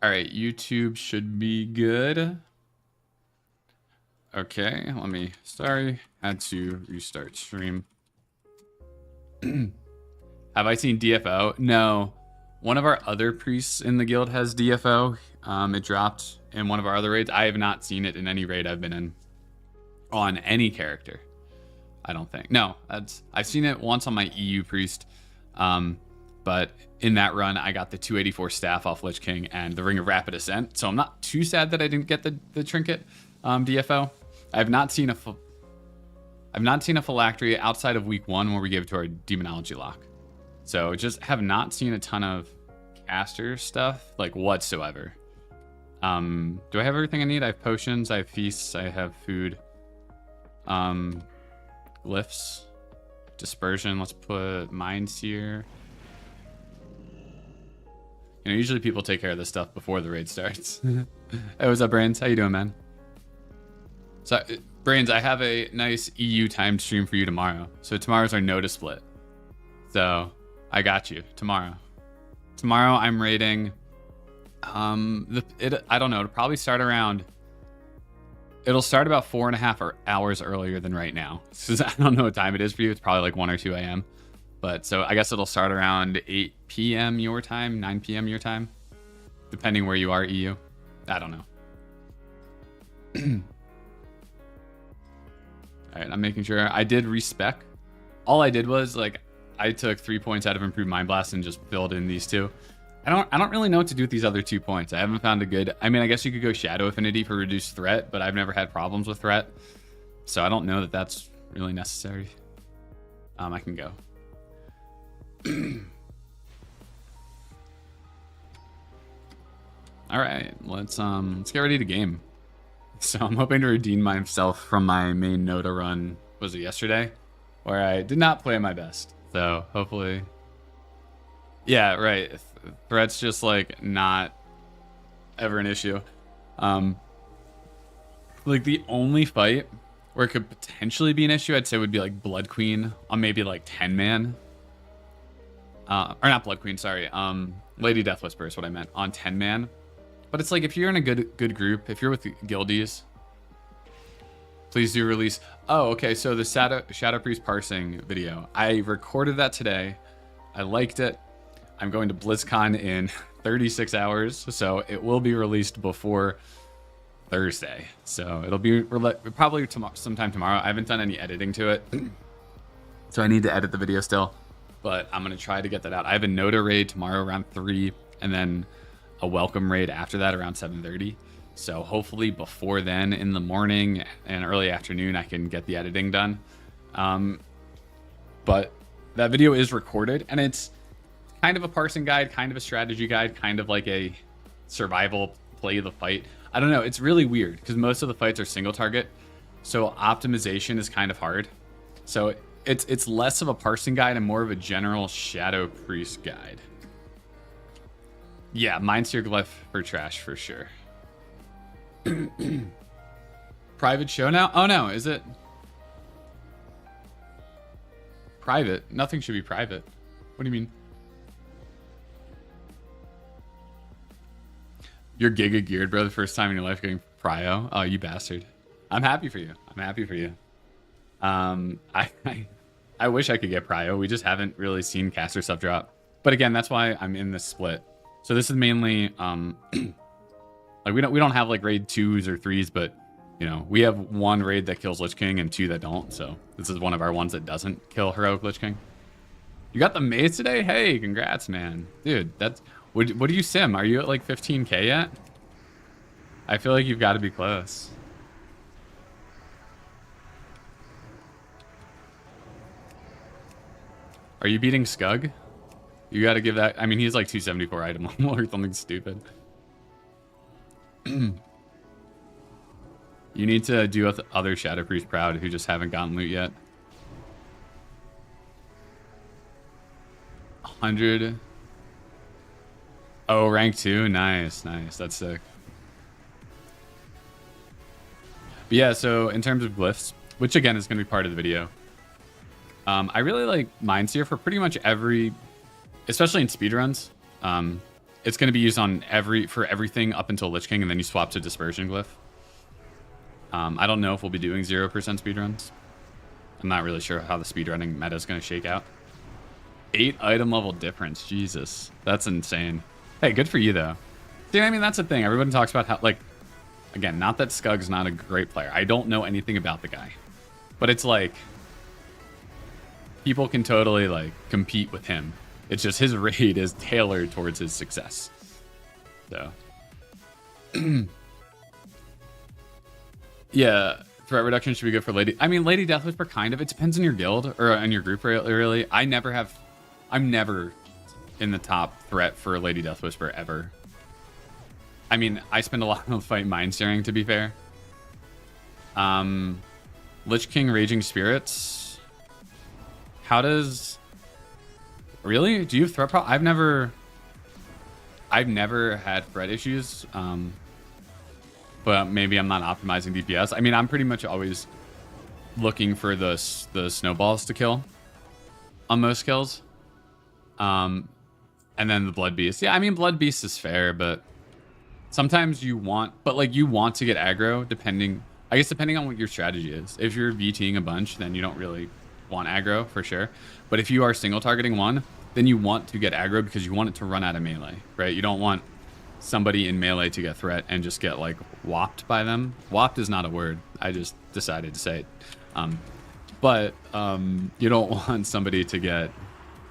All right, YouTube should be good. Okay, let me, sorry, had to restart stream. Have I seen DFO? No. One of our other priests in the guild has DFO. It dropped in one of our other raids. I have not seen it in any raid I've been in on any character. I don't think. No, I've seen it once on my EU priest. But in that run, I got the 284 staff off Lich King and the Ring of Rapid Ascent. So I'm not too sad that I didn't get the trinket DFO. I've not seen a phylactery outside of week 1 where we gave it to our demonology lock. So just have not seen a ton of caster stuff like whatsoever. Do I have everything I need? I have potions, I have feasts, I have food. Glyphs, dispersion. Let's put mines here. You know, usually people take care of this stuff before the raid starts. Hey, what's up, Brains? How you doing, man? So, Brains, I have a nice EU timed stream for you tomorrow. So tomorrow's our Nota split. So I got you tomorrow. Tomorrow I'm raiding. I don't know. It'll probably start around. It'll start about 4.5 hours earlier than right now. I don't know what time it is for you. It's probably like 1 or 2 a.m. But so I guess it'll start around 8 p.m. your time, 9 p.m. your time, depending where you are, EU. I don't know. All right, I'm making sure. I did respec. All I did was like I took 3 points out of improved mind blast and just filled in these 2. I don't really know what to do with these other 2 points. I haven't found a good. I mean, I guess you could go shadow affinity for reduced threat, but I've never had problems with threat, so I don't know that that's really necessary. I can go. All right, let's get ready to game. So I'm hoping to redeem myself from my main Nota run. Was it yesterday, where I did not play my best? So hopefully, yeah, right. Threat's just like not ever an issue. Like the only fight where it could potentially be an issue, I'd say would be like Blood Queen on maybe like 10 man. Or not Blood Queen, sorry. Lady Death Whisperer is what I meant, on 10 man. But it's like if you're in a good group, if you're with guildies, please do release. Oh, okay. So the Shadow Priest parsing video, I recorded that today. I liked it. I'm going to BlizzCon in 36 hours, so it will be released before Thursday. So it'll be probably sometime tomorrow. I haven't done any editing to it, so I need to edit the video still. But I'm going to try to get that out. I have a Nota raid tomorrow around 3, and then a welcome raid after that around 7:30. So hopefully before then in the morning and early afternoon, I can get the editing done. But that video is recorded, and it's kind of a parsing guide, kind of a strategy guide, kind of like a survival play the fight. I don't know. It's really weird because most of the fights are single target. So optimization is kind of hard. So it's less of a parsing guide and more of a general Shadow Priest guide. Yeah, Mindseer Glyph for trash for sure. Private show now? Oh no, is it? Private? Nothing should be private. What do you mean? You're giga geared, bro. The first time in your life getting prio. Oh, you bastard. I'm happy for you. I'm happy for you. I wish I could get prio. We just haven't really seen caster sub drop. But again, that's why I'm in this split. So this is mainly like we don't have like raid 2s or 3s, but you know, we have 1 raid that kills Lich King and 2 that don't. So this is one of our ones that doesn't kill Heroic Lich King. You got the maze today? Hey, congrats, man. Dude, that's what do you sim? Are you at like 15k yet? I feel like you've got to be close. Are you beating Scug? You got to give that. I mean, he's like 274 item level or something stupid. You need to do other Shadow Priest proud who just haven't gotten loot yet. 100. Oh, rank 2. Nice, nice. That's sick. But yeah, so in terms of glyphs, which again is going to be part of the video, I really like Mindseer for pretty much every, especially in speedruns. It's going to be used on for everything up until Lich King, and then you swap to Dispersion Glyph. I don't know if we'll be doing 0% speedruns. I'm not really sure how the speedrunning meta is going to shake out. 8 item level difference. Jesus. That's insane. Hey, good for you, though. See, I mean, that's the thing. Everyone talks about how, like, again, not that Skug's not a great player. I don't know anything about the guy. But it's like, people can totally, like, compete with him. It's just his raid is tailored towards his success. So. Yeah, threat reduction should be good for Lady. I mean, Lady Death Whisper, kind of. It depends on your guild or on your group, really. I'm never in the top threat for Lady Death Whisper ever. I mean, I spend a lot of fight mind steering, to be fair. Lich King Raging Spirits. How does... Really? Do you have threat I've never had threat issues. But maybe I'm not optimizing DPS. I mean, I'm pretty much always looking for the snowballs to kill on most kills. And then the Blood Beast. Yeah, I mean, Blood Beast is fair, but sometimes you want to get aggro depending on what your strategy is. If you're VTing a bunch, then you don't really want aggro for sure. But if you are single targeting one, then you want to get aggro because you want it to run out of melee, right? You don't want somebody in melee to get threat and just get like whopped by them. Whopped is not a word. I just decided to say it. But you don't want somebody to get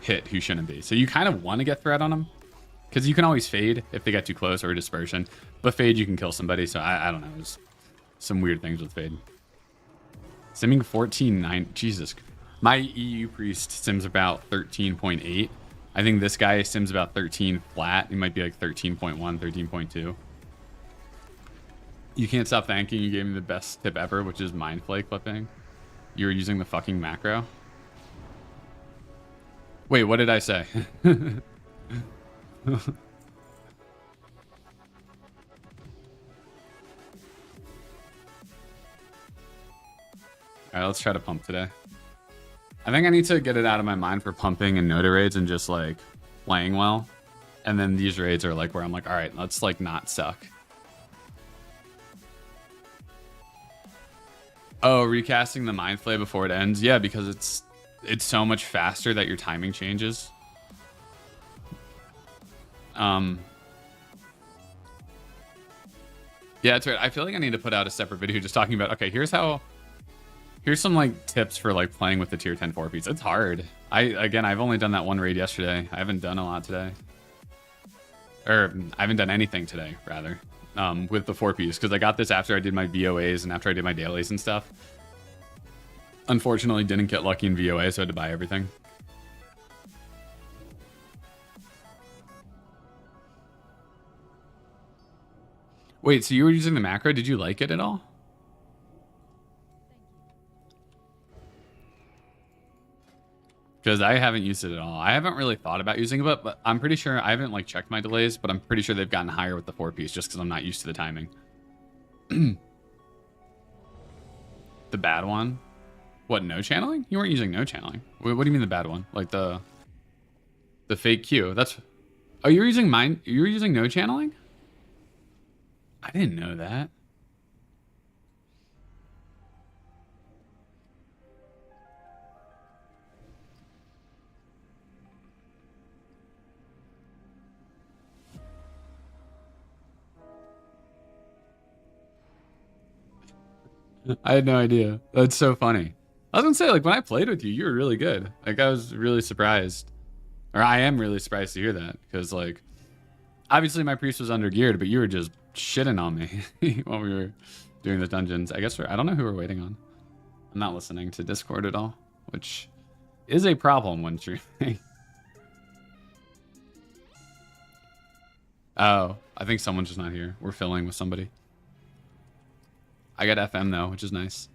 hit who shouldn't be. So you kind of want to get threat on them because you can always fade if they get too close or dispersion. But fade, you can kill somebody. So I don't know. There's some weird things with fade. Simming 14.9. Jesus. My EU priest sims about 13.8. I think this guy sims about 13 flat. He might be like 13.1, 13.2. You can't stop thanking. You gave me the best tip ever, which is Mind Flay clipping. You were using the fucking macro. Wait, what did I say? All right, let's try to pump today. I think I need to get it out of my mind for pumping and Noda raids and just like playing well. And then these raids are like where I'm like, all right, let's like not suck. Oh, recasting the Mind Flay before it ends? Yeah, because it's so much faster that your timing changes. Yeah, that's right. I feel like I need to put out a separate video just talking about, okay, here's some like tips for like playing with the tier 10 4-piece. It's hard. I've only done that one raid yesterday. I haven't done a lot today. Or I haven't done anything today, rather, with the 4-piece, because I got this after I did my VOAs and after I did my dailies and stuff. Unfortunately, didn't get lucky in VOA, so I had to buy everything. Wait, so you were using the macro? Did you like it at all? Because I haven't used it at all. I haven't really thought about using it, but I'm pretty sure I haven't like checked my delays, but I'm pretty sure they've gotten higher with the 4-piece just because I'm not used to the timing. The bad one? What, no channeling? You weren't using no channeling. What do you mean the bad one? Like the fakequeue. That's... Oh, you were using mine? You were using no channeling? I didn't know that. I had no idea. That's so funny. I was gonna say, like, when I played with you, you were really good. Like, I was really surprised. Or I am really surprised to hear that. Because, like, obviously my priest was under geared, but you were just shitting on me while we were doing the dungeons. I guess I don't know who we're waiting on. I'm not listening to Discord at all, which is a problem when streaming. Oh, I think someone's just not here. We're filling with somebody. I got FM though, which is nice.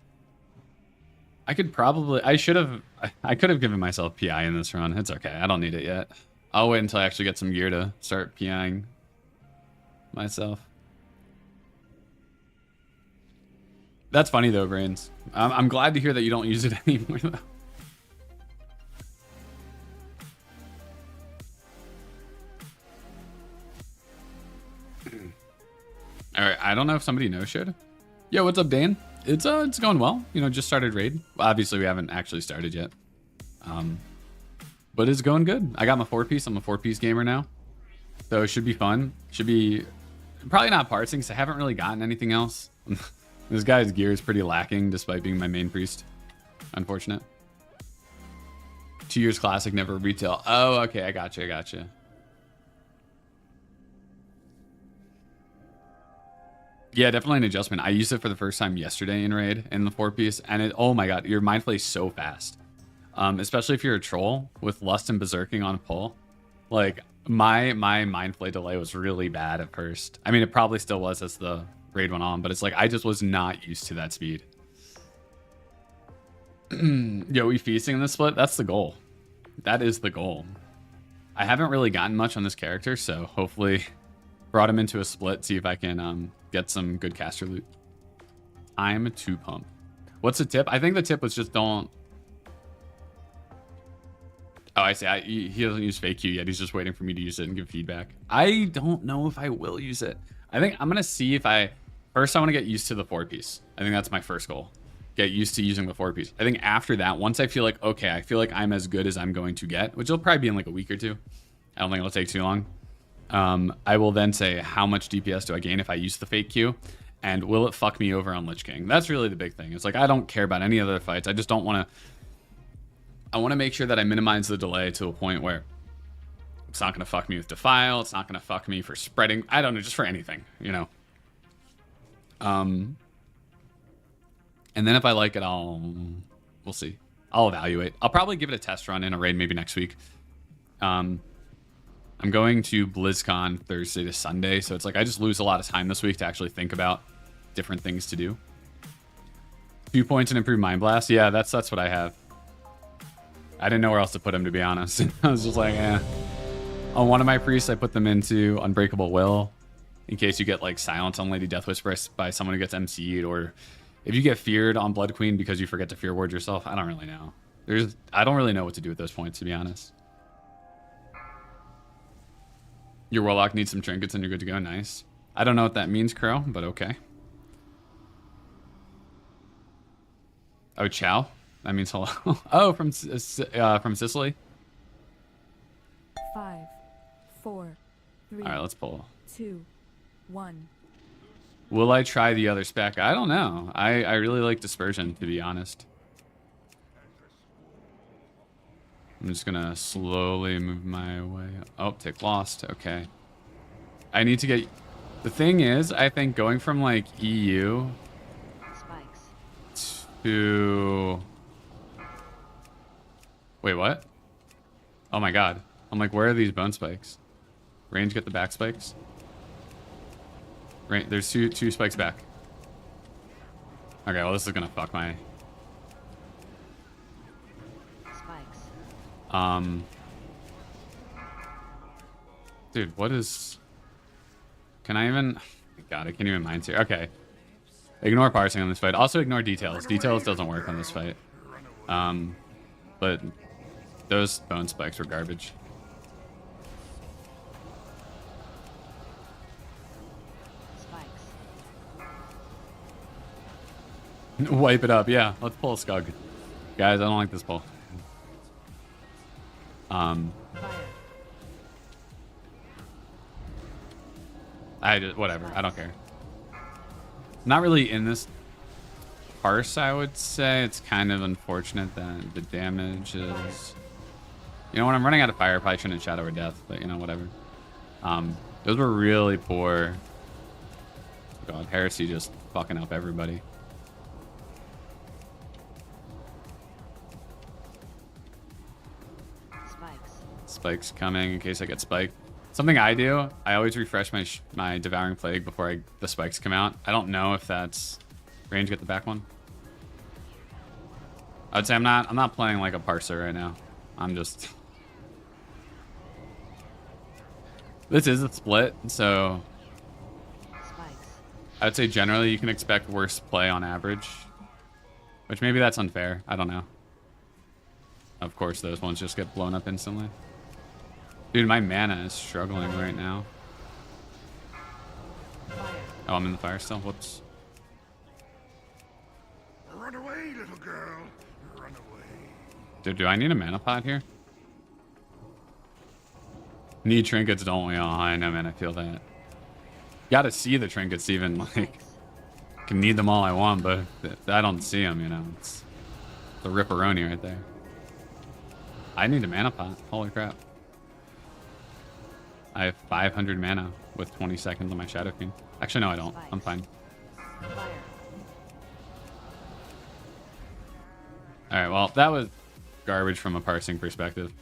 I could have given myself PI in this run. It's okay. I don't need it yet. I'll wait until I actually get some gear to start PIing myself. That's funny though, Brains. I'm glad to hear that you don't use it anymore though. All right, I don't know if somebody no-showed. Yo, what's up, Dane? It's going well. You know, just started raid. Well, obviously, we haven't actually started yet. But it's going good. I got my 4-piece. I'm a 4-piece gamer now. So it should be fun. Should be probably not parsing, because I haven't really gotten anything else. This guy's gear is pretty lacking, despite being my main priest. Unfortunate. 2 years classic, never retail. Oh, okay. I got you. Yeah, definitely an adjustment. I used it for the first time yesterday in raid in the 4-piece, and it, oh my god, your mind flays so fast. Especially if you're a troll with lust and berserking on pull. Like my mind flay delay was really bad at first. I mean, it probably still was as the raid went on, but it's like I just was not used to that speed. Yo, we feasting in the split? That's the goal. That is the goal. I haven't really gotten much on this character, so hopefully brought him into a split, see if I can get some good caster loot. I'm too pumped. What's the tip? I think the tip was just don't... Oh, I see. He doesn't use fakequeue yet. He's just waiting for me to use it and give feedback. I don't know if I will use it. I think I'm going to see if I... First, I want to get used to the 4-piece. I think that's my first goal. Get used to using the 4-piece. I think after that, once I feel like, okay, I feel like I'm as good as I'm going to get, which will probably be in like a week or two. I don't think it'll take too long. I will then say, how much DPS do I gain if I use the fakequeue? And will it fuck me over on Lich King? That's really the big thing. It's like, I don't care about any other fights. I just don't want to... I want to make sure that I minimize the delay to a point where it's not going to fuck me with Defile. It's not going to fuck me for spreading. I don't know, just for anything, you know? And then if I like it, we'll see. I'll evaluate. I'll probably give it a test run in a raid maybe next week. I'm going to BlizzCon Thursday to Sunday, so it's like I just lose a lot of time this week to actually think about different things to do. 2 points and improved Mind Blast. Yeah, that's what I have. I didn't know where else to put him, to be honest. I was just like, eh. On one of my priests, I put them into Unbreakable Will, in case you get like silence on Lady Death Whisperer by someone who gets MC'd, or if you get feared on Blood Queen because you forget to fear ward yourself. I don't really know. I don't really know what to do at those points, to be honest. Your Warlock needs some trinkets and you're good to go. Nice. I don't know what that means, Crow, but okay. Oh, Chow? That means hello. Oh, from Sicily? 5, 4, 3. All right, let's pull. 2, 1. Will I try the other spec? I don't know. I really like Dispersion, to be honest. I'm just gonna slowly move my way. Oh, tick lost. Okay. I need to get... The thing is, I think going from like EU to... Wait, what? Oh my god. I'm like, where are these bone spikes? Range, get the back spikes. Right, there's two spikes back. Okay, well this is gonna fuck my... Dude, what is... Can I even... God, I can't even mind here. Okay. Ignore parsing on this fight. Also ignore details. Details doesn't work on this fight. But those bone spikes were garbage. Wipe it up. Yeah, let's pull a Skug. Guys, I don't like this pull. Whatever. I don't care. Not really in this parse, I would say. It's kind of unfortunate that the damage is... You know, when I'm running out of fire, I probably shouldn't Shadow or Death, but you know, whatever. Those were really poor. God, Heresy just fucking up everybody. Spikes coming in case I get spiked. Something I do, I always refresh my Devouring Plague before the spikes come out. I don't know if that's... Range, get the back one. I would say I'm not playing like a parser right now. I'm just... This is a split, so... I would say generally you can expect worse play on average. Which maybe that's unfair. I don't know. Of course, those ones just get blown up instantly. Dude, my mana is struggling right now. Oh, I'm in the fire still. Whoops. Run away, little girl. Run away. Dude, do I need a mana pot here? Need trinkets, don't we? Oh, I know, man. I feel that. Gotta see the trinkets even. Like, can need them all I want, but I don't see them, you know. It's the ripperoni right there. I need a mana pot. Holy crap. I have 500 mana with 20 seconds on my Shadow Fiend. Actually, no, I don't. I'm fine. Alright, well, that was garbage from a parsing perspective.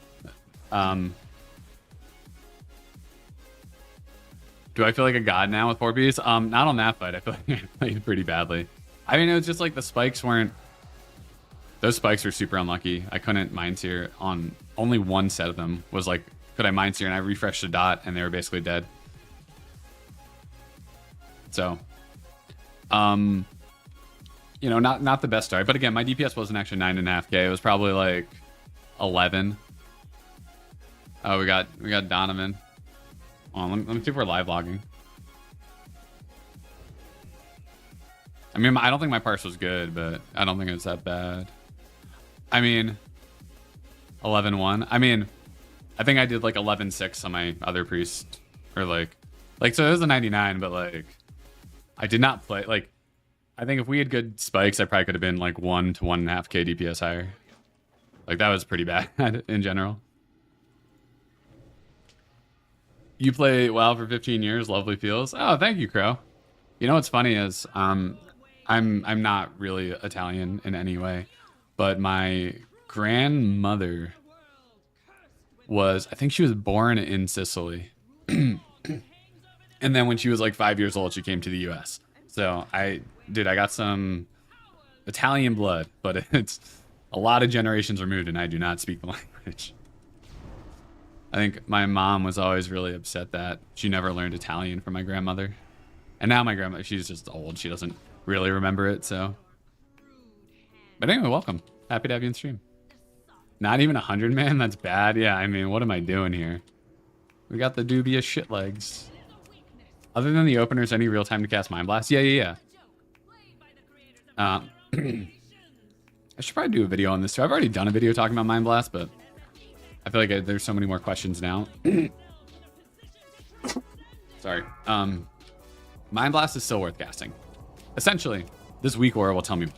Do I feel like a god now with 4 Ps? Not on that fight. I feel like I played pretty badly. I mean, it was just like the spikes weren't... Those spikes were super unlucky. I couldn't Mind Seer on... Only one set of them was like, could I Mind Seer? And I refreshed the dot, and they were basically dead. So... you know, not the best start. But again, my DPS wasn't actually 9.5k. It was probably like 11. Oh, we got Donovan. Oh, let me see if we're live logging. I mean, I don't think my parse was good, but I don't think it was that bad. I mean, 11-1. I mean, I think I did like 11-6 on my other priest. Or like so it was a 99, but like, I did not play, like, I think if we had good spikes, I probably could have been like 1 to 1.5k DPS higher. Like, that was pretty bad in general. You play WoW for 15 years. Lovely feels. Oh, thank you, Crow. You know what's funny is I'm not really Italian in any way, but my grandmother was, I think she was born in Sicily. And then when she was like 5 years old, she came to the US. So I got some Italian blood, but it's a lot of generations removed, and I do not speak the language. I think my mom was always really upset that she never learned Italian from my grandmother. And now my grandma, she's just old. She doesn't really remember it, so. But anyway, welcome. Happy to have you in stream. Not even 100, man? That's bad. Yeah, I mean, what am I doing here? We got the dubious shit legs. Other than the openers, any real time to cast Mind Blast? Yeah. I should probably do a video on this too. I've already done a video talking about Mind Blast, but I feel like there's so many more questions now. Sorry. Mind Blast is still worth casting. Essentially, this Weakauras will tell me.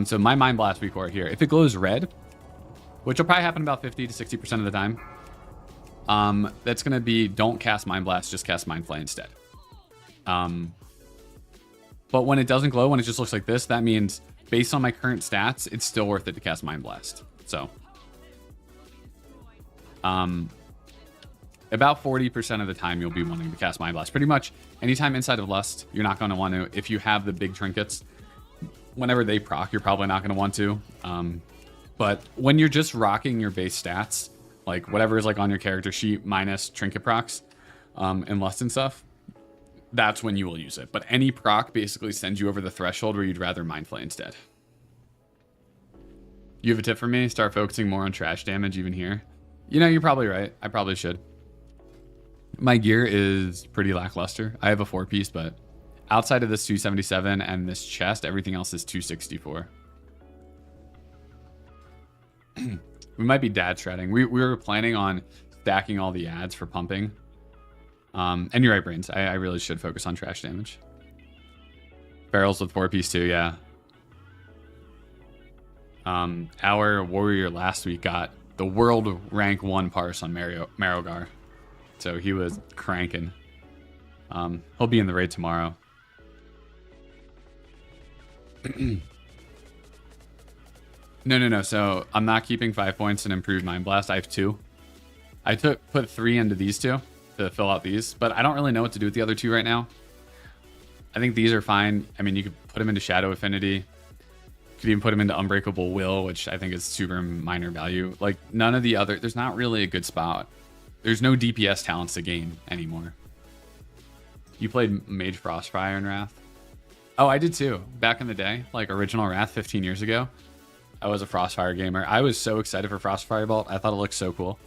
So my Mind Blast Weakauras here, if it glows red, which will probably happen about 50 to 60% of the time, that's going to be, don't cast Mind Blast, just cast Mind Flay instead. But when it doesn't glow, when it just looks like this, that means based on my current stats, it's still worth it to cast Mind Blast. So about 40% of the time you'll be wanting to cast Mind Blast. Pretty much anytime inside of Lust, you're not going to want to. If you have the big trinkets, whenever they proc, you're probably not going to want to. But when you're just rocking your base stats, like whatever is like on your character sheet minus trinket procs and Lust and stuff, that's when you will use it. But any proc basically sends you over the threshold where you'd rather Mind Flay instead. You have a tip for me? Start focusing more on trash damage even here. You know, you're probably right. I probably should. My gear is pretty lackluster. I have a 4-piece, but outside of this 277 and this chest, everything else is 264. We might be dad shredding. We were planning on stacking all the ads for pumping. And you're right, Brains. I really should focus on trash damage. Barrels with 4-piece too, yeah. Our warrior last week got the world rank 1 parse on Marrowgar. So he was cranking. He'll be in the raid tomorrow. No. So I'm not keeping 5 points and improved Mind Blast. I have 2. I put 3 into these 2 to fill out these, but I don't really know what to do with the other 2 right now. I think these are fine. I mean, you could put them into Shadow Affinity. You could even put them into Unbreakable Will, which I think is super minor value. Like, none of the other... There's not really a good spot. There's no DPS talents to gain anymore. You played Mage Frostfire and Wrath? Oh, I did too. Back in the day, like original Wrath 15 years ago. I was a Frostfire gamer. I was so excited for Frostfire Vault. I thought it looked so cool.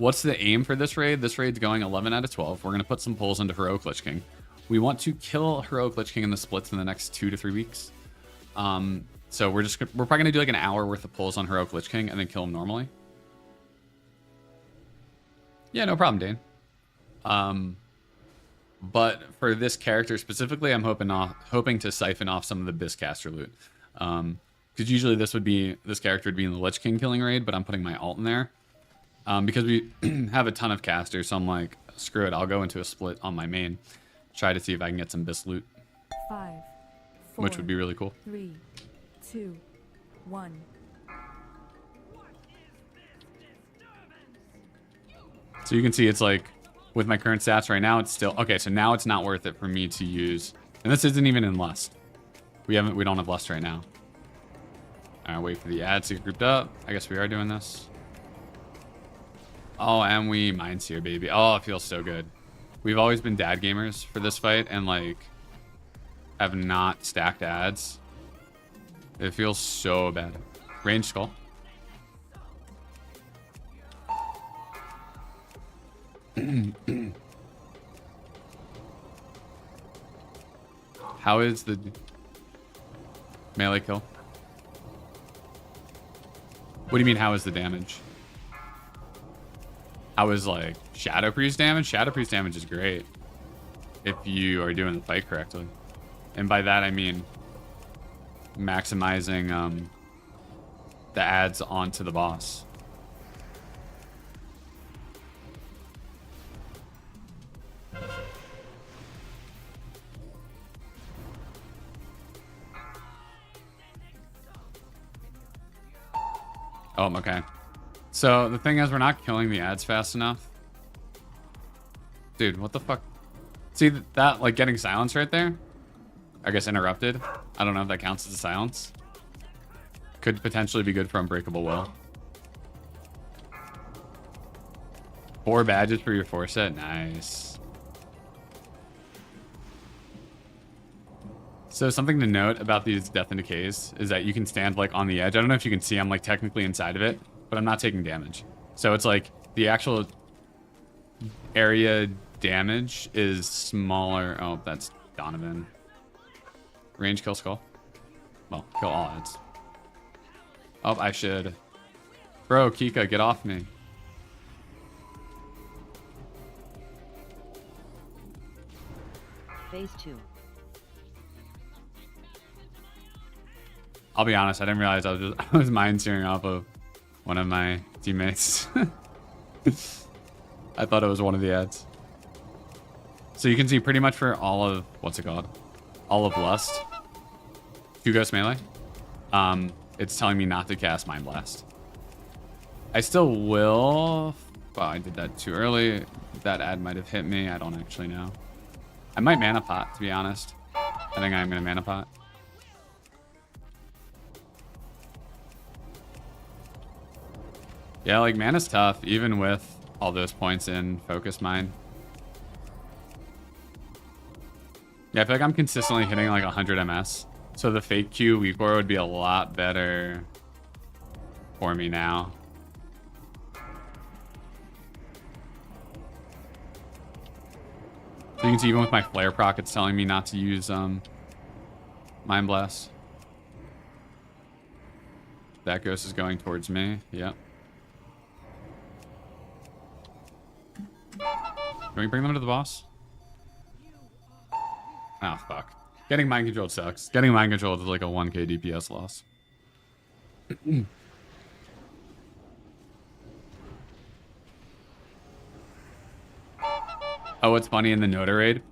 What's the aim for this raid? This raid's going 11 out of 12. We're going to put some pulls into Heroic Lich King. We want to kill Heroic Lich King in the splits in the next 2 to 3 weeks. So we're probably going to do like an hour worth of pulls on Heroic Lich King and then kill him normally. Yeah, no problem, Dane. But for this character specifically, I'm hoping to siphon off some of the Biscaster loot. Because usually this character would be in the Lich King killing raid, but I'm putting my alt in there. Because we have a ton of casters, so I'm like, screw it, I'll go into a split on my main. Try to see if I can get some Bis loot. 5, 4, which would be really cool. 3, 2, 1. So you can see it's like, with my current stats right now, it's still... Okay, so now it's not worth it for me to use... And this isn't even in Lust. We don't have Lust right now. Alright, wait for the ads to get grouped up. I guess we are doing this. Oh, and we Mind Seer, baby. Oh, it feels so good. We've always been dad gamers for this fight and, like, have not stacked ads. It feels so bad. Range Skull. How is the melee kill? What do you mean, how is the damage? How is, like, Shadow Priest damage? Shadow Priest damage is great if you are doing the fight correctly. And by that, I mean maximizing the ads onto the boss. Oh, okay. So the thing is, we're not killing the ads fast enough. Dude, what the fuck? See that, like, getting silence right there? I guess interrupted. I don't know if that counts as a silence. Could potentially be good for Unbreakable Will. 4 badges for your 4 set. Nice. So something to note about these Death and Decays is that you can stand, like, on the edge. I don't know if you can see, I'm, like, technically inside of it, but I'm not taking damage. So it's like the actual area damage is smaller. Oh, that's Donovan. Range kill skull. Well, kill all ads. Oh, I should. Bro, Kika, get off me. Phase 2. I'll be honest, I didn't realize I was mind searing off of one of my teammates. I thought it was one of the ads. So you can see pretty much for all of, what's it called? All of Lust. 2 Ghost Melee. It's telling me not to cast Mind Blast. I still will. Wow, I did that too early. That ad might have hit me. I don't actually know. I might Mana Pot, to be honest. I think I'm going to Mana Pot. Yeah, like, Mana's tough, even with all those points in Focus Mine. Yeah, I feel like I'm consistently hitting, like, 100 MS. So the fakequeue Weakaura would be a lot better for me now. So you can see even with my flare proc, it's telling me not to use Mind Blast. That ghost is going towards me. Yep. Can we bring them to the boss? Oh, fuck. Getting mind controlled sucks. Getting mind controlled is like a 1k DPS loss. Oh, what's funny in the Noda raid?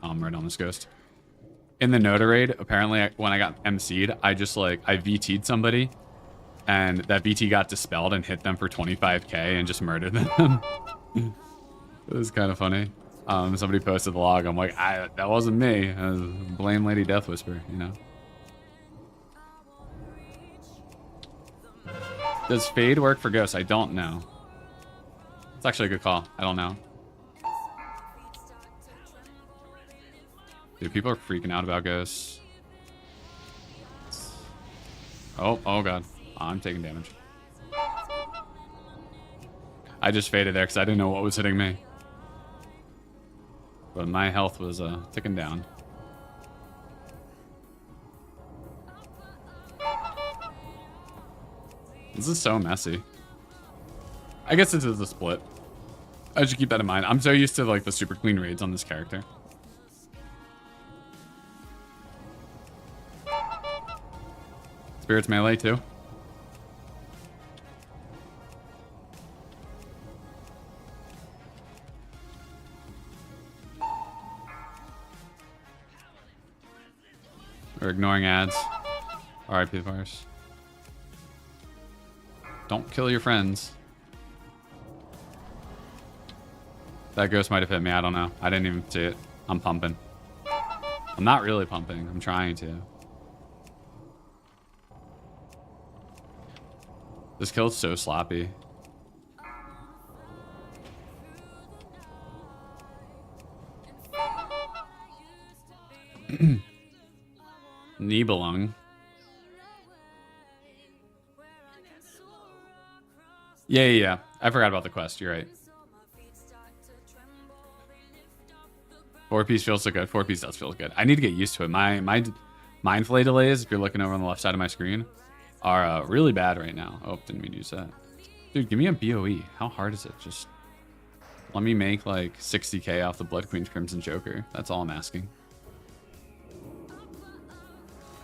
Oh, I'm right on this ghost. In the Noda raid, apparently when I got MC'd, I VT'd somebody, and that VT got dispelled and hit them for 25k and just murdered them. It was kind of funny. Somebody posted the log. I'm like, that wasn't me. I was blame Lady Death Whisper, you know. Does Fade work for Ghosts? I don't know. It's actually a good call. I don't know. Dude, people are freaking out about Ghosts. Oh god. I'm taking damage. I just faded there because I didn't know what was hitting me. But my health was ticking down. This is so messy. I guess this is a split. I should keep that in mind. I'm so used to like the super clean raids on this character. Spirits melee too. We're ignoring ads. RIP the virus. Don't kill your friends. That ghost might have hit me. I don't know. I didn't even see it. I'm pumping. I'm not really pumping. I'm trying to. This kill is so sloppy. Nibelung. Yeah. I forgot about the quest. You're right. 4-piece feels so good. 4-piece does feel good. I need to get used to it. My Mind Flay delays, if you're looking over on the left side of my screen, are really bad right now. Oh, didn't mean to use that. Dude, give me a BOE. How hard is it? Just let me make like 60k off the Blood Queen's Crimson Joker. That's all I'm asking.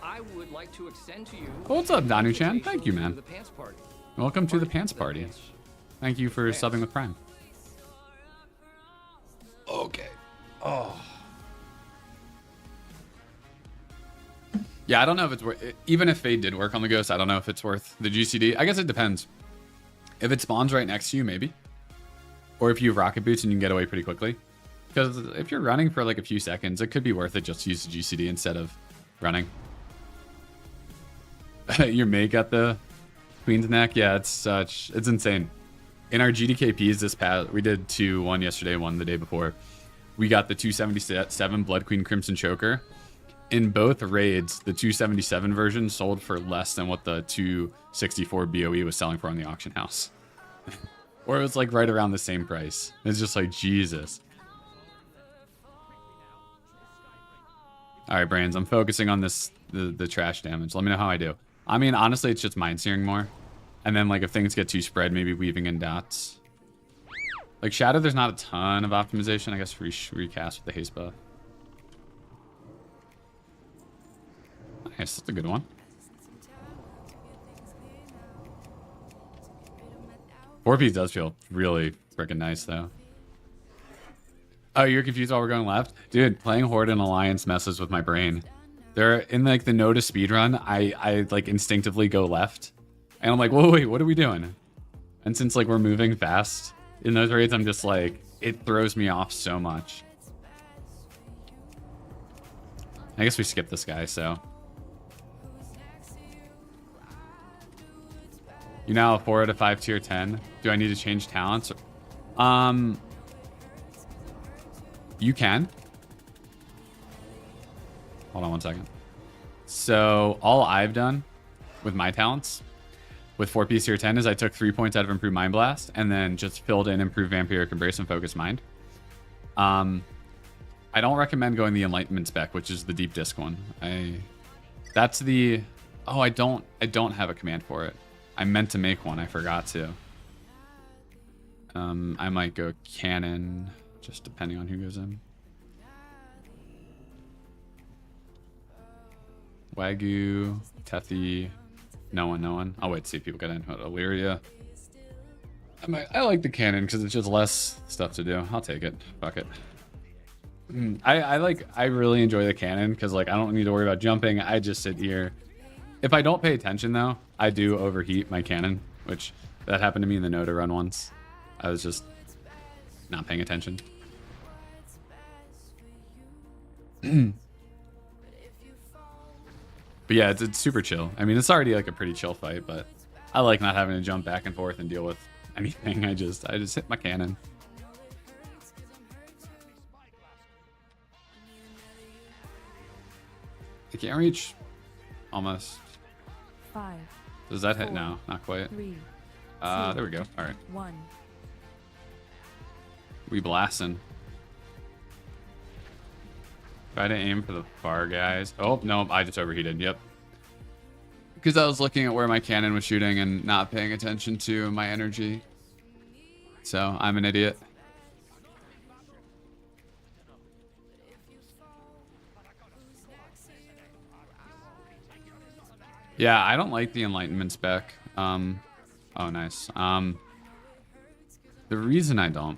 I would like to extend to you. What's up, Danu-chan? Thank you, man. The pants party. Welcome to the Pants Party. Thank you for subbing with Prime. Okay. Oh. Yeah, I don't know if it's worth it. Even if Fade did work on the ghost, I don't know if it's worth the GCD. I guess it depends. If it spawns right next to you, maybe. Or if you have rocket boots and you can get away pretty quickly. Because if you're running for like a few seconds, it could be worth it just to use the GCD instead of running. Your mate got the Queen's Neck? Yeah, it's insane. In our GDKPs this past, we did 1 yesterday, 1 the day before. We got the 277 Blood Queen Crimson Choker. In both raids, the 277 version sold for less than what the 264 BOE was selling for on the auction house. Or it was like right around the same price. It's just like, Jesus. All right, Brains, I'm focusing on this, the trash damage. Let me know how I do. I mean, honestly, it's just mind searing more. And then like if things get too spread, maybe weaving in dots. Like Shadow, there's not a ton of optimization. I guess recast with the haste buff. Nice, that's a good one. 4-piece does feel really freaking nice though. Oh, you're confused while we're going left? Dude, playing Horde and Alliance messes with my brain. They're in like the no to speedrun, I like instinctively go left. And I'm like, whoa, wait, what are we doing? And since like we're moving fast in those raids, I'm just like, it throws me off so much. I guess we skipped this guy, so. You now have 4 out of 5 tier 10. Do I need to change talents? You can. Hold on 1 second. So all I've done with my talents with 4-piece tier 10 is I took 3 points out of Improved Mind Blast and then just filled in Improved Vampiric Embrace and Focus Mind. I don't recommend going the Enlightenment spec, which is the deep disc one. That's the... Oh, I don't have a command for it. I meant to make one. I forgot to. I might go Cannon, just depending on who goes in. Wagyu, Tethy, no one. I'll wait to see if people get in. Illyria. I like the Cannon because it's just less stuff to do. I'll take it. Fuck it. I really enjoy the Cannon because like I don't need to worry about jumping. I just sit here. If I don't pay attention though, I do overheat my Cannon, which that happened to me in the Noda run once. I was just not paying attention. But yeah, it's super chill. I mean, it's already like a pretty chill fight, but I like not having to jump back and forth and deal with anything. I just hit my Cannon. I can't reach. Almost. 5. Does that hit? 4, No, not quite. 3. There we go. All right. 1. We blasting. Try to aim for the far guys. Oh, no, I just overheated. Yep. Because I was looking at where my cannon was shooting and not paying attention to my energy. So, I'm an idiot. Yeah, I don't like the Enlightenment spec. Oh, nice. The reason I don't...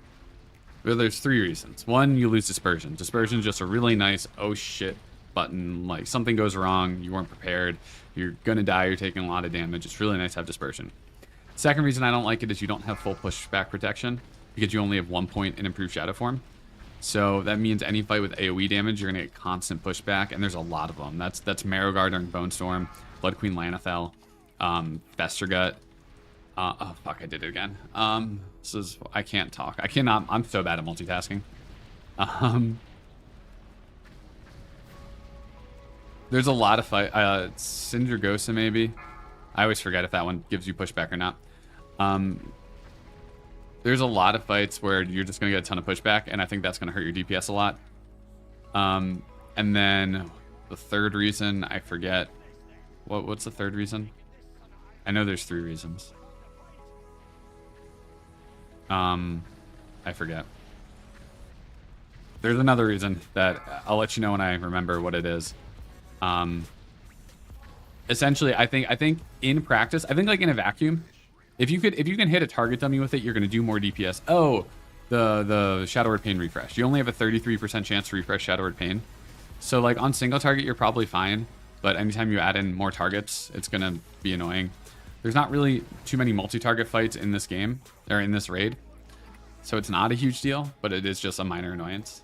Well, there's 3 reasons. 1, you lose Dispersion. Dispersion is just a really nice, oh shit button. Like, something goes wrong, you weren't prepared, you're gonna die, you're taking a lot of damage. It's really nice to have Dispersion. Second reason I don't like it is you don't have full pushback protection, because you only have 1 point in Improved Shadow Form. So that means any fight with AoE damage, you're gonna get constant pushback, and there's a lot of them. That's Marrowgar during Bone Storm, Blood Queen Lanathel, Festergut. Oh fuck, I did it again. This is, I can't talk. I cannot, I'm so bad at multitasking. There's a lot of fight, Sindragosa maybe. I always forget if that one gives you pushback or not. There's a lot of fights where you're just gonna get a ton of pushback, and I think that's gonna hurt your DPS a lot. And then the third reason, I forget. What's the third reason? I know there's 3 reasons. I forget. There's another reason that I'll let you know when I remember what it is. Essentially, I think in practice, I think like in a vacuum, if you can hit a target dummy with it, you're gonna do more DPS. Oh, the Shadow Word Pain refresh. You only have a 33% chance to refresh Shadow Word Pain. So like on single target, you're probably fine, but anytime you add in more targets, it's gonna be annoying. There's not really too many multi-target fights in this game, or in this raid. So it's not a huge deal, but it is just a minor annoyance.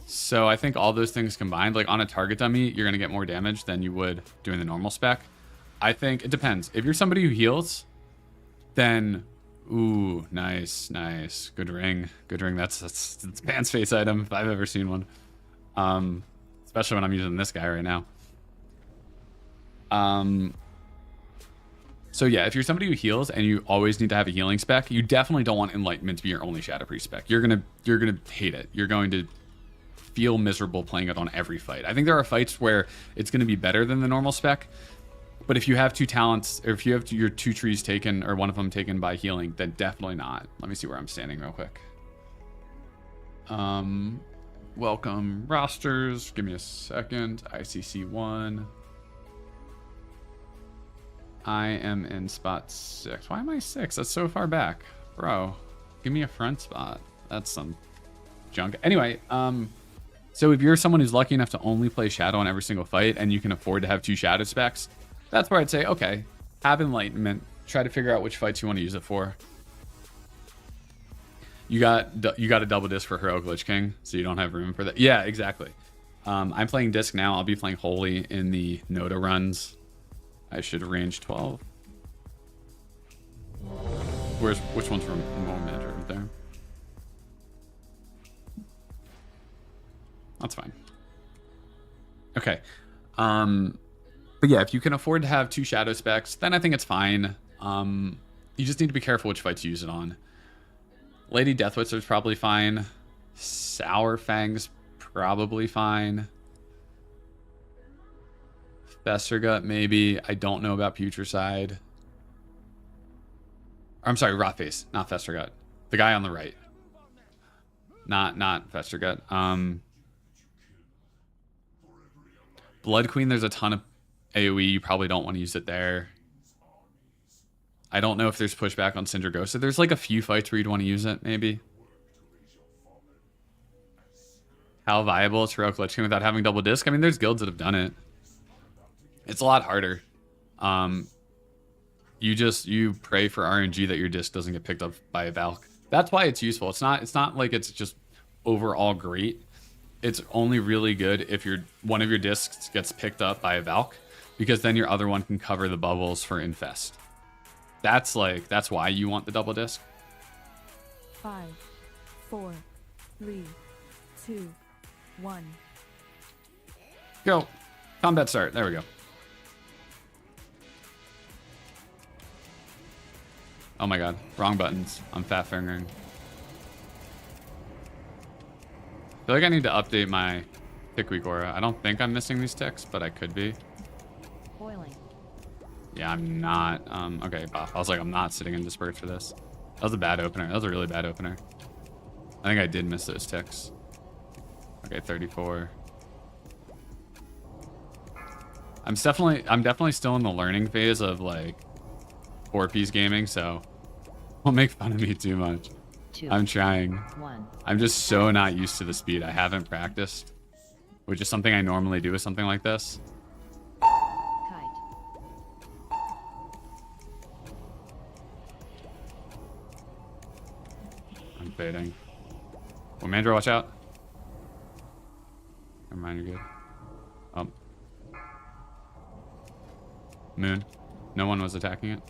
So I think all those things combined, like on a target dummy, you're going to get more damage than you would doing the normal spec. I think it depends. If you're somebody who heals, then, ooh, nice, nice. Good ring. Good ring. That's Pants Face item if I've ever seen one. Especially when I'm using this guy right now. So yeah, if you're somebody who heals and you always need to have a healing spec, you definitely don't want Enlightenment to be your only Shadow Priest spec. You're gonna hate it. You're going to feel miserable playing it on every fight. I think there are fights where it's going to be better than the normal spec, but if you have 2 talents, or if you have your 2 trees taken, or one of them taken by healing, then definitely not. Let me see where I'm standing real quick. Welcome rosters. Give me a second. ICC 1. I am in spot 6. Why am I 6? That's so far back. Bro, give me a front spot. That's some junk. Anyway, so if you're someone who's lucky enough to only play Shadow on every single fight, and you can afford to have 2 Shadow specs, that's where I'd say, okay, have Enlightenment. Try to figure out which fights you want to use it for. You got a double disc for Heroic Lich King, so you don't have room for that. Yeah, exactly. I'm playing disc now. I'll be playing Holy in the Noda runs. I should range 12. Which one's from Moment right there? That's fine. Okay. But yeah, if you can afford to have 2 Shadow specs, then I think it's fine. You just need to be careful which fights you use it on. Lady Deathwitzer's probably fine. Sour Fang's probably fine. Festergut, maybe. I don't know about Putricide. I'm sorry, Rotface, not Festergut. The guy on the right. Not Festergut. Blood Queen, there's a ton of AoE. You probably don't want to use it there. I don't know if there's pushback on Sindragosa. There's like a few fights where you'd want to use it, maybe. How viable is Heroic Lich King without having double disc? I mean, there's guilds that have done it. It's a lot harder. You pray for RNG that your disc doesn't get picked up by a Valk. That's why it's useful. It's not like it's just overall great. It's only really good if one of your discs gets picked up by a Valk, because then your other one can cover the bubbles for Infest. That's why you want the double disc. 5, 4, 3, 2, 1. Go. Combat start. There we go. Oh my god. Wrong buttons. I'm fat fingering. I feel like I need to update my tick Weakaura. I don't think I'm missing these ticks, but I could be. Boiling. Yeah, I'm not. Okay, buff. I was like, I'm not sitting in disperse for this. That was a bad opener. That was a really bad opener. I think I did miss those ticks. Okay, 34. I'm definitely still in the learning phase of like 4-piece gaming, so don't make fun of me too much. 2, I'm trying. 1. I'm just so not used to the speed. I haven't practiced, which is something I normally do with something like this. Kite. I'm fading. Well, Mandra, watch out. Never mind, you're good. Oh. Moon. No one was attacking it.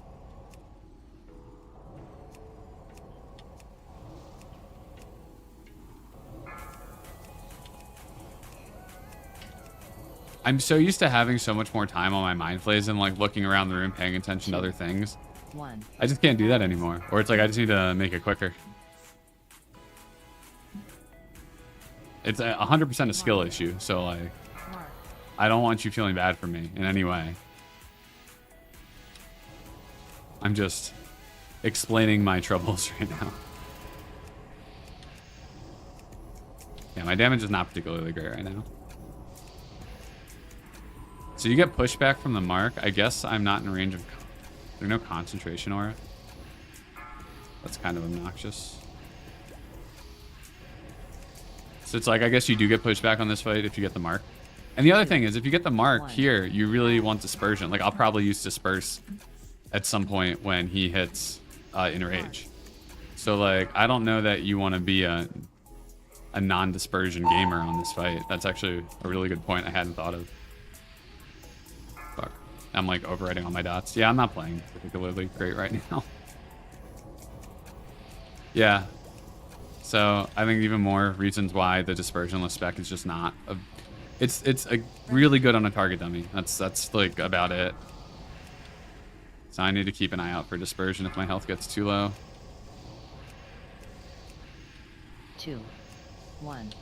I'm so used to having so much more time on my mind flays and like looking around the room, paying attention to other things. 1. I just can't do that anymore. Or it's like I just need to make it quicker. It's 100% a skill issue, so like Mark. I don't want you feeling bad for me in any way. I'm just explaining my troubles right now. Yeah, my damage is not particularly great right now. So you get pushback from the mark. I guess I'm not in range of... There's no concentration aura. That's kind of obnoxious. So it's like, I guess you do get pushback on this fight if you get the mark. And the other thing is, if you get the mark here, you really want dispersion. Like, I'll probably use disperse at some point when he hits enrage. So, like, I don't know that you want to be a non-dispersion gamer on this fight. That's actually a really good point I hadn't thought of. Fuck. I'm, like, overriding all my dots. Yeah, I'm not playing particularly great right now. Yeah. So, I think even more reasons why the dispersionless spec is just not a... It's a really good on a target dummy. That's like about it. So I need to keep an eye out for dispersion if my health gets too low. 2, 1.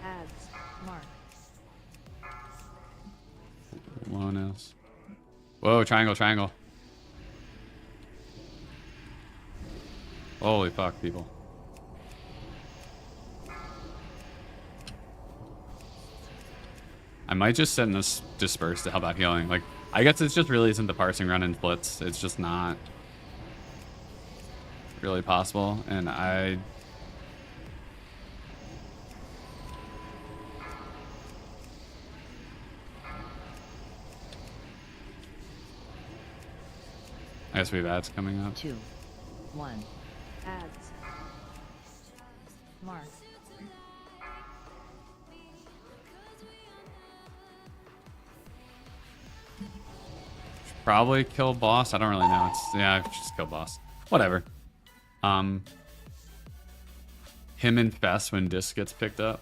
Adds. Mark. Low nose. Whoa, triangle, triangle. Holy fuck, people. I might just send this disperse to help out healing. Like, I guess it's just really isn't the parsing run in splits. It's just not really possible. And I guess we have ads coming up. 2, 1. Adds. Mark. Probably kill boss. I don't really know. Yeah, just kill boss. Whatever. Him infest when disc gets picked up.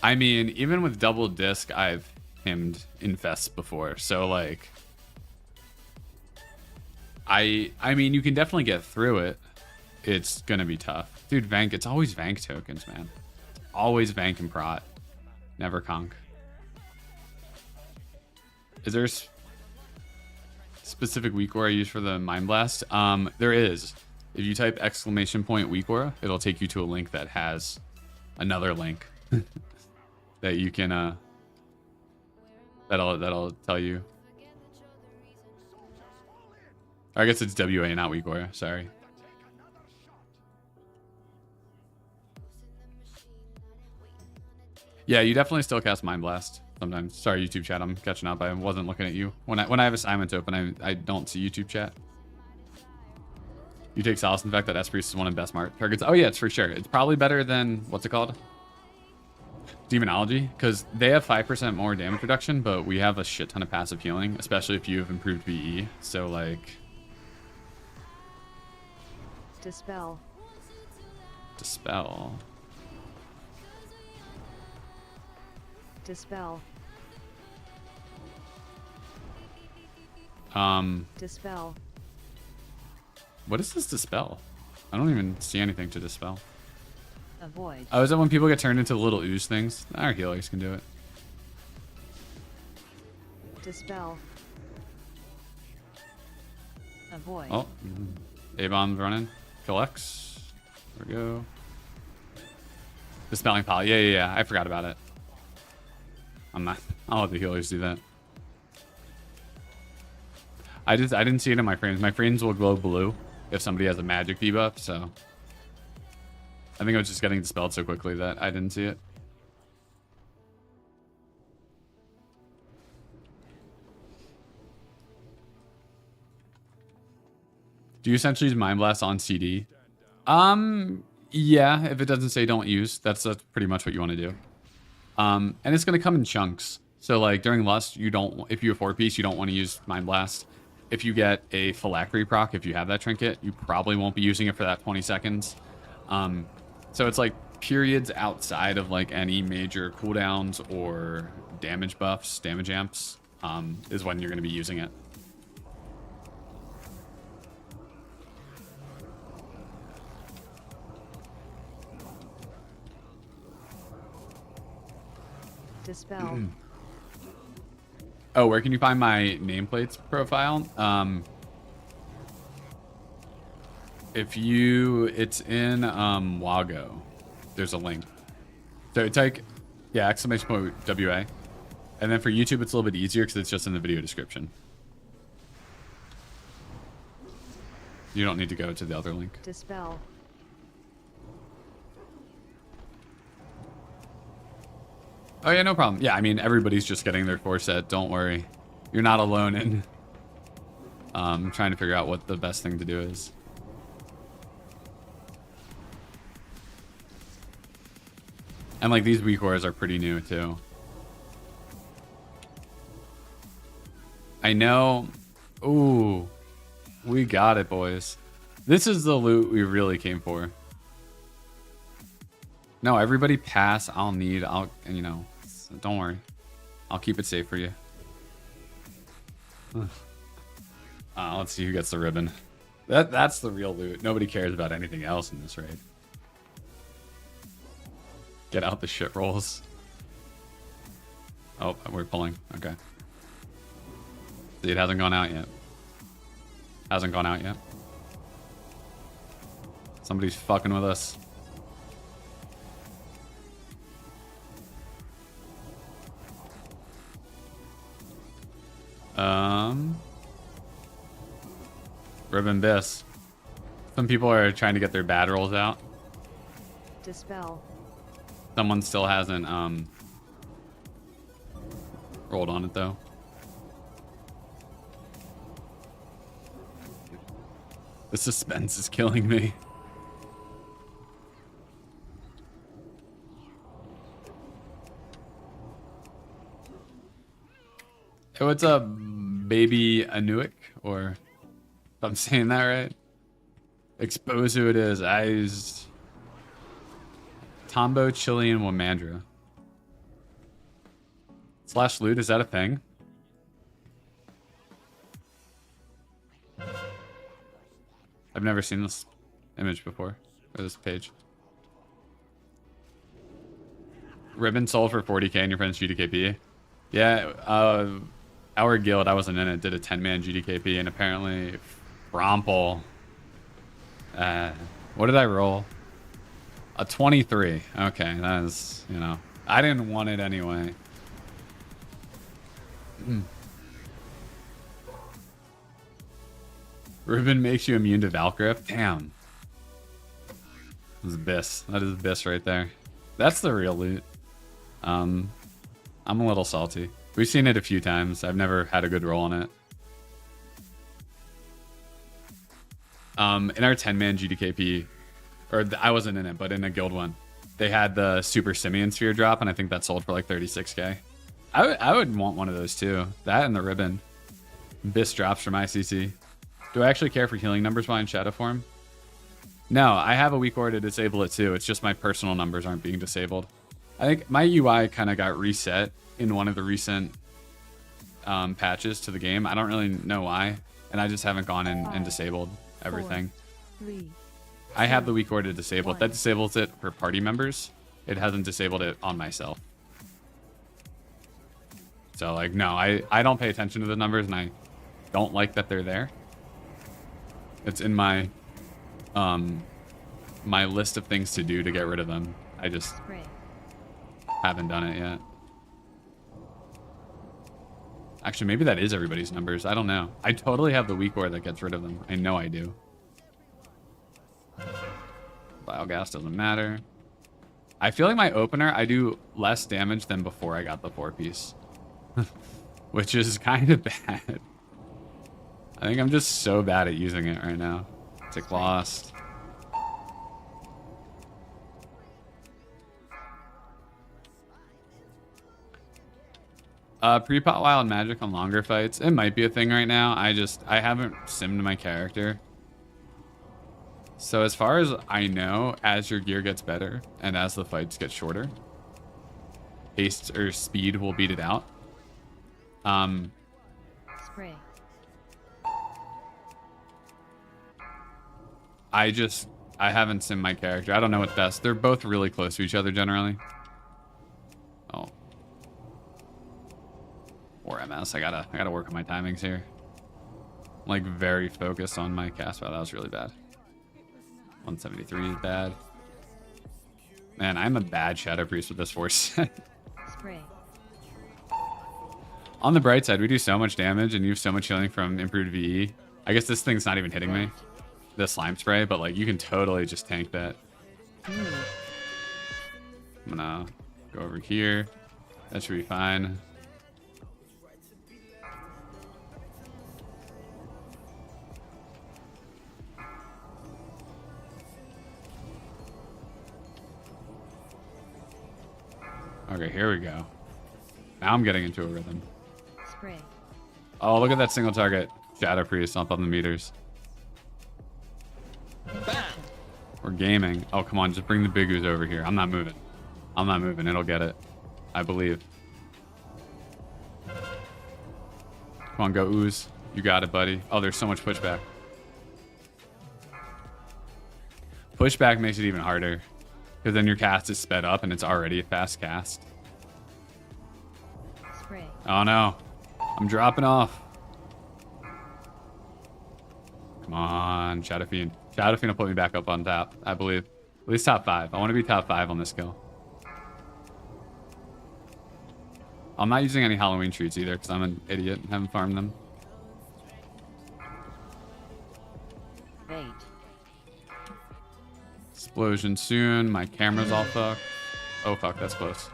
I mean, even with double disc, I've himmed infest before. So like, I mean, you can definitely get through it. It's gonna be tough, dude. Vank. It's always Vank tokens, man. Always Vank and Prot. Never Conk. Is there a specific Weakaura I use for the Mind Blast? There is. If you type !Weakaura, it'll take you to a link that has another link that you can that'll tell you. I guess it's WA, not Weakaura. Sorry. Yeah, you definitely still cast Mind Blast sometimes. Sorry, YouTube chat. I'm catching up. I wasn't looking at you. When I have assignments open, I don't see YouTube chat. You take solace in the fact that S-Priest is one of the best mark targets. Oh yeah, it's for sure. It's probably better than, what's it called? Demonology, because they have 5% more damage reduction, but we have a shit ton of passive healing, especially if you have improved VE. So like... Dispel. Dispel. Dispel. Um... Dispel. What is this dispel? I don't even see anything to dispel. Avoid. Oh, is that when people get turned into little ooze things? Our healers can do it. Dispel. Avoid. Oh, A-bomb's running. Kill X. There we go. Dispelling poly. Yeah. I forgot about it. I'm not. I'll let the healers do that. I didn't see it in my frames. My frames will glow blue if somebody has a magic debuff, so I think I was just getting dispelled so quickly that I didn't see it. Do you essentially use Mind Blast on CD? Yeah, if it doesn't say don't use, that's pretty much what you want to do. And it's going to come in chunks. So like during Lust, if you have 4-piece, you don't want to use Mind Blast. If you get a Phylactery proc, if you have that trinket, you probably won't be using it for that 20 seconds. So it's like periods outside of like any major cooldowns or damage buffs, damage amps, is when you're going to be using it. Dispel. Oh, where can you find my nameplates profile? It's in Wago. There's a link. So it's like, yeah, !WA. And then for YouTube, it's a little bit easier because it's just in the video description. You don't need to go to the other link. Dispel. Oh yeah, no problem. Yeah, I mean, everybody's just getting their 4 set. Don't worry. You're not alone in trying to figure out what the best thing to do is. And like these Weakauras are pretty new too. I know. Ooh, we got it, boys. This is the loot we really came for. No, everybody pass. You know, don't worry. I'll keep it safe for you. Let's see who gets the ribbon. That's the real loot. Nobody cares about anything else in this raid. Get out the shit rolls. Oh, we're pulling. Okay. See, it hasn't gone out yet. Hasn't gone out yet. Somebody's fucking with us. Ribbon Biss. Some people are trying to get their bad rolls out. Dispel. Someone still hasn't rolled on it though. The suspense is killing me. Hey, what's up, baby Anuik? Or if I'm saying that right? Expose who it is. Eyes. Tombo, Chilean, Womandra. Slash loot, is that a thing? I've never seen this image before, or this page. Ribbon sold for 40k in your friend's GDKP. Yeah, our guild, I wasn't in it, did a 10-man GDKP, and apparently Fromple. What did I roll? A 23. Okay, that is, you know, I didn't want it anyway. Ribbon makes you immune to Valkyrie. Damn. This is Biss. That is Biss right there. That's the real loot. I'm a little salty. We've seen it a few times. I've never had a good roll on it. In our 10-man GDKP, or I wasn't in it, but in a guild one, they had the Super Simian Sphere drop, and I think that sold for like 36k. I would want one of those too. That and the ribbon. Biss drops from ICC. Do I actually care for healing numbers while in shadow form? No, I have a Weakaura to disable it too. It's just my personal numbers aren't being disabled. I think my UI kind of got reset in one of the recent patches to the game. I don't really know why. and I just haven't gone in and disabled everything. 3, I have the Weakauras disabled. That disables it for party members. It hasn't disabled it on myself. So like, no, I don't pay attention to the numbers, and I don't like that they're there. It's in my my list of things to do to get rid of them. I just spray, haven't done it yet. Actually, maybe that is everybody's numbers. I don't know. I totally have the Weakaura that gets rid of them. I know I do. Biogas doesn't matter. I feel like my opener, I do less damage than before I got the 4-piece. Which is kind of bad. I think I'm just so bad at using it right now. Tick lost. Pre-pot wild magic on longer fights. It might be a thing right now. I haven't simmed my character. So as far as I know, as your gear gets better and as the fights get shorter, haste or speed will beat it out. spray, I haven't simmed my character. I don't know what's best. They're both really close to each other generally. Oh. Or MS. I gotta work on my timings here. I'm like very focused on my cast. Wow, that was really bad. 173 is bad. Man, I'm a bad Shadow Priest with this force set. spray, On the bright side, we do so much damage and you have so much healing from improved VE. I guess this thing's not even hitting me, the slime spray, but like you can totally just tank that. I'm gonna go over here. That should be fine. Okay, here we go. Now I'm getting into a rhythm. spray, Oh, look at that single target. Shadow Priest up on the meters. We're gaming. Oh, come on. Just bring the big ooze over here. I'm not moving. I'm not moving. It'll get it. I believe. Come on, go ooze. You got it, buddy. Oh, there's so much pushback. Pushback makes it even harder. Because then your cast is sped up and it's already a fast cast. spray, Oh no. I'm dropping off. Come on, Shadow Fiend. Shadow Fiend will put me back up on top, I believe. At least top 5. I want to be top 5 on this kill. I'm not using any Halloween treats either because I'm an idiot and haven't farmed them. bait, Explosion soon. My camera's all fucked. Oh fuck, that's close.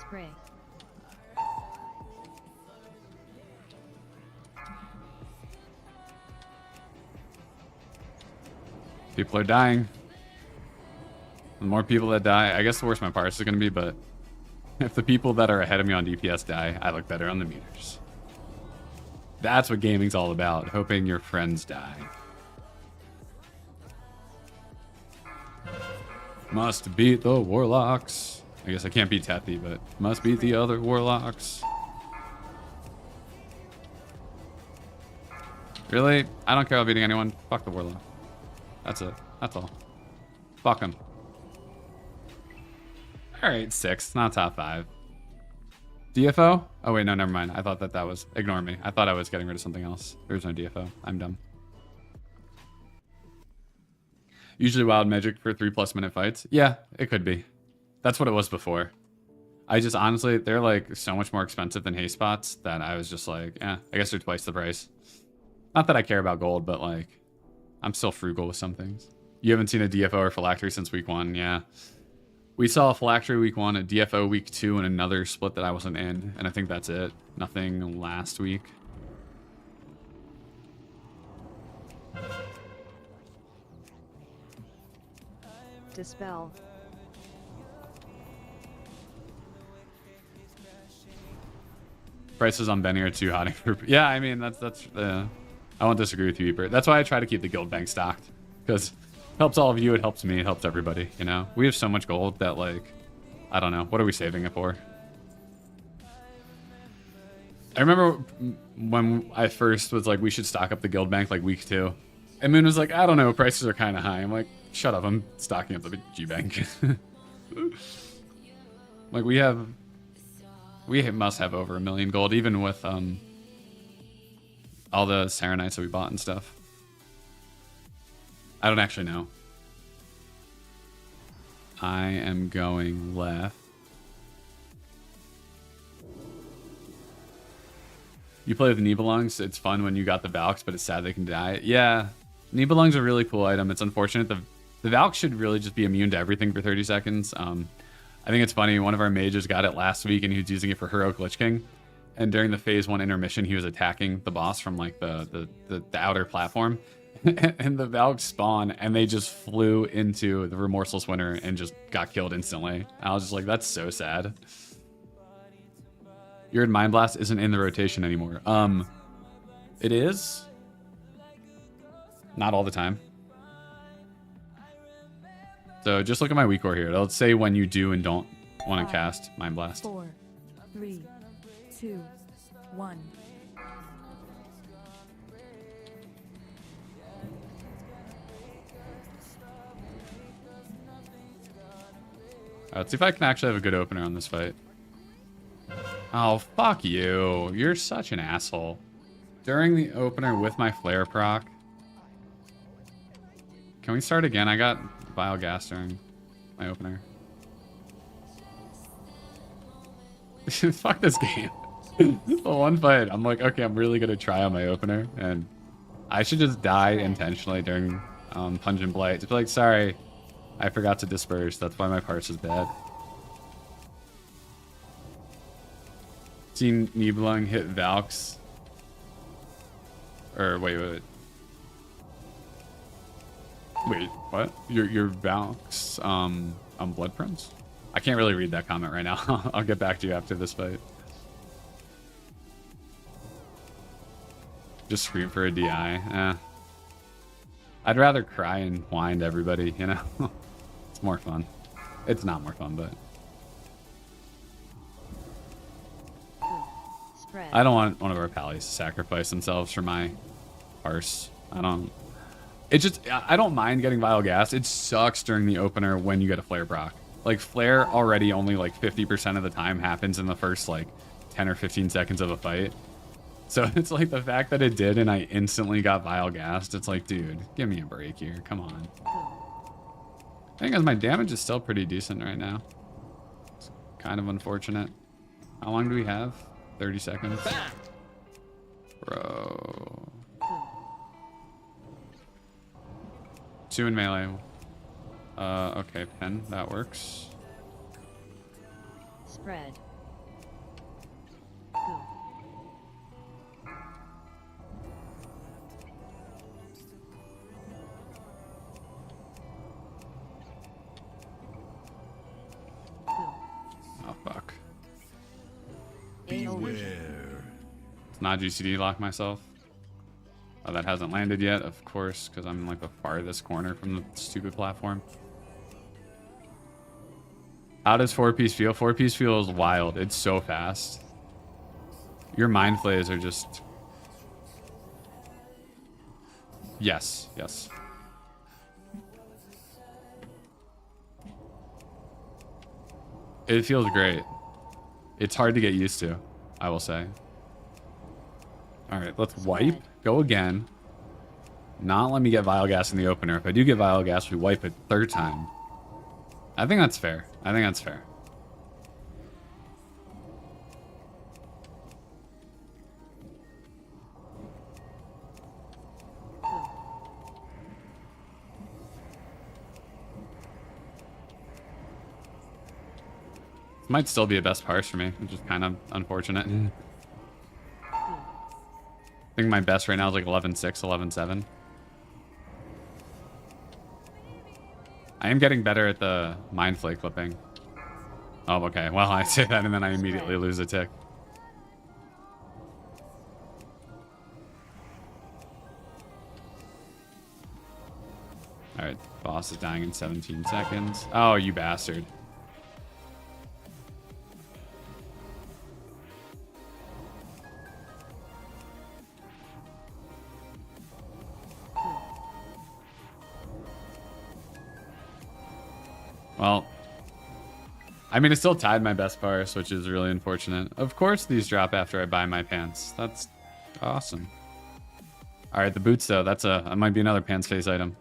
spray, People are dying. The more people that die, I guess the worse my parse is going to be, but if the people that are ahead of me on DPS die, I look better on the meters. That's what gaming's all about, hoping your friends die. Must beat the warlocks. I guess I can't beat Tethy, but must beat the other warlocks. Really? I don't care about beating anyone. Fuck the warlock. That's it. That's all. Fuck him. Alright, 6. Not top 5. DFO? Oh wait, no, never mind. I thought that was... Ignore me. I thought I was getting rid of something else. There's no DFO. I'm dumb. Usually wild magic for 3+ minute fights. Yeah, it could be. That's what it was before. I just honestly, they're like so much more expensive than haste spots that I was just like, I guess they're twice the price. Not that I care about gold, but like, I'm still frugal with some things. You haven't seen a DFO or phylactery since week 1, yeah. We saw a phylactery week 1, a DFO week 2, and another split that I wasn't in, and I think that's it. Nothing last week. dispel, Prices on Benny are too hot. Yeah, I mean, that's I won't disagree with you, Ebert. That's why I try to keep the guild bank stocked. Because it helps all of you, it helps me, it helps everybody, you know? We have so much gold that, like, I don't know. What are we saving it for? I remember when I first was like, we should stock up the guild bank like week 2. And Moon was like, I don't know, prices are kind of high. I'm like, shut up, I'm stocking up the G bank. Like we must have over 1 million gold, even with all the Serenites that we bought and stuff. I don't actually know. I am going left. You play with Nibelungs. It's fun when you got the Valks, but it's sad they can die. Yeah, Nibelung's a really cool item. It's unfortunate. The Valks should really just be immune to everything for 30 seconds. I think it's funny. One of our mages got it last week, and he was using it for Heroic Lich King. And during the phase 1 intermission, he was attacking the boss from like the outer platform. And the Valks spawn, and they just flew into the Remorseless Winter and just got killed instantly. I was just like, that's so sad. Your Mind Blast isn't in the rotation anymore. It is. Not all the time. So just look at my Weakauras here. It'll say when you do and don't want to cast Mind Blast. 4, 3, 2, 1. Let's see if I can actually have a good opener on this fight. Oh, fuck you. You're such an asshole. During the opener with my flare proc. Can we start again? I got Vile Gas during my opener. Fuck this game. The one fight, I'm like, okay, I'm really gonna try on my opener, and I should just die intentionally during Pungent Blight. To be like, sorry, I forgot to disperse. That's why my parse is bad. Seen Nibelung hit Valks. Or wait. Wait, what? Your Valks Blood Prince? I can't really read that comment right now. I'll get back to you after this fight. Just scream for a DI. I'd rather cry and whine to everybody, you know? It's more fun. It's not more fun, but... Spread. I don't want one of our pallies to sacrifice themselves for my parse. I don't mind getting Vile Gas. It sucks during the opener when you get a Flare proc. Like, Flare already only like 50% of the time happens in the first like 10 or 15 seconds of a fight. So it's like the fact that it did and I instantly got Vile Gassed, it's like, dude, give me a break here. Come on. I think as my damage is still pretty decent right now. It's kind of unfortunate. How long do we have? 30 seconds. Bro. 2 in melee. Okay, pen, that works. Spread. Oh, fuck. Beware. It's not GCD lock myself. Oh, that hasn't landed yet, of course, because I'm in like the farthest corner from the stupid platform. How does 4-piece feel? 4-piece feels wild. It's so fast. Your Mind Flays are just... Yes, yes. It feels great. It's hard to get used to, I will say. Alright, let's wipe. Go again. Not let me get Vile Gas in the opener. If I do get Vile Gas, we wipe it third time. I think that's fair. I think that's fair. This might still be a best parse for me, which is kind of unfortunate. I think my best right now is like 11.6, 11.7. I am getting better at the Mind Flay clipping. Oh, okay. Well, I say that and then I immediately lose a tick. Alright, boss is dying in 17 seconds. Oh, you bastard. Well, I mean, it's still tied my best parse, which is really unfortunate. Of course these drop after I buy my pants. That's awesome. All right, the boots though, that might be another pants face item.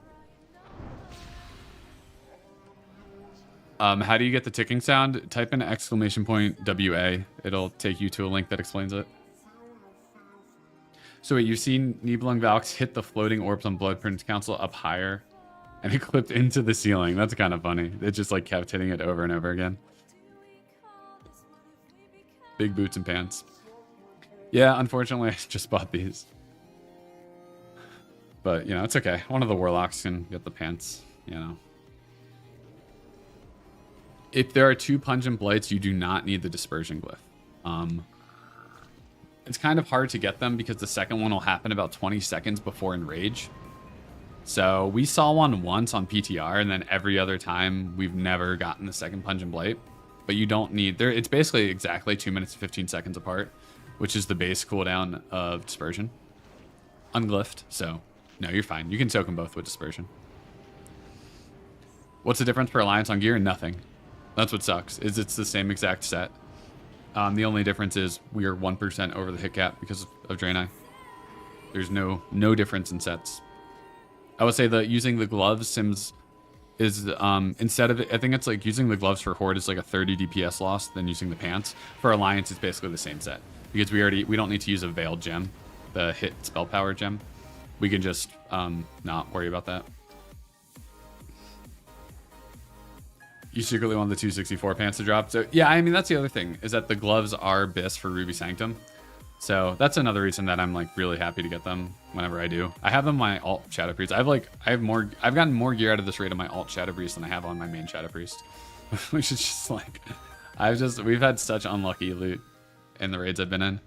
How do you get the ticking sound? Type in !WA. It'll take you to a link that explains it. So wait, you've seen Nibelung Valks hit the floating orbs on Blood Prince Council up higher, and it clipped into the ceiling. That's kind of funny. It just like kept hitting it over and over again. Big boots and pants. Yeah, unfortunately, I just bought these. But, you know, it's okay. One of the warlocks can get the pants, you know. If there are 2 pungent blights, you do not need the dispersion glyph. It's kind of hard to get them because the second one will happen about 20 seconds before Enrage. So we saw one once on PTR, and then every other time we've never gotten the second pungent blight. But you don't need... It's basically exactly 2 minutes and 15 seconds apart, which is the base cooldown of dispersion. Unglyphed, so no, you're fine. You can soak them both with dispersion. What's the difference per alliance on gear? Nothing. That's what sucks, is it's the same exact set. The only difference is we are 1% over the hit cap because of Draenei. There's no difference in sets. I would say that using the gloves sims is instead of it, I think it's like using the gloves for Horde is like a 30 DPS loss than using the pants. For Alliance, it's basically the same set because we don't need to use a veiled gem, the hit spell power gem. We can just not worry about that. You secretly want the 264 pants to drop. So yeah, I mean, that's the other thing is that the gloves are BIS for Ruby Sanctum. So that's another reason that I'm like really happy to get them whenever I do. I have them on my alt Shadow Priest. I've gotten more gear out of this raid on my alt Shadow Priest than I have on my main Shadow Priest. Which is just like, we've had such unlucky loot in the raids I've been in.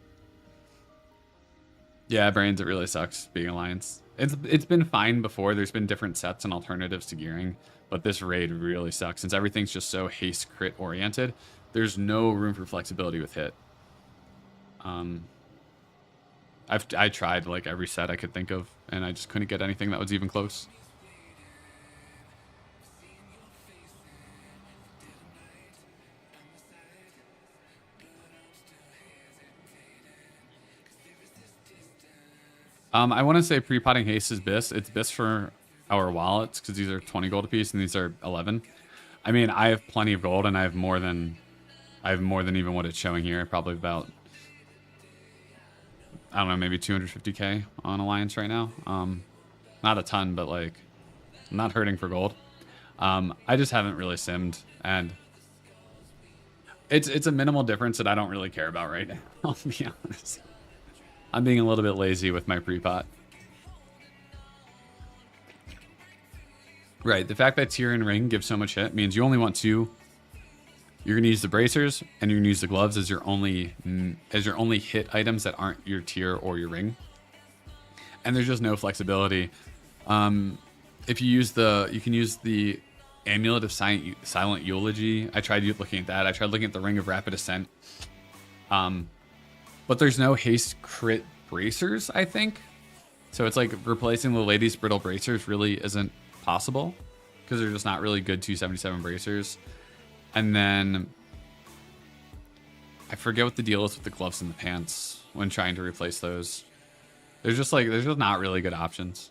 Yeah, Brains, it really sucks being Alliance. It's been fine before. There's been different sets and alternatives to gearing. But this raid really sucks since everything's just so haste crit oriented. There's no room for flexibility with hit. I tried like every set I could think of, and I just couldn't get anything that was even close. I want to say pre-potting haste is BIS. It's BIS for our wallets because these are 20 gold apiece and these are 11. I mean, I have plenty of gold and I have more than even what it's showing here. Probably about, I don't know, maybe 250k on Alliance right now. Not a ton, but like, I'm not hurting for gold. I just haven't really simmed, and it's a minimal difference that I don't really care about right now. I'll be honest. I'm being a little bit lazy with my pre-pot. Right, the fact that tier and ring give so much hit means you only want 2. You're gonna use the bracers and you're gonna use the gloves as your only hit items that aren't your tier or your ring. And there's just no flexibility. If you use you can use the Amulet of Silent Eulogy. I tried looking at that. I tried looking at the Ring of Rapid Ascent. But there's no haste crit bracers, I think. So it's like replacing the Lady's Brittle bracers really isn't possible because they're just not really good 277 bracers. And then I forget what the deal is with the gloves and the pants when trying to replace those. There's just not really good options.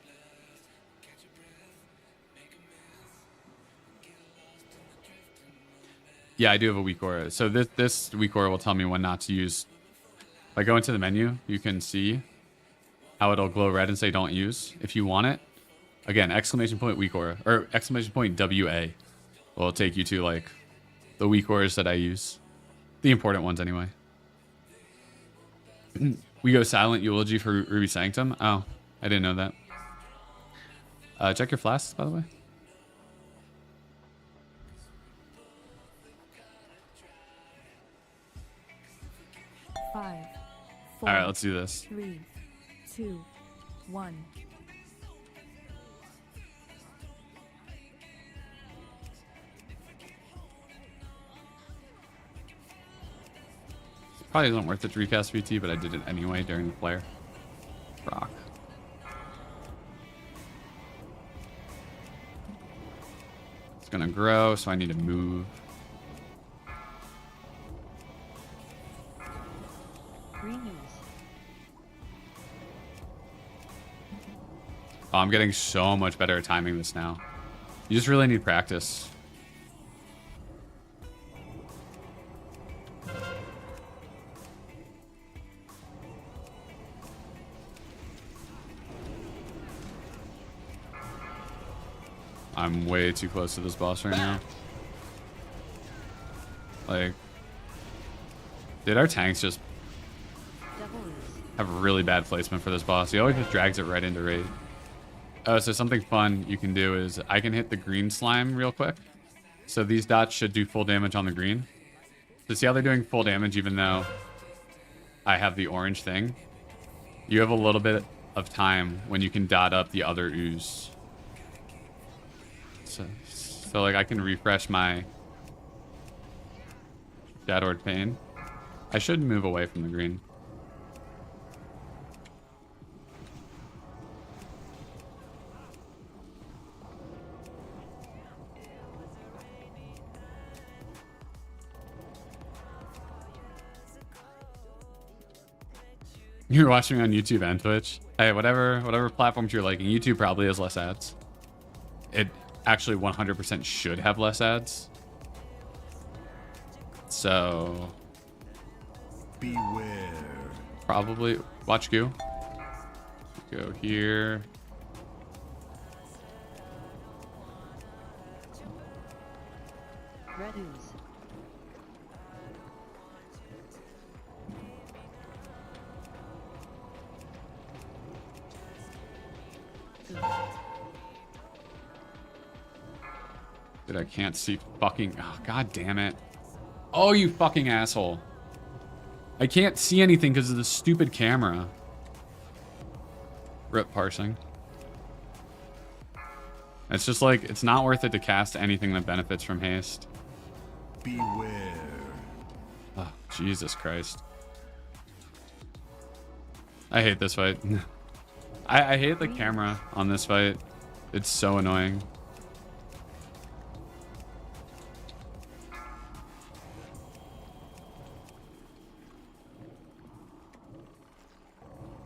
Yeah, I do have a Weakauras. So this Weakauras will tell me when not to use. If I go into the menu, you can see how it'll glow red and say don't use. If you want it, again, !Weakauras or !WA will take you to like the Weakauras that I use. The important ones anyway. We go Silent Eulogy for Ruby Sanctum. Oh, I didn't know that. Check your flasks, by the way. Five, 4, All right, let's do this. 3, 2, 1. Probably isn't worth it to recast VT, but I did it anyway during the flare. Rock. gonna grow, so I need to move. Green news. Oh, I'm getting so much better at timing this now. You just really need practice. I'm way too close to this boss right now. Like, dude, our tanks just Double ooze. have really bad placement for this boss. He always just drags it right into raid. So something fun you can do is I can hit the green slime real quick. So these dots should do full damage on the green. So see how they're doing full damage even though I have the orange thing? You have a little bit of time when you can dot up the other ooze. So like I can refresh my Shadowed Pain. I should move away from the green. You're watching me on YouTube and Twitch. Hey, whatever platforms you're liking, YouTube probably has less ads. It actually 100% should have less ads. So Beware. probably watch Goo. Go here. Red ooze. Dude, I can't see fucking... Oh, god damn it. Oh, you fucking asshole. I can't see anything because of the stupid camera. Rip parsing. It's just like, it's not worth it to cast anything that benefits from haste. Beware. Oh, Jesus Christ. I hate this fight. I hate the camera on this fight. It's so annoying.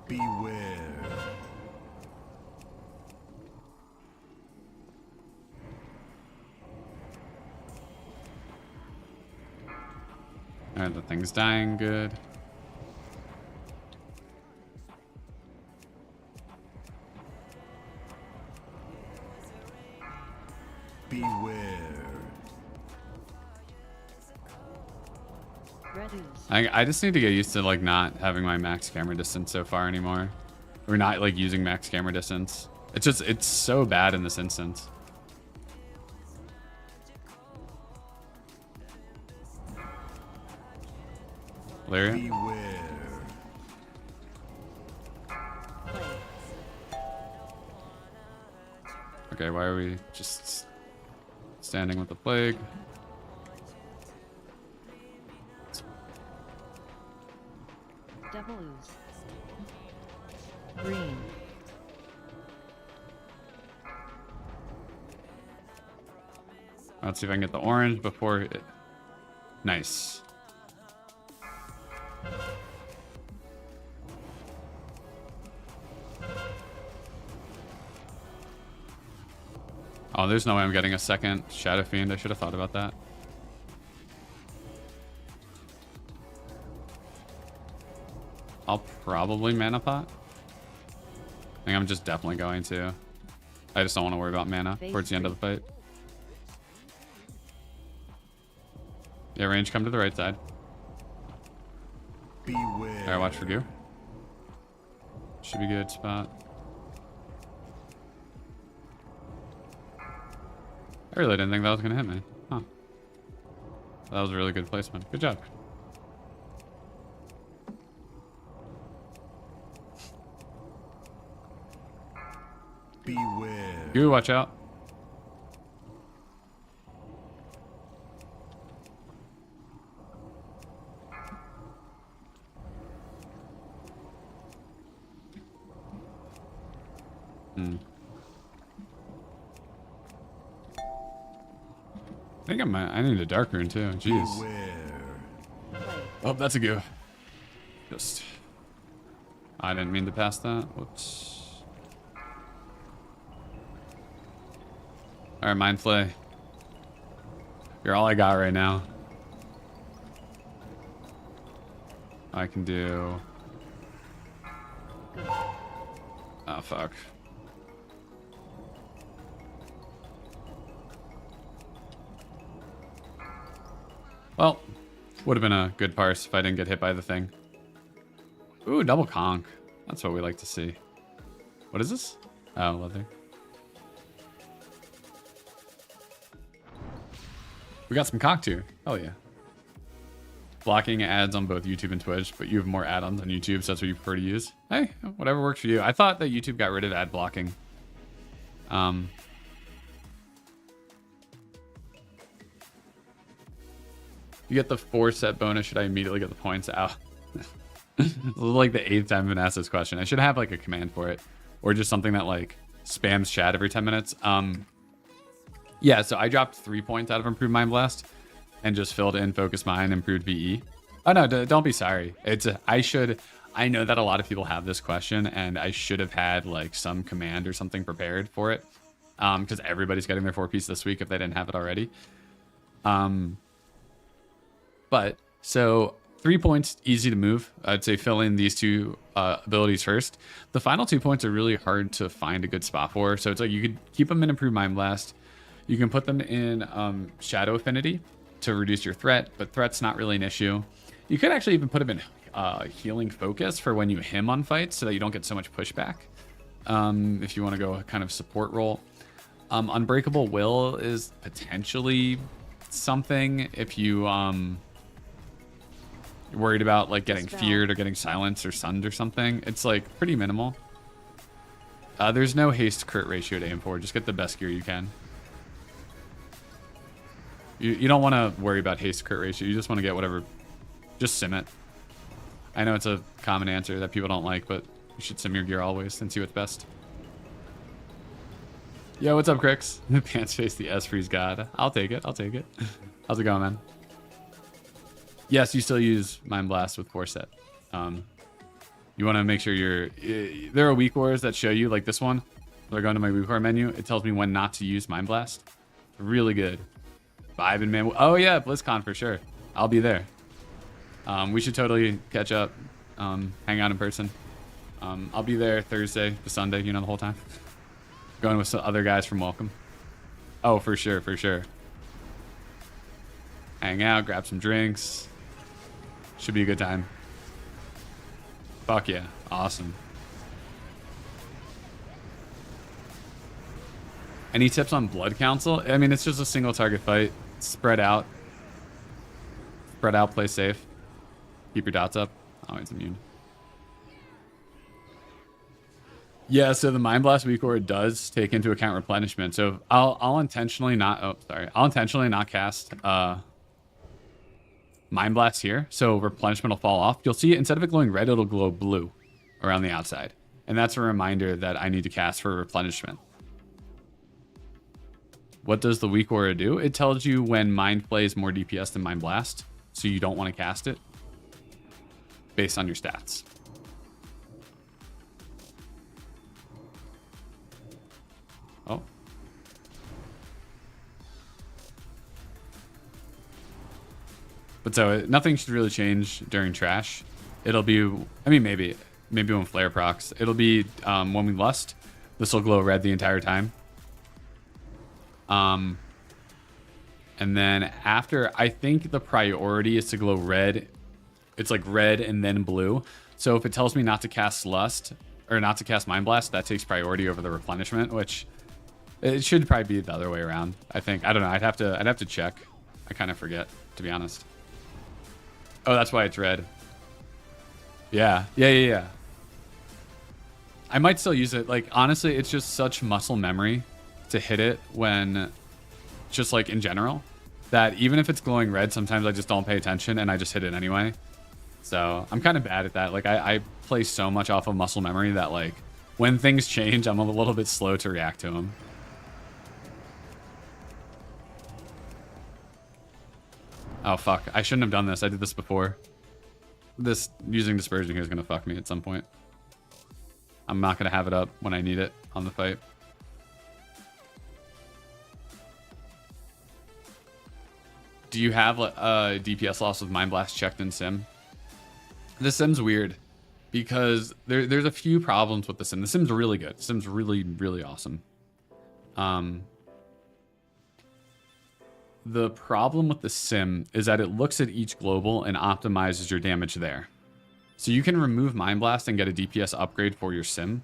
Beware. Alright, the thing's dying good. Beware. Red ooze. I just need to get used to like not having my max camera distance so far anymore. Or not like using max camera distance. It's so bad in this instance. Larry? Beware. Play. Okay, why are we just standing with the plague? Double ooze. Green. Let's see if I can get the orange before it... Nice. Oh, there's no way I'm getting a second Shadow Fiend. I should have thought about that. I'll probably mana pot. I think I'm just definitely going to. I just don't want to worry about mana towards the end of the fight. Yeah, range, come to the right side. Beware. Alright, watch for Goo. Should be a good spot. I really didn't think that was going to hit me. Huh. That was a really good placement. Good job. Beware. Goo, watch out. think I need a dark rune too. Jeez. Beware. Play. Oh, that's a go. Just. I didn't mean to pass that. Whoops. Alright, Mind Flay. You're all I got right now. I can do. Good. Oh, fuck. Well, would have been a good parse if I didn't get hit by the thing. Ooh, double conk. That's what we like to see. What is this? Oh, leather. We got some conk too. Hell yeah. Blocking ads on both YouTube and Twitch, but you have more add-ons on YouTube, so that's what you prefer to use. Hey, whatever works for you. I thought that YouTube got rid of ad blocking. You get the 4-set bonus. Should I immediately get the points out? This is like the 8th time I've been asked this question. I should have like a command for it, or just something that like spams chat every 10 minutes. Yeah, so I dropped 3 points out of Improved Mind Blast and just filled in Focus Mind, Improved VE. Oh no, don't be sorry. I know that a lot of people have this question, and I should have had like some command or something prepared for it, because everybody's getting their 4-piece this week if they didn't have it already. But so 3 points, easy to move. I'd say fill in these two abilities first. The final 2 points are really hard to find a good spot for. So it's like you could keep them in Improved Mind Blast. You can put them in Shadow Affinity to reduce your threat, but threat's not really an issue. You could actually even put them in Healing Focus for when you him on fights so that you don't get so much pushback. If you want to go a kind of support role. Unbreakable Will is potentially something if you you're worried about like getting feared or getting silenced or stunned or something. It's like pretty minimal. There's no haste crit ratio to aim for. Just get the best gear you can. You don't want to worry about haste crit ratio. You just want to get whatever. Just sim it. I know it's a common answer that people don't like, but you should sim your gear always and see what's best. Yo, what's up, Crix? Pants face the S-Freeze God. I'll take it. I'll take it. How's it going, man? Yes, you still use Mind Blast with 4-set. You want to make sure there are Weakauras that show you, like this one. If I go into my Weakaura menu, it tells me when not to use Mind Blast. Really good. Vibing, man. Oh, yeah, BlizzCon for sure. I'll be there. We should totally catch up, hang out in person. I'll be there Thursday to Sunday, the whole time. Going with some other guys from Welcome. Oh, for sure, for sure. Hang out, grab some drinks. Should be a good time. Fuck yeah. Awesome. Any tips on Blood Council? I mean, it's just a single target fight. Spread out. Spread out, play safe. Keep your dots up. Oh, it's immune. Yeah, so the Mind Blast Weakaura does take into account replenishment. So I'll intentionally not... Oh, sorry. I'll intentionally not cast Mind Blast here. So replenishment will fall off. You'll see instead of it glowing red, it'll glow blue around the outside. And that's a reminder that I need to cast for replenishment. What does the Weakaura do? It tells you when Mind Flay is more DPS than Mind Blast. So you don't want to cast it based on your stats. Oh. But so nothing should really change during trash. It'll be, I mean, maybe when flare procs. It'll be when we lust. This will glow red the entire time. And then after, I think the priority is to glow red. It's like red and then blue. So if it tells me not to cast Lust or not to cast Mind Blast, that takes priority over the replenishment, which it should probably be the other way around. I think. I don't know. I'd have to check. I kind of forget, to be honest. Oh, that's why it's red. Yeah. I might still use it. Like, honestly, it's just such muscle memory to hit it when just like in general that even if it's glowing red, sometimes I just don't pay attention and I just hit it anyway. So I'm kind of bad at that. Like I play so much off of muscle memory that like when things change, I'm a little bit slow to react to them. Oh, fuck. I shouldn't have done this. I did this before. This using dispersion here is going to fuck me at some point. I'm not going to have it up when I need it on the fight. Do you have DPS loss with Mind Blast checked in sim? This sim's weird because there's a few problems with the sim. The sim's really good. The sim's really, really awesome. The problem with the sim is that it looks at each global and optimizes your damage there. So you can remove Mind Blast and get a DPS upgrade for your sim.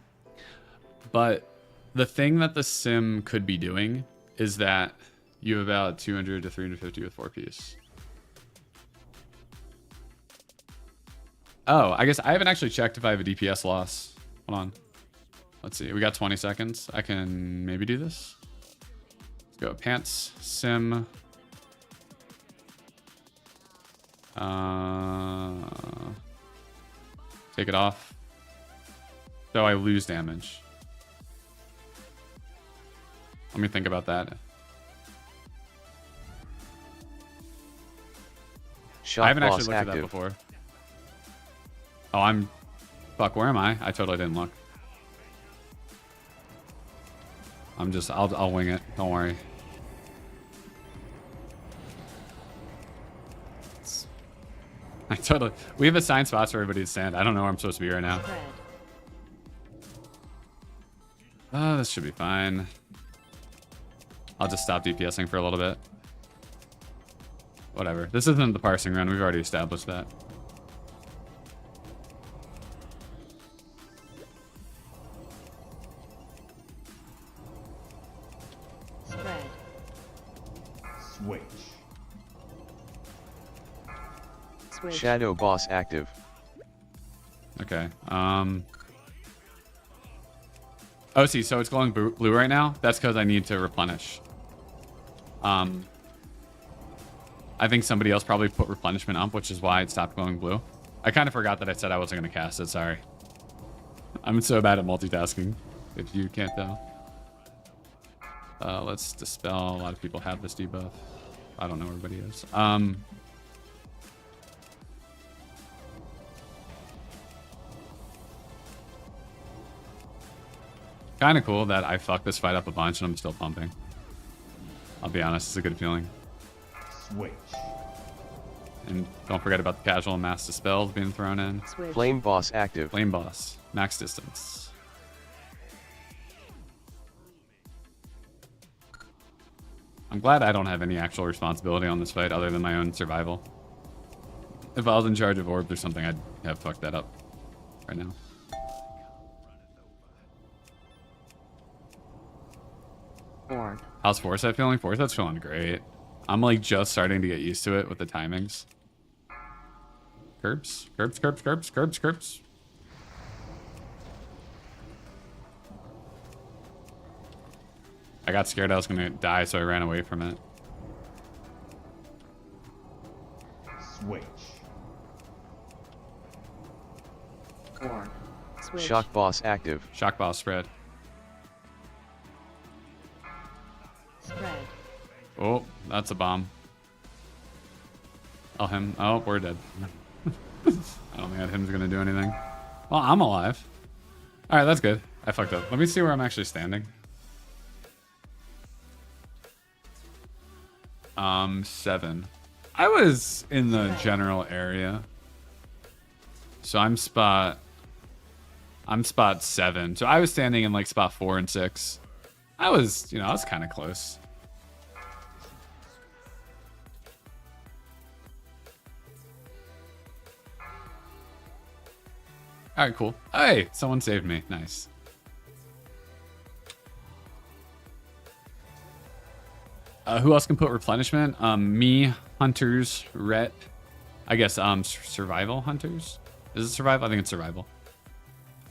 But the thing that the sim could be doing is that you have about 200 to 350 with 4-piece. Oh, I guess I haven't actually checked if I have a DPS loss. Hold on. Let's see. We got 20 seconds. I can maybe do this. Let's go pants, sim. Take it off. So I lose damage. Let me think about that. I haven't actually looked at that before. Oh, fuck, where am I? I totally didn't look. I'll wing it. Don't worry. We have assigned spots for everybody to stand. I don't know where I'm supposed to be right now. This should be fine. I'll just stop DPSing for a little bit. Whatever. This isn't the parsing run. We've already established that. Spread. Switch. Switch. Shadow boss active. Okay. Oh, see, so it's glowing blue right now. That's because I need to replenish. I think somebody else probably put replenishment up, which is why it stopped glowing blue. I kind of forgot that I said I wasn't going to cast it. Sorry. I'm so bad at multitasking, if you can't tell. Let's dispel. A lot of people have this debuff. I don't know where everybody is. Kind of cool that I fucked this fight up a bunch and I'm still pumping. I'll be honest, it's a good feeling. Switch. And don't forget about the casual and mass dispels being thrown in. Switch. Flame boss active. Flame boss, max distance. I'm glad I don't have any actual responsibility on this fight other than my own survival. If I was in charge of orbs or something, I'd have fucked that up right now. Orb. How's Foresight feeling? Foresight's feeling great. I'm like just starting to get used to it with the timings. Curbs, curbs, curbs, curbs, curbs, curbs. I got scared I was gonna die, so I ran away from it. Switch. Orb. Switch. Shock boss active. Shock boss spread. Spread. Oh, that's a bomb. Oh, him. Oh, we're dead. I don't think that him's gonna do anything. Well, I'm alive. All right, that's good. I fucked up. Let me see where I'm actually standing. 7. I was in the general area. So I'm spot 7. So I was standing in like spot 4 and 6. I was kind of close. All right, cool. Hey, someone saved me. Nice. Who else can put replenishment? Me, hunters, ret. I guess survival hunters. Is it survival? I think it's survival.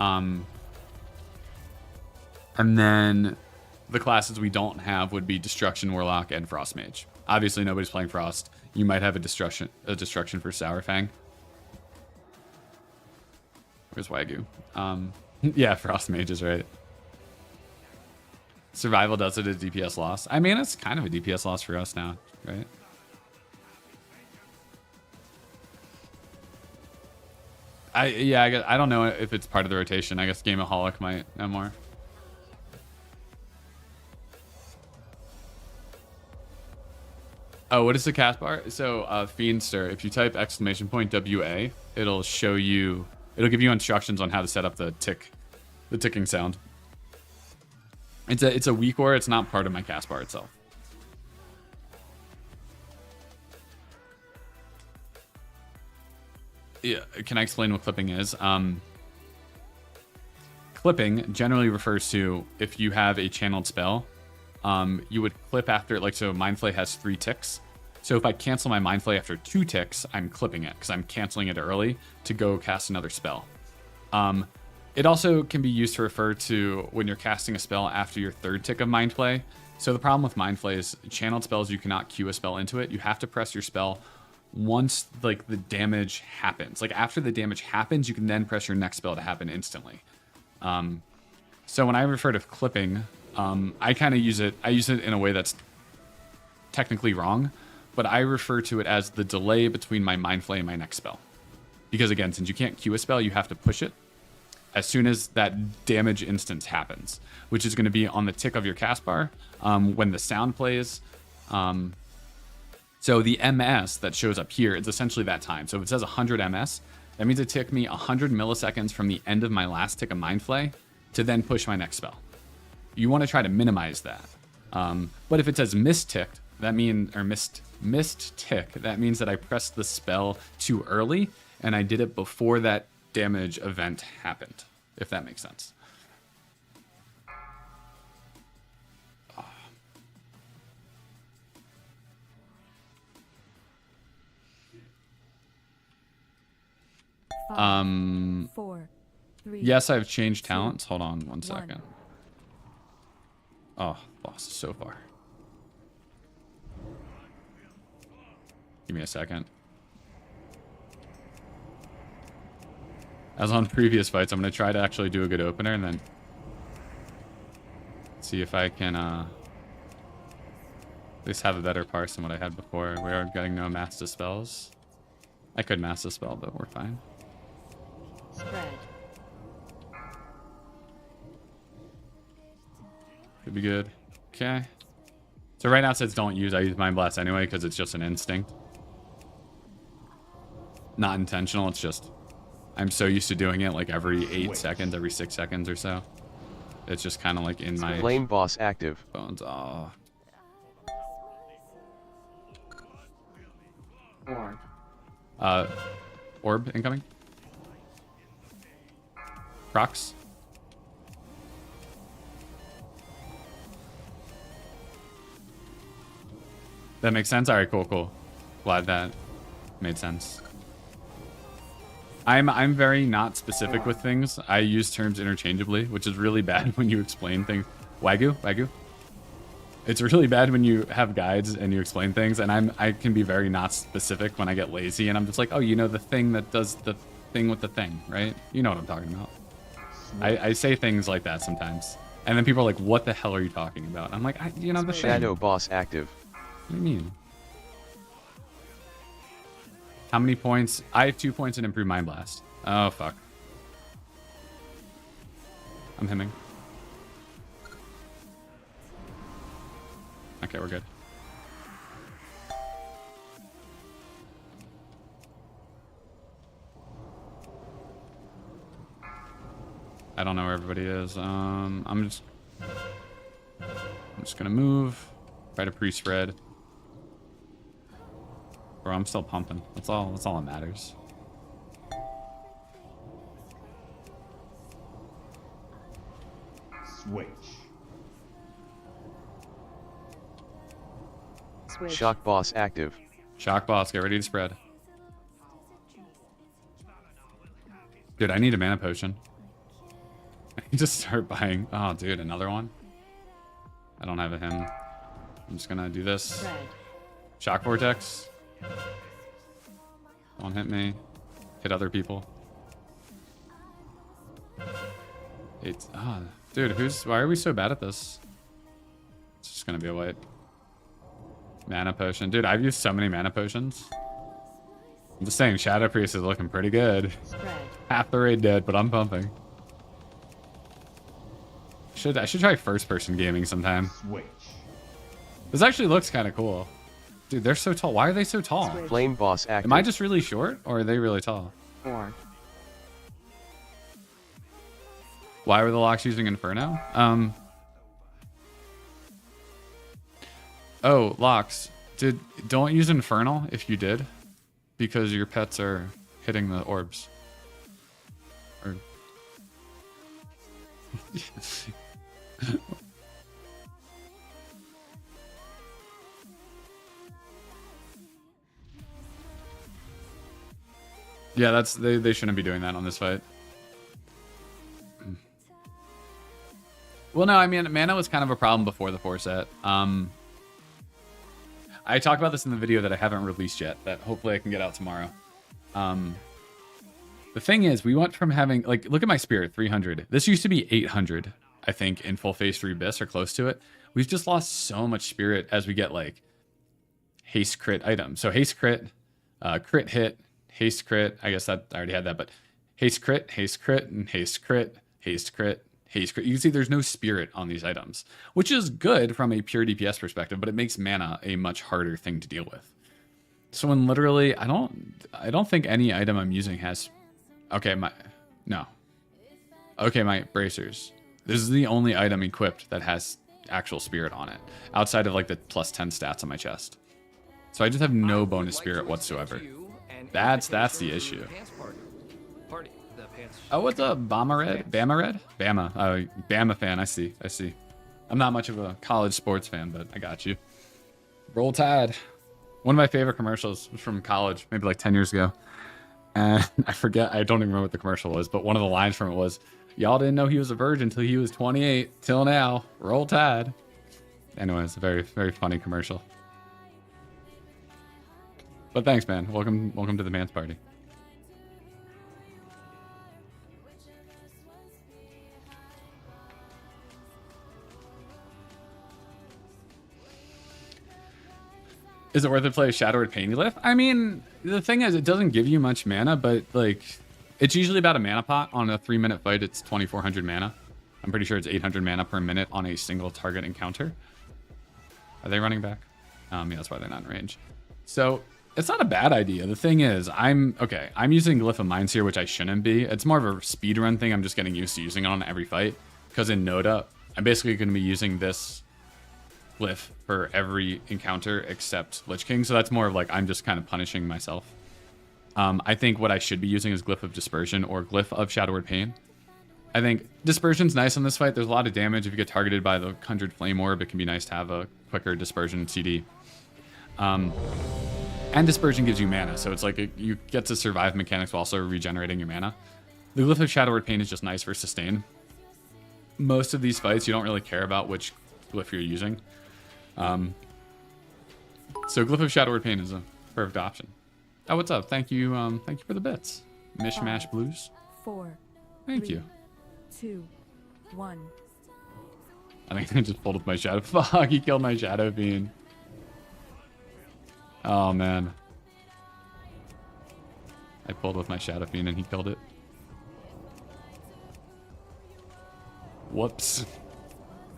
And then the classes we don't have would be destruction warlock and frost mage. Obviously, nobody's playing frost. You might have a destruction for sour fang. Where's Wagyu? Yeah, frost mage is right. Survival does it a DPS loss. I mean, it's kind of a DPS loss for us now, right? I don't know if it's part of the rotation. I guess Gameaholic might know more. Oh, what is the cast bar? So, Fiendster, if you type !WA, it'll show you, it'll give you instructions on how to set up the ticking sound. It's a Weakauras. It's not part of my cast bar itself. Yeah, can I explain what clipping is? Clipping generally refers to if you have a channeled spell, you would clip after, like, so Mind Flay has 3 ticks. So if I cancel my Mind Flay after 2 ticks, I'm clipping it because I'm canceling it early to go cast another spell. It also can be used to refer to when you're casting a spell after your 3rd tick of Mind Flay. So the problem with Mind Flay is channeled spells, you cannot queue a spell into it. You have to press your spell once, like, the damage happens. Like, after the damage happens, you can then press your next spell to happen instantly. So when I refer to clipping, I kind of use it in a way that's technically wrong, but I refer to it as the delay between my Mind Flay and my next spell. Because again, since you can't queue a spell, you have to push it as soon as that damage instance happens, which is going to be on the tick of your cast bar when the sound plays. So the MS that shows up here is essentially that time. So if it says 100 MS, that means it took me 100 milliseconds from the end of my last tick of Mind Flay to then push my next spell. You want to try to minimize that. But if it says missed ticked, that means, or missed tick, that means that I pressed the spell too early and I did it before that damage event happened, if that makes sense. Five, 4, 3. Yes, I've changed talents. Hold on 1 second. Oh, lost so far. Give me a second. As on previous fights, I'm going to try to actually do a good opener and then see if I can at least have a better parse than what I had before. We are getting no mass dispels. I could mass dispel, but we're fine. Spread. Could be good. Okay. So right now it says don't use. I use Mind Blast anyway because it's just an instinct. Not intentional. It's just I'm so used to doing it like every 8 seconds, every 6 seconds or so. It's just kind of like in my Flame boss active. bones. Oh. Orb. Orb incoming. Procs. That makes sense? Alright, cool. Glad that made sense. I'm very not specific with things. I use terms interchangeably, which is really bad when you explain things. Wagyu. It's really bad when you have guides and you explain things, and I can be very not specific when I get lazy, and I'm just like, oh, you know, the thing that does the thing with the thing, right? You know what I'm talking about. I say things like that sometimes, and then people are like, what the hell are you talking about? I'm like, you know, the thing. Shadow boss active. What do you mean? How many points? I have 2 points in Improved Mind Blast. Oh, fuck. I'm hemming. Okay, we're good. I don't know where everybody is. I'm just gonna move. Try to pre-spread. Bro, I'm still pumping. That's all that matters. Switch. Switch. Shock boss active. Shock boss, get ready to spread. Dude, I need a mana potion. I need to start buying. Oh, dude, another one? I don't have a him. I'm just gonna do this. Spread. Shock vortex. Don't hit me. Hit other people. It's dude, why are we so bad at this? It's just gonna be a wipe. Mana potion. Dude, I've used so many mana potions. I'm just saying Shadow Priest is looking pretty good. Spread. Half the raid dead, but I'm pumping. I should try first-person gaming sometime. Switch. This actually looks kind of cool. Dude, they're so tall. Why are they so tall? Switch. Flame boss active. Am I just really short, or are they really tall? 4. Why were the locks using Inferno? Oh, locks. Don't use Infernal if you did, because your pets are hitting the orbs. Or yeah, they shouldn't be doing that on this fight. Well, no, I mean, mana was kind of a problem before the 4 set. I talked about this in the video that I haven't released yet, that hopefully I can get out tomorrow. The thing is, we went from having, like, look at my spirit, 300. This used to be 800, I think, in full phase 3 Abyss, or close to it. We've just lost so much spirit as we get, like, haste crit items. So haste crit, crit hit, haste crit. I guess that I already had that, but haste crit, and haste crit, haste crit, haste crit. You can see there's no spirit on these items, which is good from a pure DPS perspective, but it makes mana a much harder thing to deal with. So when literally, I don't think any item I'm using has, okay, my bracers. This is the only item equipped that has actual spirit on it, outside of like the plus 10 stats on my chest. So I just have no bonus spirit whatsoever. That's the issue. Oh, what's up, Bama Red? Bama. Oh, Bama fan. I see. I'm not much of a college sports fan, but I got you. Roll Tide. One of my favorite commercials was from college, maybe like 10 years ago. And I don't even remember what the commercial was, but one of the lines from it was, y'all didn't know he was a virgin until he was 28. Till now. Roll Tide. Anyway, it's a very, very funny commercial. But thanks, man. Welcome to the man's party. Is it worth it to play a Shadowed Painylith? I mean, the thing is, it doesn't give you much mana, but like, it's usually about a mana pot. On a 3-minute fight, it's 2,400 mana. I'm pretty sure it's 800 mana per minute on a single target encounter. Are they running back? Yeah, that's why they're not in range. So it's not a bad idea. The thing is, I'm using Glyph of Minds here, which I shouldn't be. It's more of a speedrun thing. I'm just getting used to using it on every fight. Because in Noda, I'm basically going to be using this glyph for every encounter except Lich King. So that's more of like, I'm just kind of punishing myself. I think what I should be using is Glyph of Dispersion or Glyph of Shadowed Pain. I think Dispersion's nice on this fight. There's a lot of damage. If you get targeted by the 100 Flame Orb, it can be nice to have a quicker Dispersion CD. And Dispersion gives you mana, so it's like you get to survive mechanics while also regenerating your mana. The Glyph of Shadowed Pain is just nice for sustain. Most of these fights, you don't really care about which glyph you're using. So Glyph of Shadowed Pain is a perfect option. Oh, what's up? Thank you for the bits. Mishmash Blues. 4. Thank 3, you. 2, 1. I think I just pulled with my shadow. Fuck, he killed my Shadow Fiend. Oh, man. I pulled with my Shadow Fiend and he killed it. Whoops.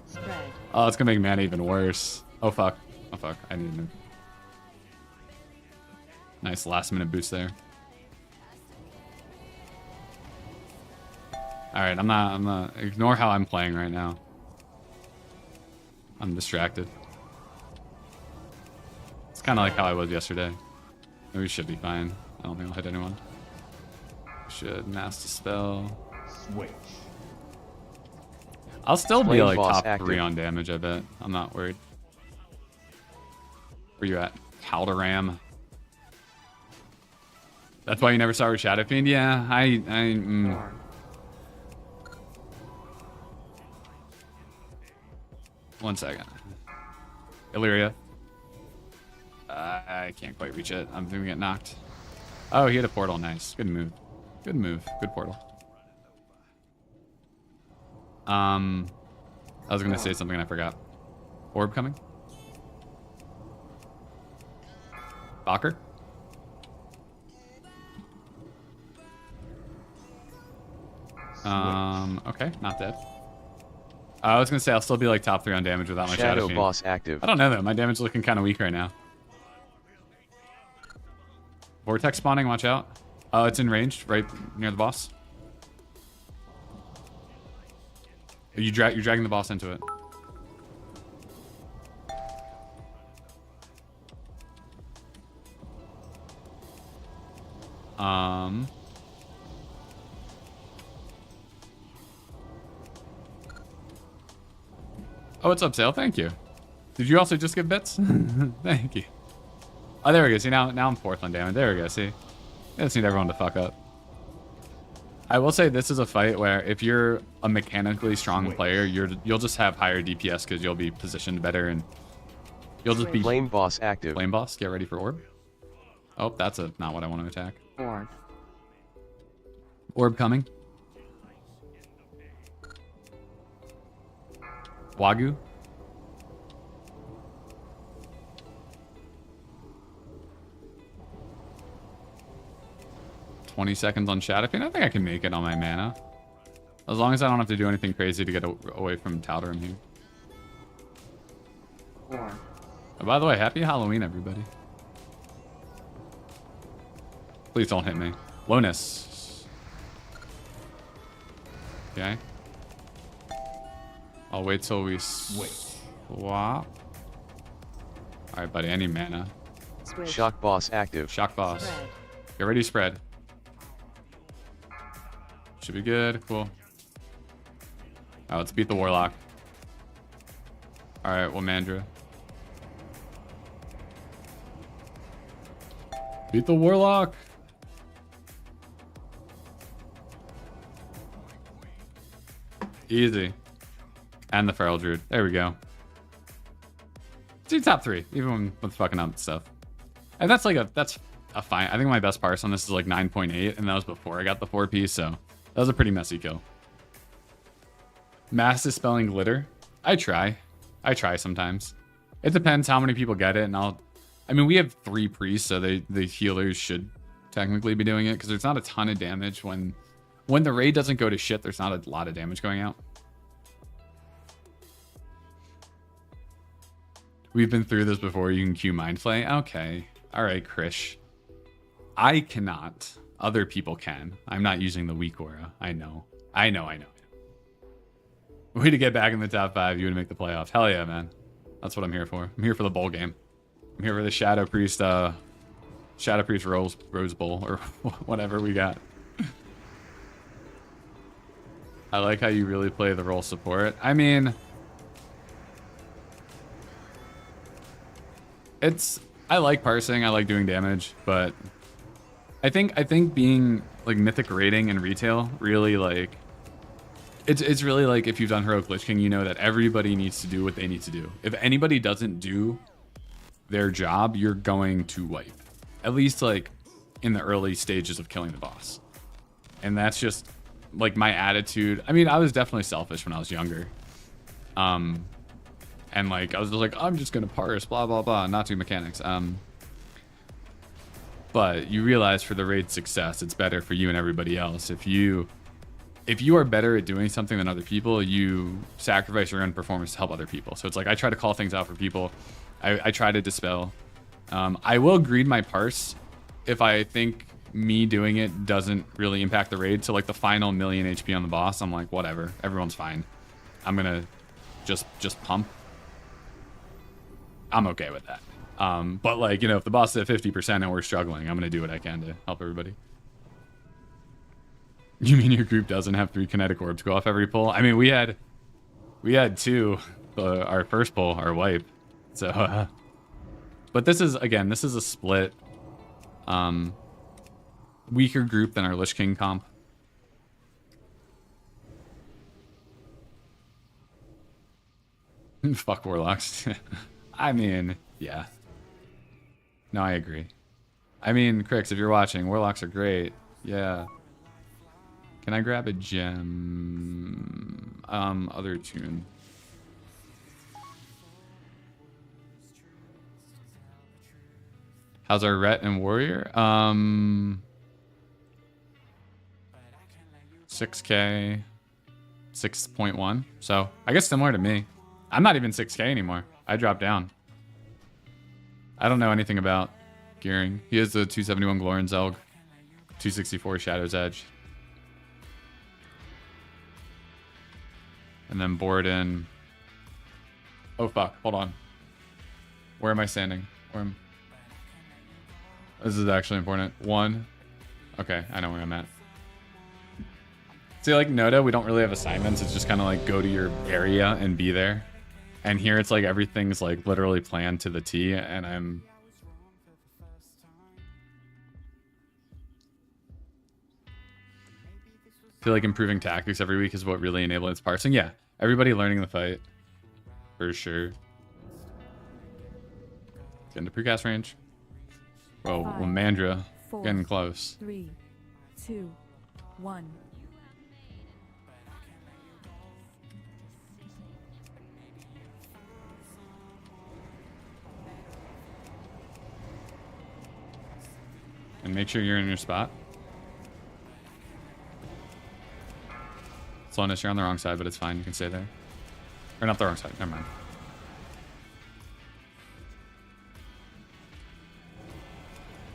Spread. Oh, it's gonna make mana even worse. Oh, fuck. Oh, fuck. I need to move. Nice last minute boost there. Alright, I'm not. Ignore how I'm playing right now. I'm distracted. It's kind of like how I was yesterday. We should be fine. I don't think I'll hit anyone. Should master spell. Switch. I'll still be Flame like boss top active. 3 on damage, I bet. I'm not worried. Where you at? Calderam. That's why you never saw her Shadow Fiend? Yeah, One second. Illyria. I can't quite reach it. I'm gonna get knocked. Oh, he had a portal. Nice. Good move. Good move. Good portal. I was gonna say something and I forgot. Orb coming? Balker? Okay, not dead. I was gonna say I'll still be like top 3 on damage without my Shadow Shadow Fiend. Boss active. I don't know though. My damage is looking kind of weak right now. Vortex spawning. Watch out. Oh, it's in range, right near the boss. You're dragging the boss into it. Oh, it's up sale. Thank you. Did you also just get bits? Thank you. Oh, there we go. See, now I'm 4th on damage. There we go. See? I just need everyone to fuck up. I will say this is a fight where if you're a mechanically strong player, you'll just have higher DPS because you'll be positioned better and you'll just be... Flame Boss active. Flame Boss, get ready for Orb. Oh, that's not what I want to attack. Orb. Orb coming. Wagyu. $20 on Shadow Fiend. I think I can make it on my mana. As long as I don't have to do anything crazy to get away from Tal'Darim here. Orb. Oh, by the way, happy Halloween, everybody. Please don't hit me. Lonus. Okay. I'll wait till we swap. Alright, buddy. I need mana. Squish. Shock Boss active. Shock Boss. Spread. Get ready, spread. Should be good. Cool. Alright, let's beat the Warlock. Alright, well, Mandra. Beat the Warlock. Easy. And the Feral Druid. There we go. See, top 3, even with fucking up stuff. And that's like that's a fine. I think my best parse on this is like 9.8, and that was before I got the 4-piece, so that was a pretty messy kill. Mass Dispelling Glitter. I try sometimes. It depends how many people get it, and I mean, we have 3 priests, so the healers should technically be doing it, because there's not a ton of damage when the raid doesn't go to shit. There's not a lot of damage going out. We've been through this before. You can queue Mind Flay. Okay. All right, Krish. I cannot. Other people can. I'm not using the Weakaura. I know. Way to get back in the top 5. You would make the playoffs. Hell yeah, man. That's what I'm here for. I'm here for the bowl game. I'm here for the Shadow Priest Rose Bowl, or whatever we got. I like how you really play the role support. I mean, I like parsing, I like doing damage, but I think being like mythic rating and retail really like it's really like if you've done Heroic Lich King, you know that everybody needs to do what they need to do. If anybody doesn't do their job, you're going to wipe. At least like in the early stages of killing the boss. And that's just like my attitude. I mean, I was definitely selfish when I was younger. And like I was just like, I'm just gonna parse, blah blah blah, not do mechanics. But you realize for the raid success, it's better for you and everybody else. If you are better at doing something than other people, you sacrifice your own performance to help other people. So it's like I try to call things out for people. I try to dispel. I will greed my parse if I think me doing it doesn't really impact the raid. So like the final 1,000,000 HP on the boss, I'm like, whatever, everyone's fine. I'm gonna just pump. I'm okay with that. But like, you know, if the boss is at 50% and we're struggling, I'm gonna do what I can to help everybody. You mean your group doesn't have 3 kinetic orbs go off every pull? I mean, we had 2, our first pull, our wipe. So, but this is a split, weaker group than our Lich King comp. Fuck Warlocks. I mean, yeah. No, I agree. I mean, Crix, if you're watching, Warlocks are great. Yeah. Can I grab a gem? Other tune. How's our Ret and Warrior? 6K, 6.1. So I guess similar to me. I'm not even 6K anymore. I dropped down. I don't know anything about gearing. He has the 271 Glorin Zelg, 264 Shadow's Edge. And then board in. Oh fuck, hold on. Where am I standing? This is actually important. 1. Okay, I know where I'm at. See, like Noda, we don't really have assignments. It's just kind of like go to your area and be there. And here it's like everything's like literally planned to the T, and I feel like improving tactics every week is what really enables its parsing. Yeah, everybody learning the fight. For sure. Get into precast range. Well, Mandra, 4, getting close. 3, 2, 1. And make sure you're in your spot. Slowness, you're on the wrong side, but it's fine. You can stay there. Or not the wrong side. Never mind.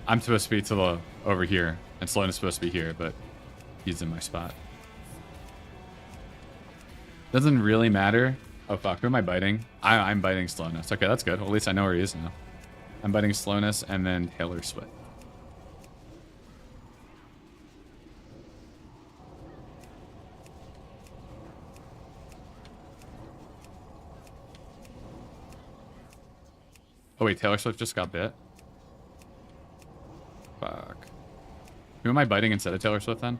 I'm supposed to be to the over here, and Slowness is supposed to be here, but he's in my spot. Doesn't really matter. Oh fuck, who am I biting? I'm biting Slowness. Okay, that's good. Well, at least I know where he is now. I'm biting Slowness and then Taylor Swift. Oh wait, Taylor Swift just got bit? Fuck. Who am I biting instead of Taylor Swift then?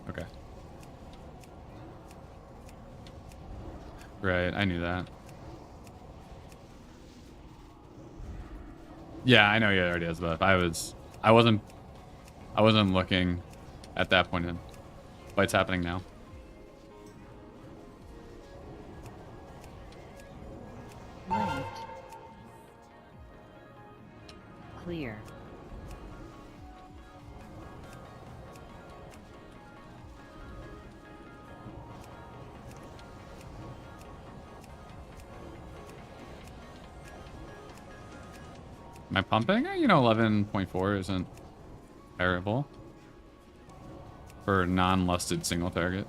Okay. Right, I knew that. Yeah, I know he already has buff. I wasn't looking at that point in. Fight's happening now. Linked. Clear. Am I pumping? You know, 11.4 isn't terrible for non-lusted single target.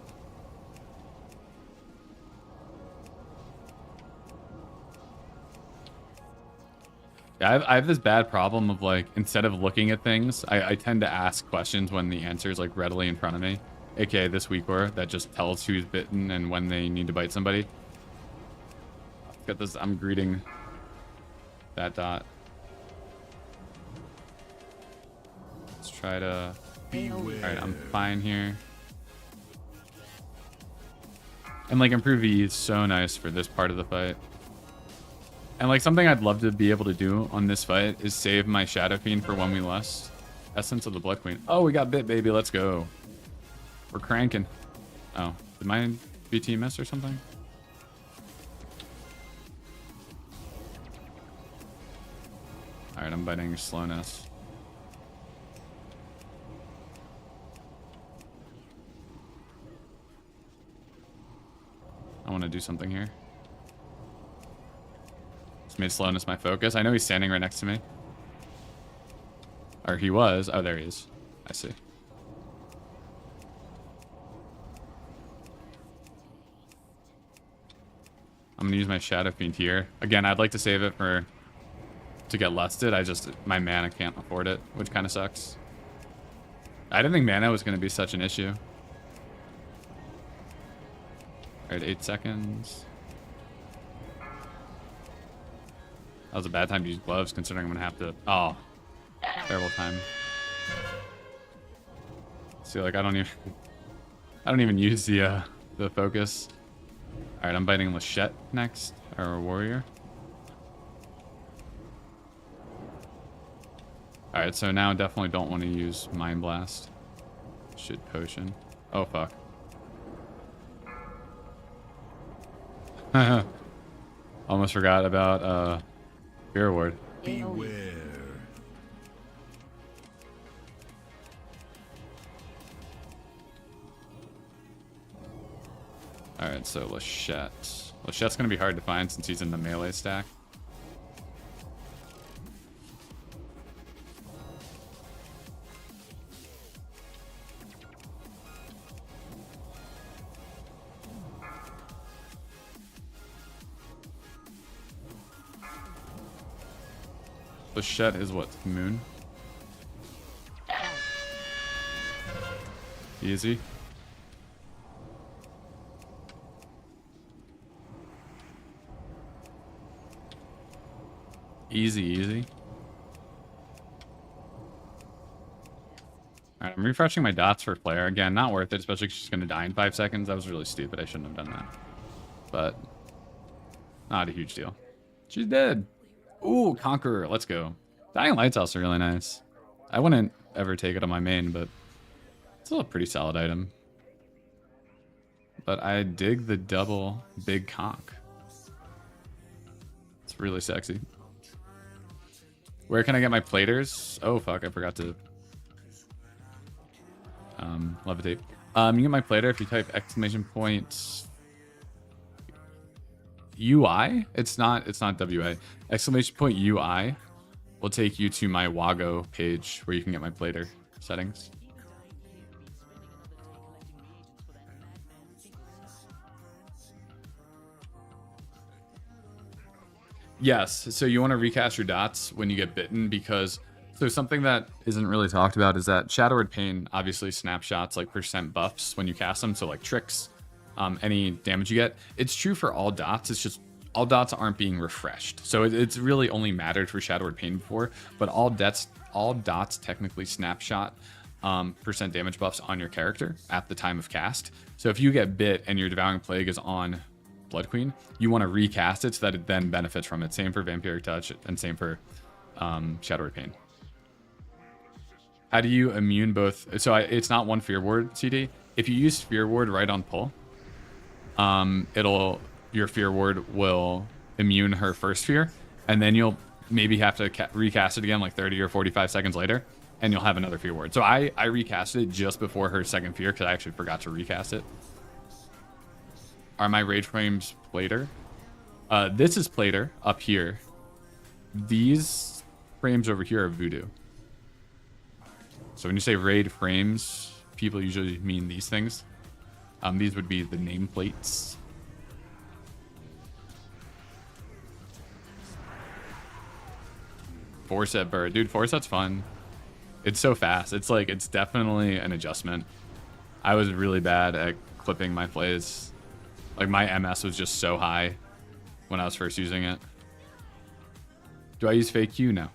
Yeah, I have this bad problem of like, instead of looking at things, I tend to ask questions when the answer is like readily in front of me. AKA this Weakauras that just tells who's bitten and when they need to bite somebody. Got this, I'm greeting that dot. Let's try to, alright, I'm fine here. And like improve E is so nice for this part of the fight. And like something I'd love to be able to do on this fight is save my Shadow Fiend for when we lust. Essence of the Blood Queen. Oh, we got bit, baby. Let's go. We're cranking. Oh, did my BT miss or something? Alright, I'm biting Slowness. I want to do something here. Made Slowness my focus. I know he's standing right next to me. Or he was. Oh, there he is. I see. I'm gonna use my Shadow Fiend here. Again, I'd like to save it to get lusted. My mana can't afford it, which kind of sucks. I didn't think mana was gonna be such an issue. Alright, 8 seconds. That was a bad time to use gloves, considering I'm gonna have to. Oh, terrible time. See, like I don't even use the focus. All right, I'm biting Lachette next, or Warrior. All right, so now definitely don't want to use Mind Blast. Shit potion. Oh fuck. Almost forgot about Fear Ward. Beware. Alright, so Lachette. Lachette's going to be hard to find since he's in the melee stack. Lachette is what? Moon? Easy. Easy. Alright, I'm refreshing my dots for Flare. Again, not worth it, especially because she's going to die in 5 seconds. That was really stupid. I shouldn't have done that. But, not a huge deal. She's dead. Ooh, Conqueror. Let's go. Dying Light's also really nice. I wouldn't ever take it on my main, but it's still a pretty solid item. But I dig the double big conch. It's really sexy. Where can I get my platers? Oh, fuck. I forgot to levitate. You get my plater if you type !UI. It's not WA. !UI will take you to my Wago page where you can get my plater settings. Yes, so you want to recast your dots when you get bitten because so something that isn't really talked about is that Shadow Word Pain obviously snapshots like % buffs when you cast them, so like tricks, any damage you get. It's true for all dots, it's just all dots aren't being refreshed. So it's really only mattered for Shadow Word Pain before, but all dots technically snapshot % damage buffs on your character at the time of cast. So if you get bit and your Devouring Plague is on Blood Queen, you want to recast it so that it then benefits from it. Same for Vampiric Touch and same for Shadow Word Pain. How do you immune both? So it's not one Fear Ward, CD. If you use Fear Ward right on pull, your Fear Ward will immune her first fear, and then you'll maybe have to recast it again like 30 or 45 seconds later, and you'll have another Fear Ward. So I recasted it just before her second fear because I actually forgot to recast it. Are my Rage Frames Plater? This is Plater up here. These frames over here are Voodoo. So when you say Raid Frames, people usually mean these things. These would be the nameplates. Four-set bird. Dude, four-set's fun. It's so fast. It's like, it's definitely an adjustment. I was really bad at clipping my plays. Like, my MS was just so high when I was first using it. Do I use fakequeue? No.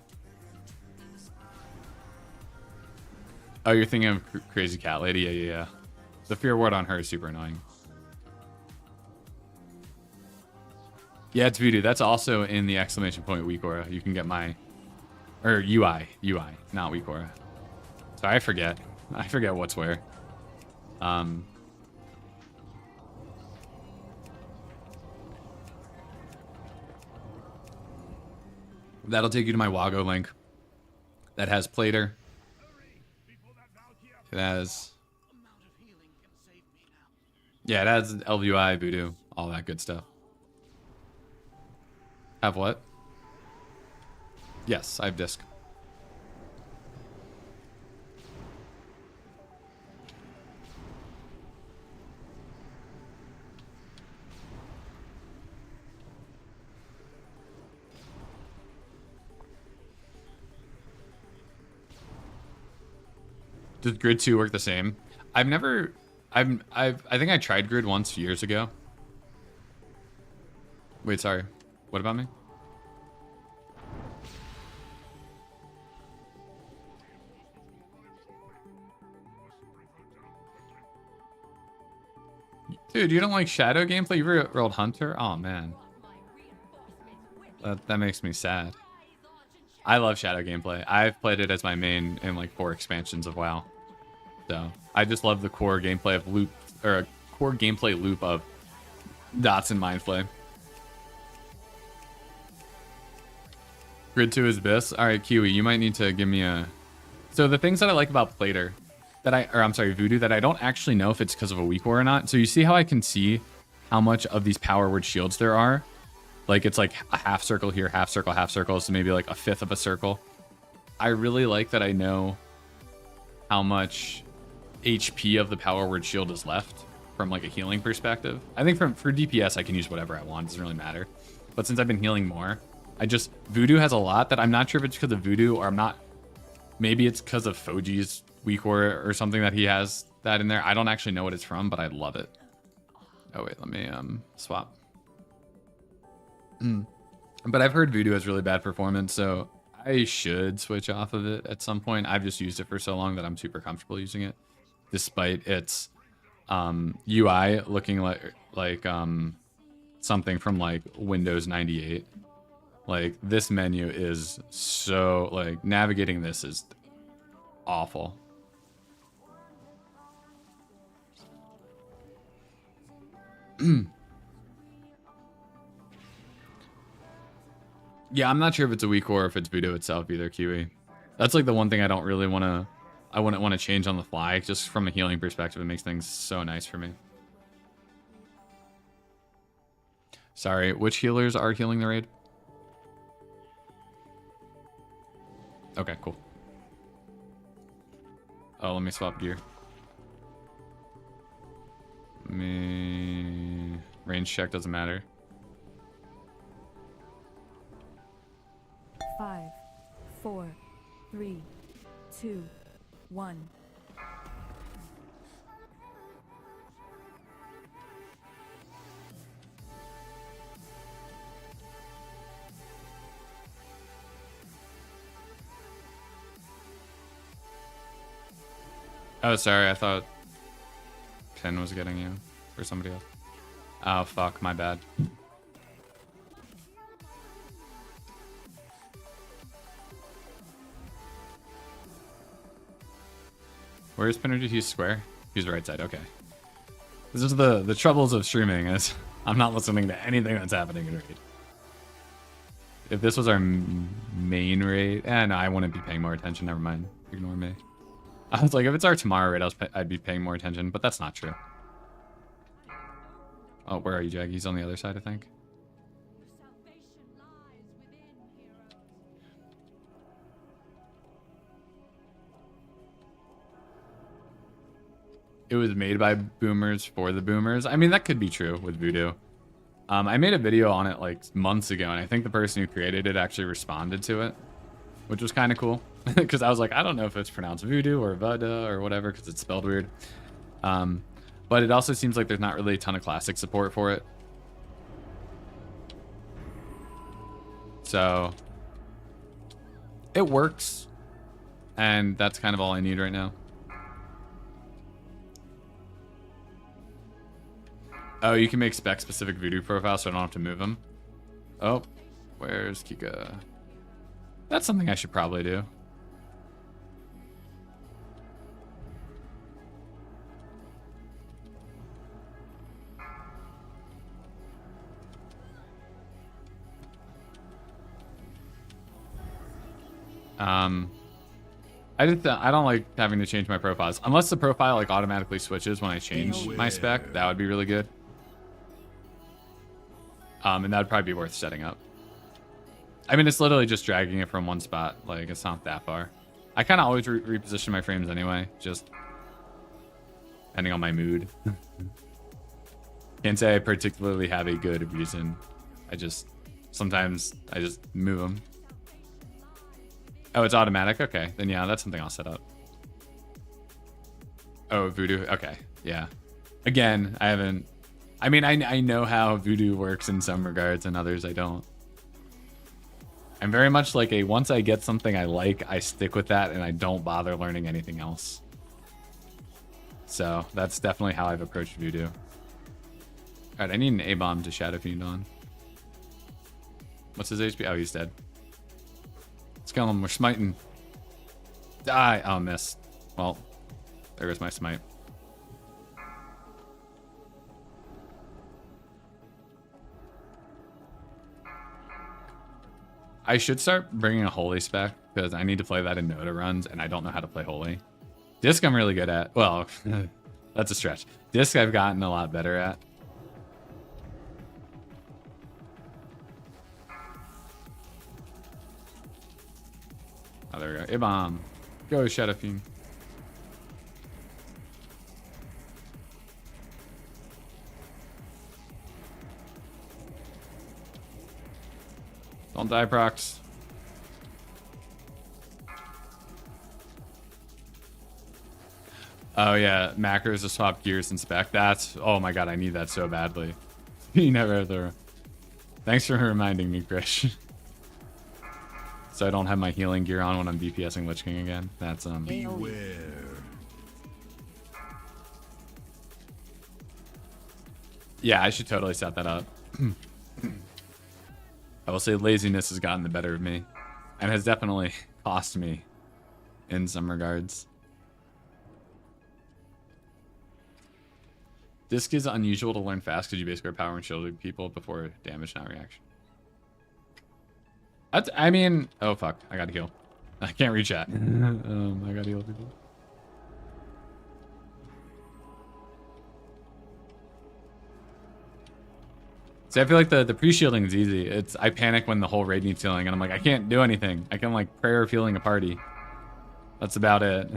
Oh, you're thinking of Crazy Cat Lady? Yeah. The Fear Ward on her is super annoying. Yeah, it's Voodoo. That's also in the ! Weakauras. You can get my... Or UI, not Weakauras. So I forget what's where. That'll take you to my Wago link. That has Plater. It has... Yeah, it has LVI, Voodoo, all that good stuff. Have what? Yes, I have disc. Does Grid 2 work the same? I think I tried Grid once years ago. Wait, sorry. What about me? Dude, you don't like Shadow gameplay? You rolled Hunter? Oh, man. That makes me sad. I love Shadow gameplay. I've played it as my main in like 4 expansions of WoW. So I just love the core gameplay of loop, or a core gameplay loop of dots and Mind Flay. Grid 2 is Abyss. All right, Kiwi, you might need to give me a... So the things that I like about Plater, I'm sorry, Voodoo, that I don't actually know if it's because of a Weakauras or not. So you see how I can see how much of these power word shields there are. Like it's like a half circle here, half circle, so maybe like a fifth of a circle. I really like that I know how much HP of the power word shield is left from like a healing perspective. I think for DPS I can use whatever I want, it doesn't really matter. But since I've been healing more, Voodoo has a lot that I'm not sure if it's because of Voodoo or maybe it's because of Fojji's Weakaura or something that he has that in there. I don't actually know what it's from, but I love it. Oh wait, let me swap. But I've heard Voodoo has really bad performance, so I should switch off of it at some point. I've just used it for so long that I'm super comfortable using it, despite its UI looking like something from like Windows 98. Like this menu is so like navigating this is awful. Yeah, I'm not sure if it's a Weakauras or if it's Voodoo itself either, QE. That's like the one thing I don't really I wouldn't want to change on the fly. Just from a healing perspective, it makes things so nice for me. Sorry, which healers are healing the raid? Okay, cool. Oh, let me swap gear. Range check doesn't matter. 5, 4, 3, 2, 1. Oh, sorry, I thought Ken was getting you or somebody else. Oh, fuck, my bad. Where is Pinnergy? He's square. He's right side. Okay. This is the troubles of streaming. Is I'm not listening to anything that's happening in raid. If this was our main raid, no, I wouldn't be paying more attention. Never mind. Ignore me. I was like, if it's our tomorrow raid, I'd be paying more attention, but that's not true. Oh, where are you, Jag? He's on the other side, I think. It was made by boomers for the boomers. I mean, that could be true with Voodoo. I made a video on it like months ago, and I think the person who created it actually responded to it, which was kind of cool. Because I was like, I don't know if it's pronounced Voodoo or Vada or whatever, because it's spelled weird. But it also seems like there's not really a ton of classic support for it. So it works, and that's kind of all I need right now. Oh, you can make spec-specific Voodoo profiles, so I don't have to move them. Oh, where's Kika? That's something I should probably do. I don't like having to change my profiles unless the profile like automatically switches when I change my spec. That would be really good. And that would probably be worth setting up. I mean, it's literally just dragging it from one spot. Like, it's not that far. I kind of always reposition my frames anyway, just depending on my mood. Can't say I particularly have a good reason. Sometimes I just move them. Oh, it's automatic? Okay, then yeah, that's something I'll set up. Oh, Voodoo, okay, yeah. Again, I mean, I know how Voodoo works in some regards, and others I don't. I'm very much like once I get something I like, I stick with that, and I don't bother learning anything else. So, that's definitely how I've approached Voodoo. Alright, I need an A-bomb to Shadow Fiend on. What's his HP? Oh, he's dead. Let's kill him. We're smiting. Die. Oh, miss. Well, there goes my smite. I should start bringing a Holy spec because I need to play that in Noda runs and I don't know how to play Holy. Disc I'm really good at. Well, that's a stretch. Disc I've gotten a lot better at. Oh, there we go. Ibam. Go, Shadow Fiend. Don't die, Prox. Oh yeah, macros to swap gears and spec. That's, oh my god, I need that so badly. You never there. Thanks for reminding me, Krish. So I don't have my healing gear on when I'm DPSing Lich King again. That's Beware. Yeah, I should totally set that up. I will say laziness has gotten the better of me and has definitely cost me in some regards. Disc is unusual to learn fast because you basically are power and shielding people before damage, not reaction. That's, I mean, oh fuck, I gotta heal. I can't reach that. I gotta heal people. See, I feel like the pre-shielding is easy. It's, I panic when the whole raid needs healing, and I'm like, I can't do anything. I can like prayer of healing a party. That's about it.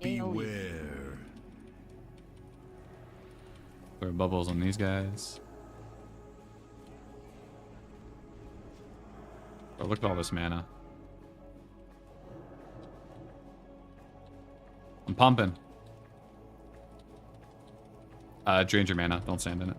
Beware. Throw bubbles on these guys. Oh, look at all this mana. I'm pumping. Drain your mana. Don't stand in it.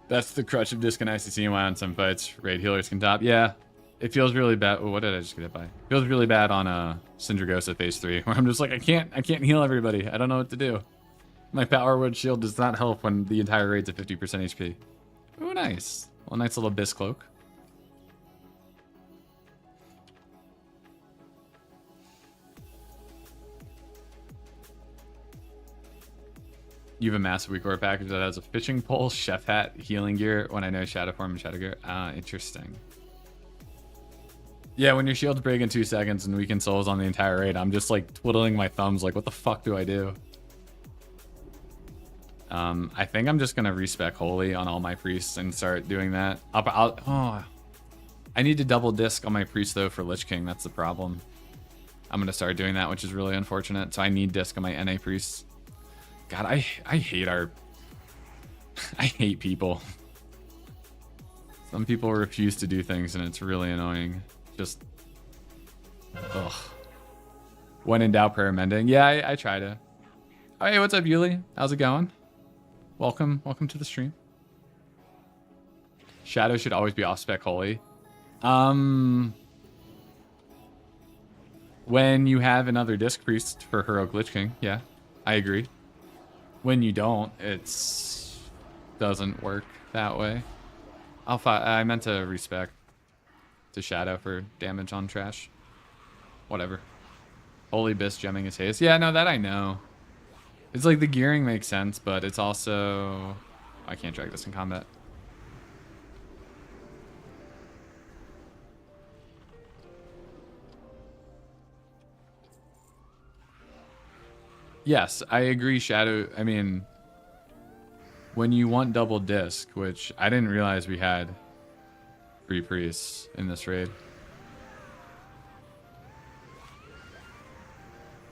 That's the crutch of Disc and ICC and why on some fights raid healers can top. Yeah, it feels really bad. Oh, what did I just get hit by? It feels really bad on Syndragosa phase 3, where I'm just like, I can't heal everybody. I don't know what to do. My power word shield does not help when the entire raid's at 50% HP. Oh, nice. Well, nice little Abyss cloak. You have a massive Weakauras package that has a fishing pole, chef hat, healing gear when I know shadow form and shadow gear. Ah, interesting. Yeah, when your shields break in 2 seconds and weaken souls on the entire raid, I'm just like twiddling my thumbs like, what the fuck do I do? I think I'm just gonna respec holy on all my priests and start doing that. I need to double disc on my priest though for Lich King. That's the problem. I'm gonna start doing that, which is really unfortunate. So I need disc on my NA priests. God, I hate our... I hate people. Some people refuse to do things and it's really annoying. Just... Ugh. When in doubt, prayer mending. Yeah, I try to. Oh, hey, what's up, Yuli? How's it going? Welcome to the stream. Shadow should always be off spec holy. When you have another disc priest for Heroic Lich King, yeah, I agree. When you don't, it's doesn't work that way. I meant to respec to Shadow for damage on trash. Whatever. Holy Abyss gemming his haste. Yeah, no, that I know. It's like the gearing makes sense, but it's also... I can't drag this in combat. Yes, I agree, Shadow. I mean, when you want double disc, which I didn't realize we had 3 priests in this raid.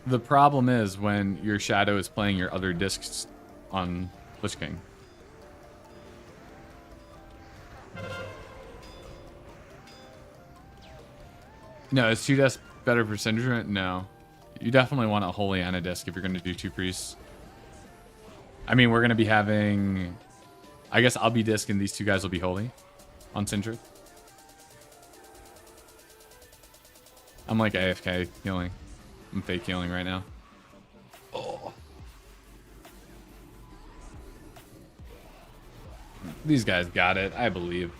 The problem is when your Shadow is playing your other discs on Lich King. No, is 2 disc better for Syndra? No. You definitely want a holy and a disc if you're going to do 2 priests. I mean, we're going to be having... I guess I'll be disc and these 2 guys will be holy on Syndra. I'm like AFK healing. I'm fake healing right now. Oh. These guys got it, I believe.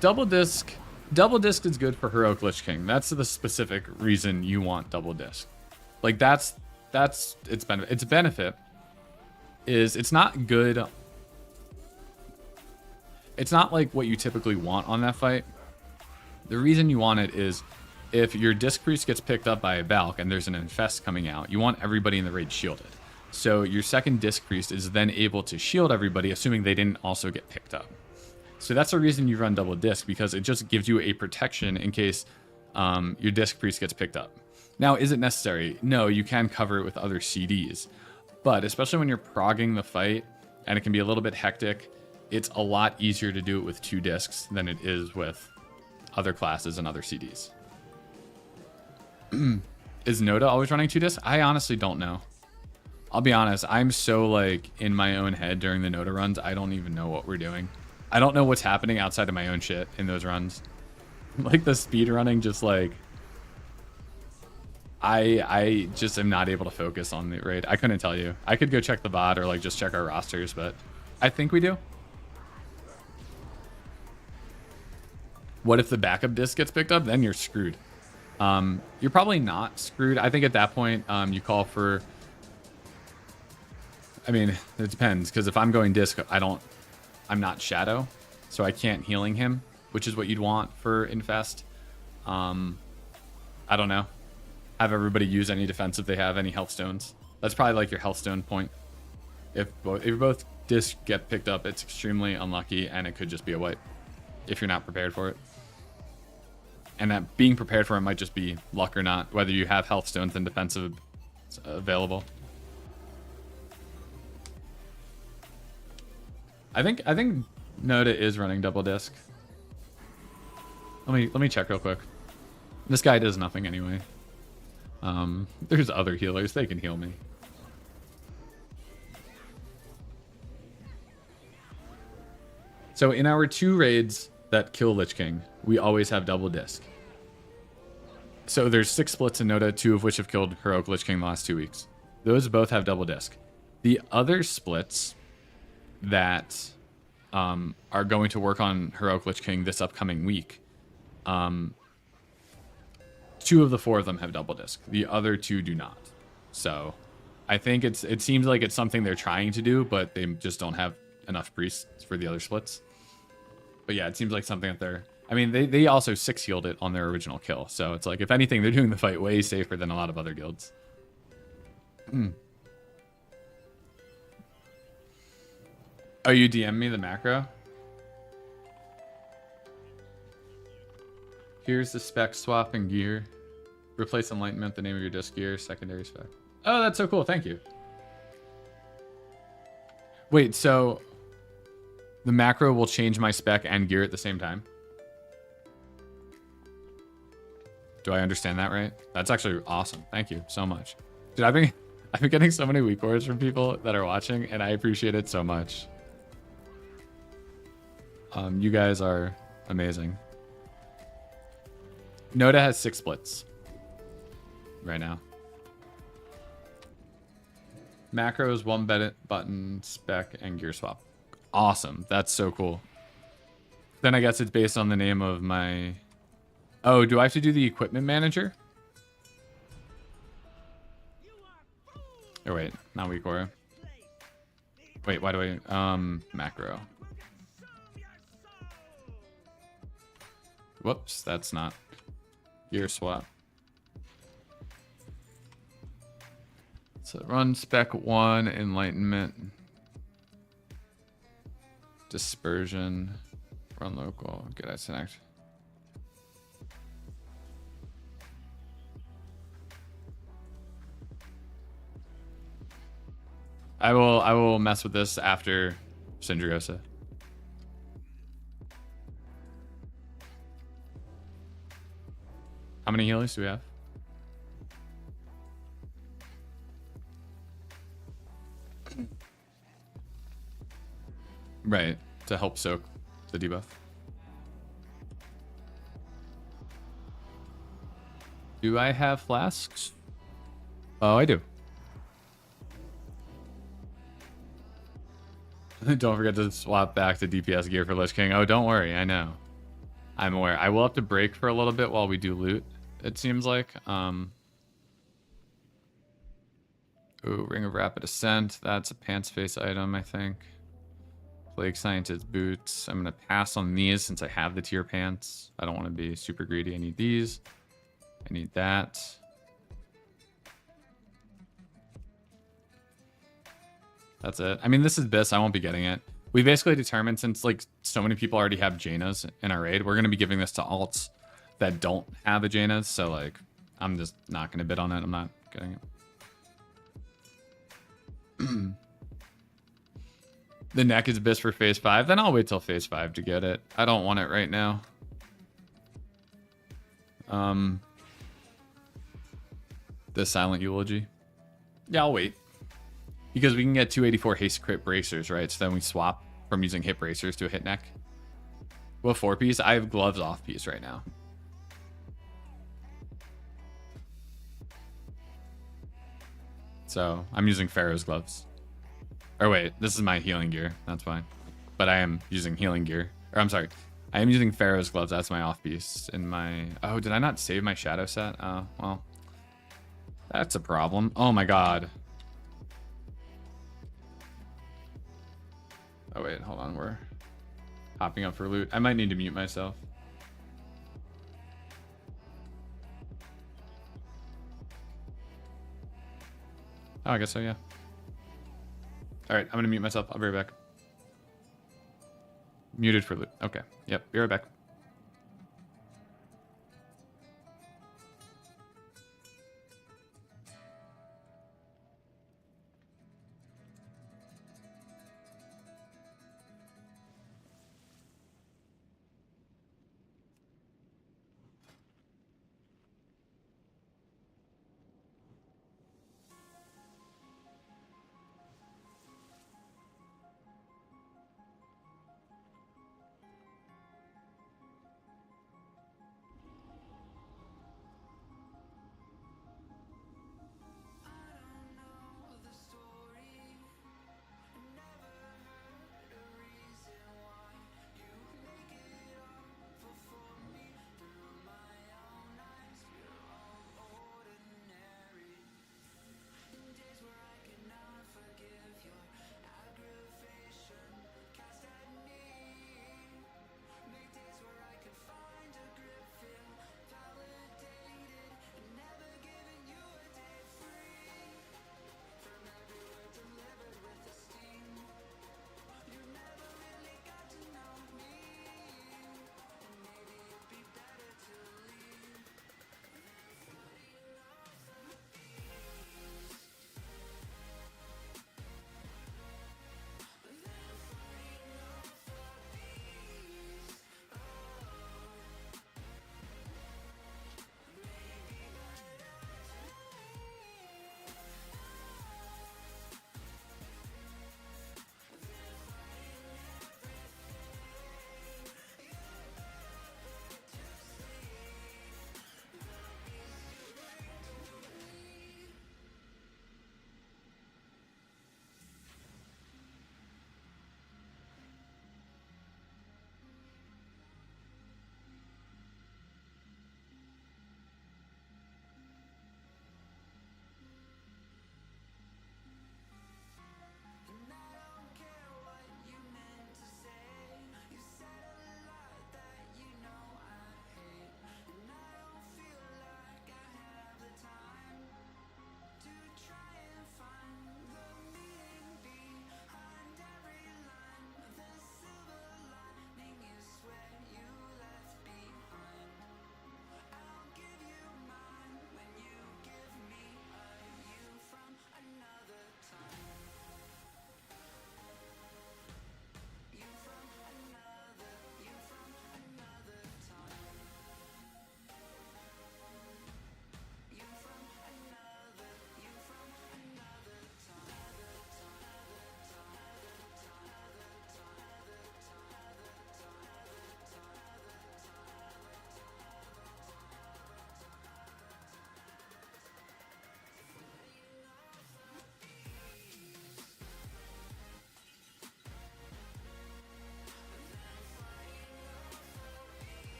Double disc is good for Heroic Lich King. That's the specific reason you want double disc. Like that's its benefit. Its benefit is it's not good. It's not like what you typically want on that fight. The reason you want it is if your Disc Priest gets picked up by a Valk and there's an Infest coming out, you want everybody in the raid shielded. So your second Disc Priest is then able to shield everybody, assuming they didn't also get picked up. So that's the reason you run double Disc, because it just gives you a protection in case your Disc Priest gets picked up. Now, is it necessary? No, you can cover it with other CDs. But especially when you're progging the fight, and it can be a little bit hectic, it's a lot easier to do it with 2 discs than it is with other classes and other CDs. Is Noda always running 2 discs? I honestly don't know. I'll be honest, I'm so like in my own head during the Noda runs, I don't even know what we're doing. I don't know what's happening outside of my own shit in those runs. Like the speed running, just like I just am not able to focus on the raid. I couldn't tell you. I could go check the VOD or like just check our rosters, but I think we do. What if the backup disc gets picked up? Then you're screwed. You're probably not screwed. I think at that point, you call for... I mean, it depends, because if I'm going disc, I'm not Shadow, so I can't healing him, which is what you'd want for Infest. I don't know. Have everybody use any defense if they have any health stones. That's probably like your health stone point. If both discs get picked up, it's extremely unlucky, and it could just be a wipe if you're not prepared for it. And that being prepared for it might just be luck or not, whether you have health stones and defensive available. I think Noda is running double disc. Let me check real quick. This guy does nothing anyway. There's other healers, they can heal me. So in our 2 raids that kill Lich King, we always have double disc. So there's 6 splits in Noda, 2 of which have killed Heroic Lich King the last 2 weeks. Those both have double disc. The other splits that are going to work on Heroic Lich King this upcoming week, 2 of the 4 of them have double disc. The other 2 do not. So I think it seems like it's something they're trying to do, but they just don't have enough priests for the other splits. But yeah, it seems like something that they're... I mean, they also 6 healed it on their original kill. So it's like, if anything, they're doing the fight way safer than a lot of other guilds. Oh, you DM me the macro? Here's the spec swap and gear. Replace enlightenment, the name of your disc gear, secondary spec. Oh, that's so cool. Thank you. Wait, so the macro will change my spec and gear at the same time? Do I understand that right? That's actually awesome. Thank you so much. Dude, I've been getting so many Weakauras from people that are watching, and I appreciate it so much. You guys are amazing. Noda has 6 splits right now. Macros, 1 button, spec, and gear swap. Awesome. That's so cool. Then I guess it's based on the name of my... Oh, do I have to do the equipment manager? Oh, wait. Not Weakaura. Wait, why do I... macro. Whoops, that's not... Gear swap. So run spec 1, enlightenment, dispersion, run local, get disconnect. I will mess with this after Syndriosa. How many healers do we have? Right, to help soak the debuff. Do I have flasks? Oh, I do. Don't forget to swap back to DPS gear for Lich King. Oh, don't worry, I know. I'm aware. I will have to break for a little bit while we do loot, it seems like. Ooh, Ring of Rapid Ascent. That's a pants face item, I think. Plague Scientist boots. I'm gonna pass on these since I have the tier pants. I don't want to be super greedy. I need these. I need that. That's it. I mean, this is Biss. I won't be getting it. We basically determined, since like so many people already have Jaina's in our raid, we're gonna be giving this to alts that don't have a Jaina's. So like, I'm just not gonna bid on it. I'm not getting it. The neck is Biss for phase 5. Then I'll wait till phase 5 to get it. I don't want it right now. The silent eulogy. Yeah, I'll wait. Because we can get 284 haste crit bracers, right? So then we swap from using hit bracers to a hit neck. Well, 4-piece. I have gloves off piece right now. So I'm using Pharaoh's gloves. Or wait, this is my healing gear. That's fine. But I am using healing gear. Or I'm sorry. I am using Pharaoh's gloves. That's my off piece. In my... Oh, did I not save my shadow set? Oh, well. That's a problem. Oh my god. Oh wait, hold on. We're hopping up for loot. I might need to mute myself. Oh, I guess so, yeah. Alright, I'm gonna mute myself. I'll be right back. Muted for loot. Okay. Yep, be right back.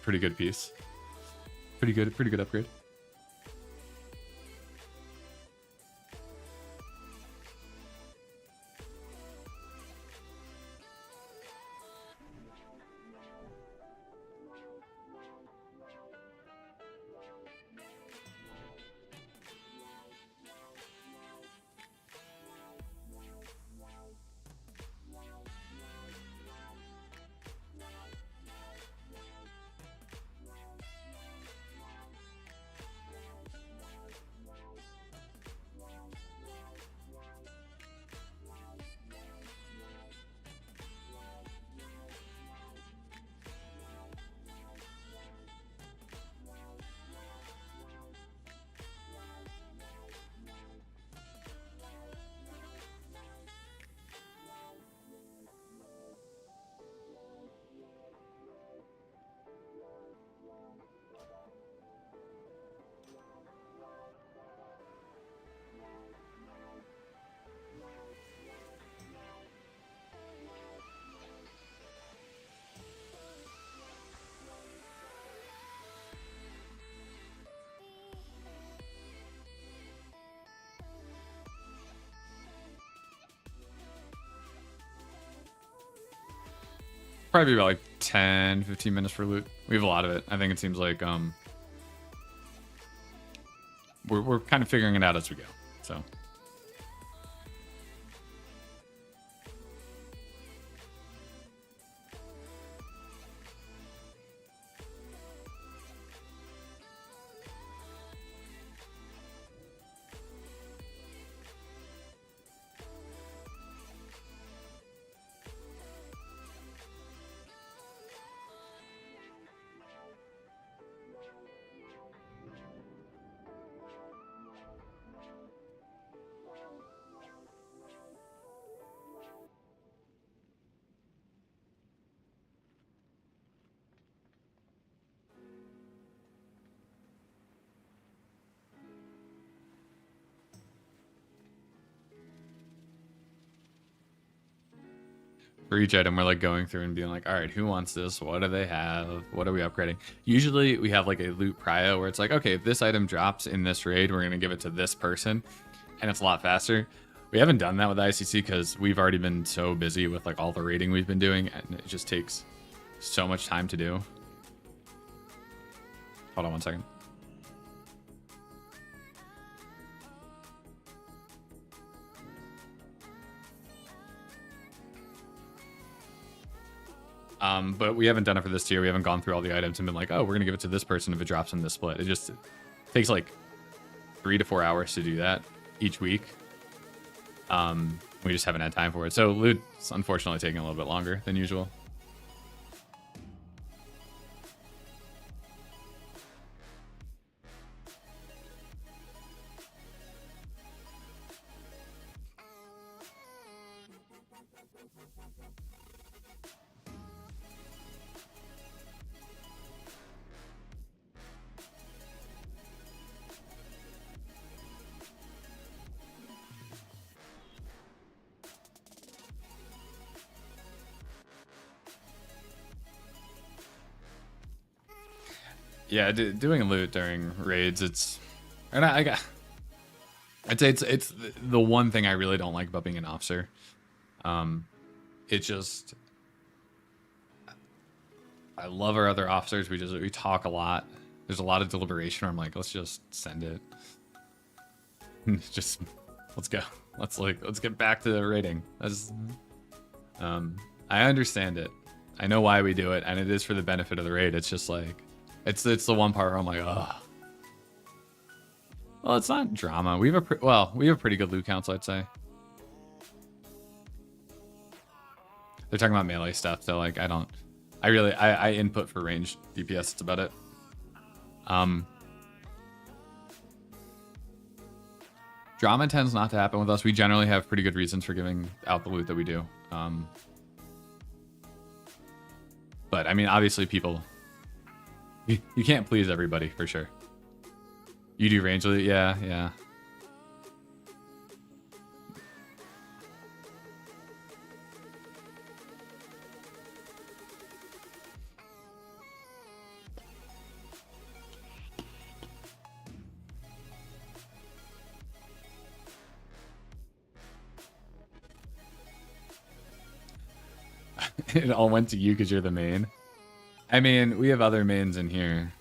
pretty good piece. Pretty good upgrade. Probably about like 10, 15 minutes for loot. We have a lot of it. I think it seems like we're kind of figuring it out as we go. So for each item, we're like going through and being like, all right, who wants this? What do they have? What are we upgrading? Usually we have like a loot prio where it's like, okay, if this item drops in this raid, we're going to give it to this person. And it's a lot faster. We haven't done that with ICC because we've already been so busy with like all the raiding we've been doing. And it just takes so much time to do. Hold on one second. But we haven't done it for this tier. We haven't gone through all the items and been like, oh, we're going to give it to this person if it drops in this split. It just takes like 3 to 4 hours to do that each week. We just haven't had time for it. So loot's unfortunately taking a little bit longer than usual. Yeah, doing loot during raids, it's, or not, I'd say it's the one thing I really don't like about being an officer. It just, I love our other officers. We talk a lot. There's a lot of deliberation where I'm like, let's just send it. Just let's go. Let's get back to the raiding. I understand it. I know why we do it, and it is for the benefit of the raid. It's just like, it's the one part where I'm like, oh. Well, it's not drama. We have a pretty good loot council, I'd say. They're talking about melee stuff, so like I input for range DPS. That's about it. Drama tends not to happen with us. We generally have pretty good reasons for giving out the loot that we do. But I mean, obviously, people. You can't please everybody for sure. You do range loot, yeah. It all went to you because you're the main. I mean, we have other mains in here.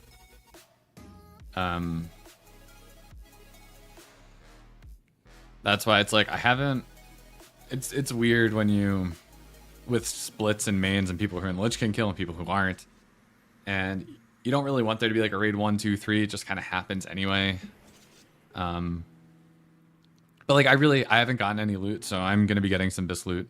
That's why it's like I haven't. It's weird when you with splits and mains and people who are in Lich King kill and people who aren't, and you don't really want there to be like a raid 1, 2, 3. It just kind of happens anyway. But like I haven't gotten any loot, so I'm gonna be getting some bis loot.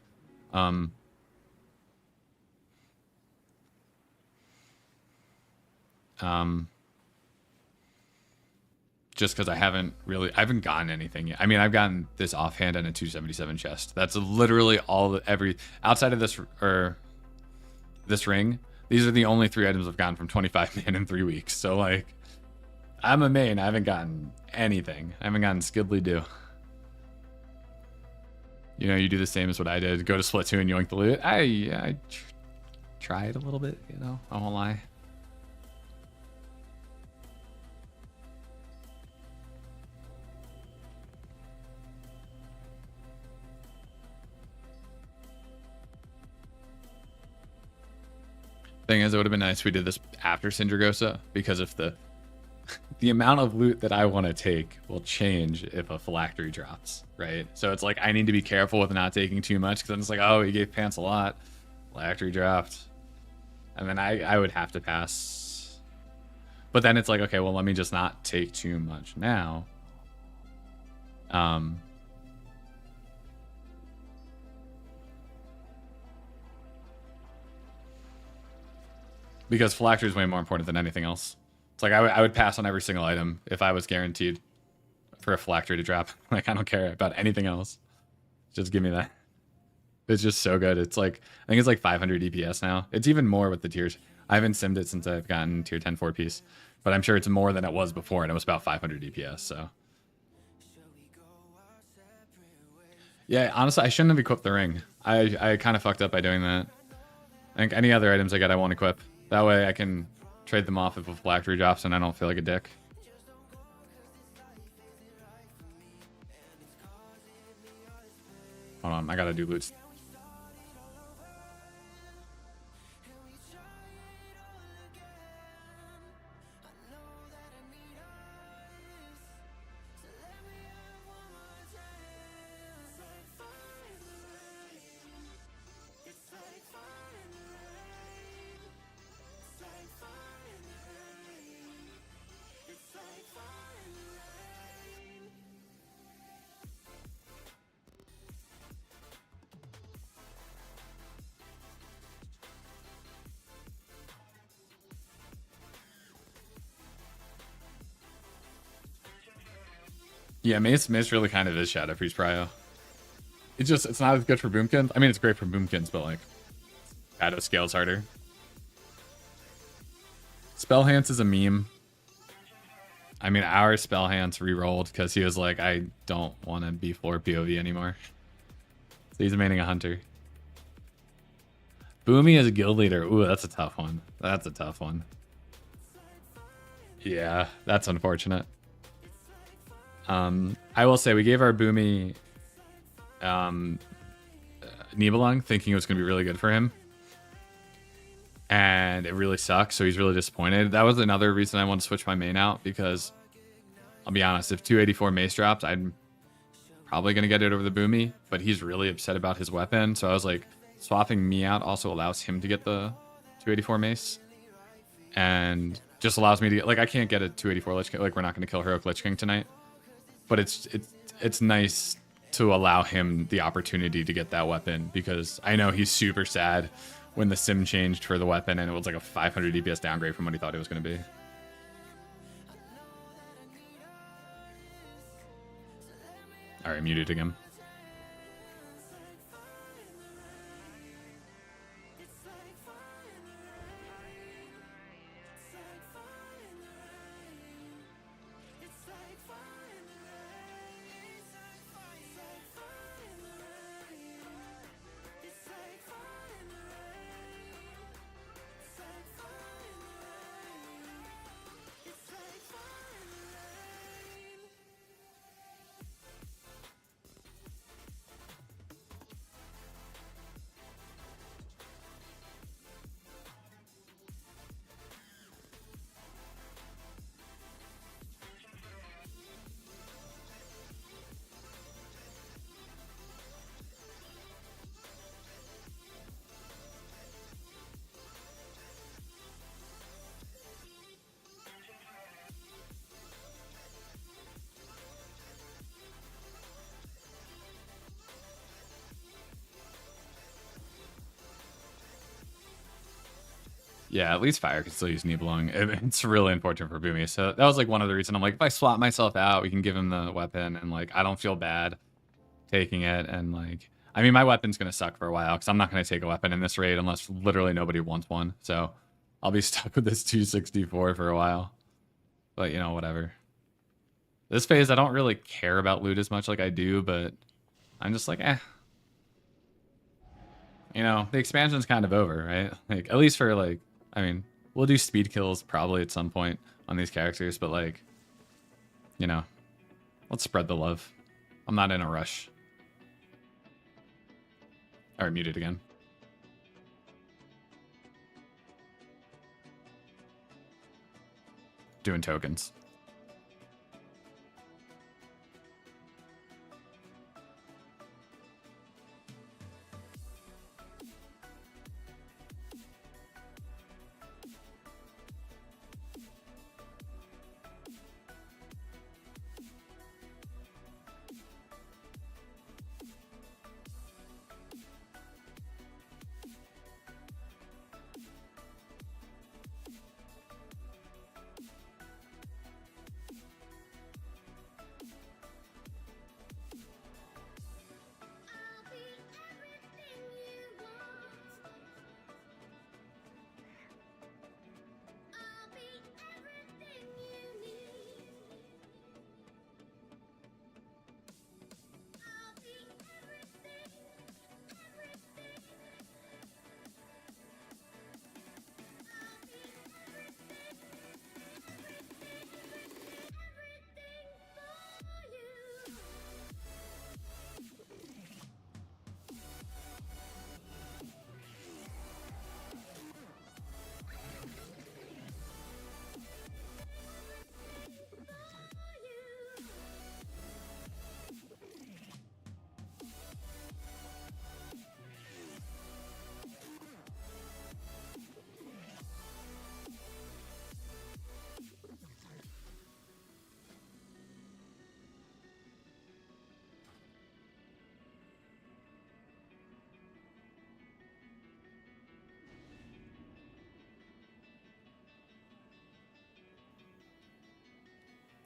Just because I haven't gotten anything yet. I mean, I've gotten this offhand and a 277 chest. That's literally all outside of this or this ring. These are the only 3 items I've gotten from 25 man in 3 weeks. So like, I'm a main. I haven't gotten anything. I haven't gotten Skidly do. You know, you do the same as what I did. Go to Split 2 and yoink the loot. I tried a little bit. You know, I won't lie. Thing is, it would have been nice if we did this after Sindragosa, because if the amount of loot that I want to take will change if a phylactery drops, right? So it's like I need to be careful with not taking too much, because then it's like, oh, he gave Pants a lot, phylactery dropped, and then I would have to pass. But then it's like, okay, well, let me just not take too much now. Because phylactery is way more important than anything else. It's like I would pass on every single item if I was guaranteed for a phylactery to drop. Like, I don't care about anything else. Just give me that. It's just so good. It's like, I think it's like 500 DPS now. It's even more with the tiers. I haven't simmed it since I've gotten tier 10 4-piece, but I'm sure it's more than it was before, and it was about 500 DPS, so. Yeah, honestly, I shouldn't have equipped the ring. I kind of fucked up by doing that. I think any other items I get, I won't equip. That way I can trade them off if a phylactery drops and I don't feel like a dick. Hold on, I gotta do loots. Yeah, Mace really kind of is Shadow Priest Prio. It's not as good for Boomkins. I mean, it's great for Boomkins, but like, Shadow scales harder. Spellhance is a meme. I mean, our Spellhance re-rolled because he was like, I don't want to be floor POV anymore. So he's maining a Hunter. Boomy is a guild leader. Ooh, that's a tough one. That's a tough one. Yeah, that's unfortunate. I will say we gave our Boomy Nibelung thinking it was going to be really good for him. And it really sucks, so he's really disappointed. That was another reason I wanted to switch my main out, because I'll be honest, if 284 mace drops, I'm probably going to get it over the Boomy, but he's really upset about his weapon, so I was like, swapping me out also allows him to get the 284 mace. And just allows me to get, like, I can't get a 284 Lich King, like, we're not going to kill Heroic Lich King tonight. But it's nice to allow him the opportunity to get that weapon, because I know he's super sad when the sim changed for the weapon and it was like a 500 DPS downgrade from what he thought it was going to be. All right, muted again. Yeah, at least fire can still use knee blowing. It's really important for Boomy. So that was like one of the reasons I'm like, if I swap myself out, we can give him the weapon, and like I don't feel bad taking it. And like, I mean, my weapon's gonna suck for a while because I'm not gonna take a weapon in this raid unless literally nobody wants one. So I'll be stuck with this 264 for a while. But you know, whatever. This phase, I don't really care about loot as much like I do, but I'm just like, eh. You know, the expansion's kind of over, right? Like, at least for like, I mean, we'll do speed kills probably at some point on these characters, but like, you know, let's spread the love. I'm not in a rush. All right, muted again. Doing tokens.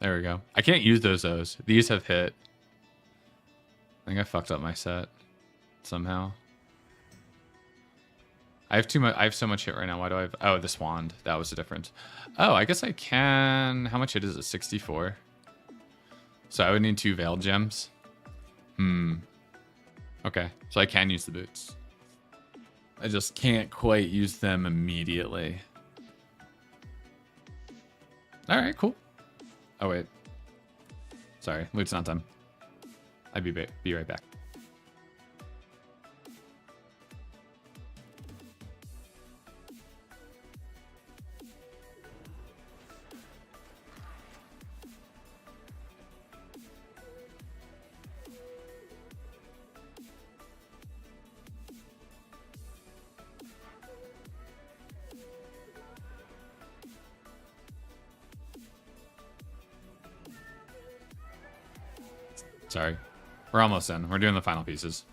There we go. I can't use those O's. These have hit. I think I fucked up my set somehow. I have too much. I have so much hit right now. Why do I have? Oh, this wand. That was the difference. Oh, I guess I can. How much hit is it? 64. So I would need 2 veiled gems. Okay, so I can use the boots. I just can't quite use them immediately. All right, cool. Oh wait, sorry, loot's not done. I'd be right back. Sorry. We're almost in. We're doing the final pieces.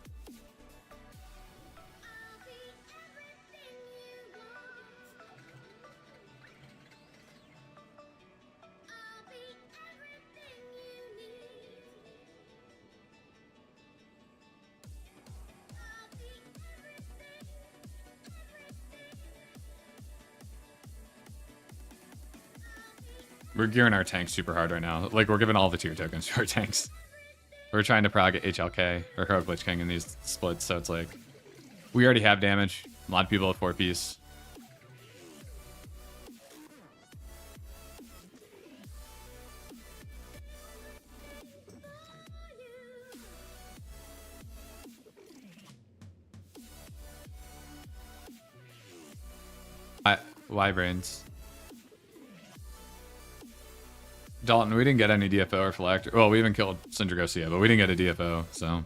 We're gearing our tanks super hard right now. Like, we're giving all the tier tokens to our tanks. We're trying to prog HLK or Heroic Lich King in these splits, so it's like we already have damage. A lot of people have 4-piece. Why brains? Dalton, we didn't get any DFO or Phylactery. Well, we even killed Syndragosia, but we didn't get a DFO, so.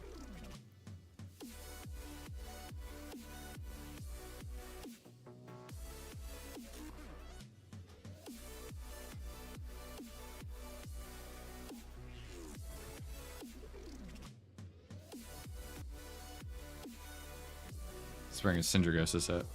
Let's bring a Syndragosia set.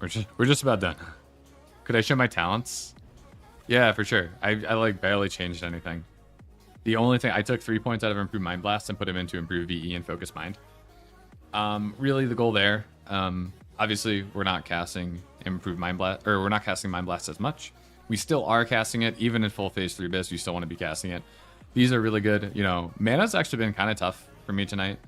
We're just about done. Could I show my talents? Yeah, for sure. I like barely changed anything. The only thing, I took 3 points out of Improved Mind Blast and put them into Improved VE and Focus Mind. Really the goal there. Obviously we're not casting Improved Mind Blast, or we're not casting Mind Blast as much. We still are casting it, even in full phase 3 bis, you still want to be casting it. These are really good. You know, mana's actually been kind of tough for me tonight.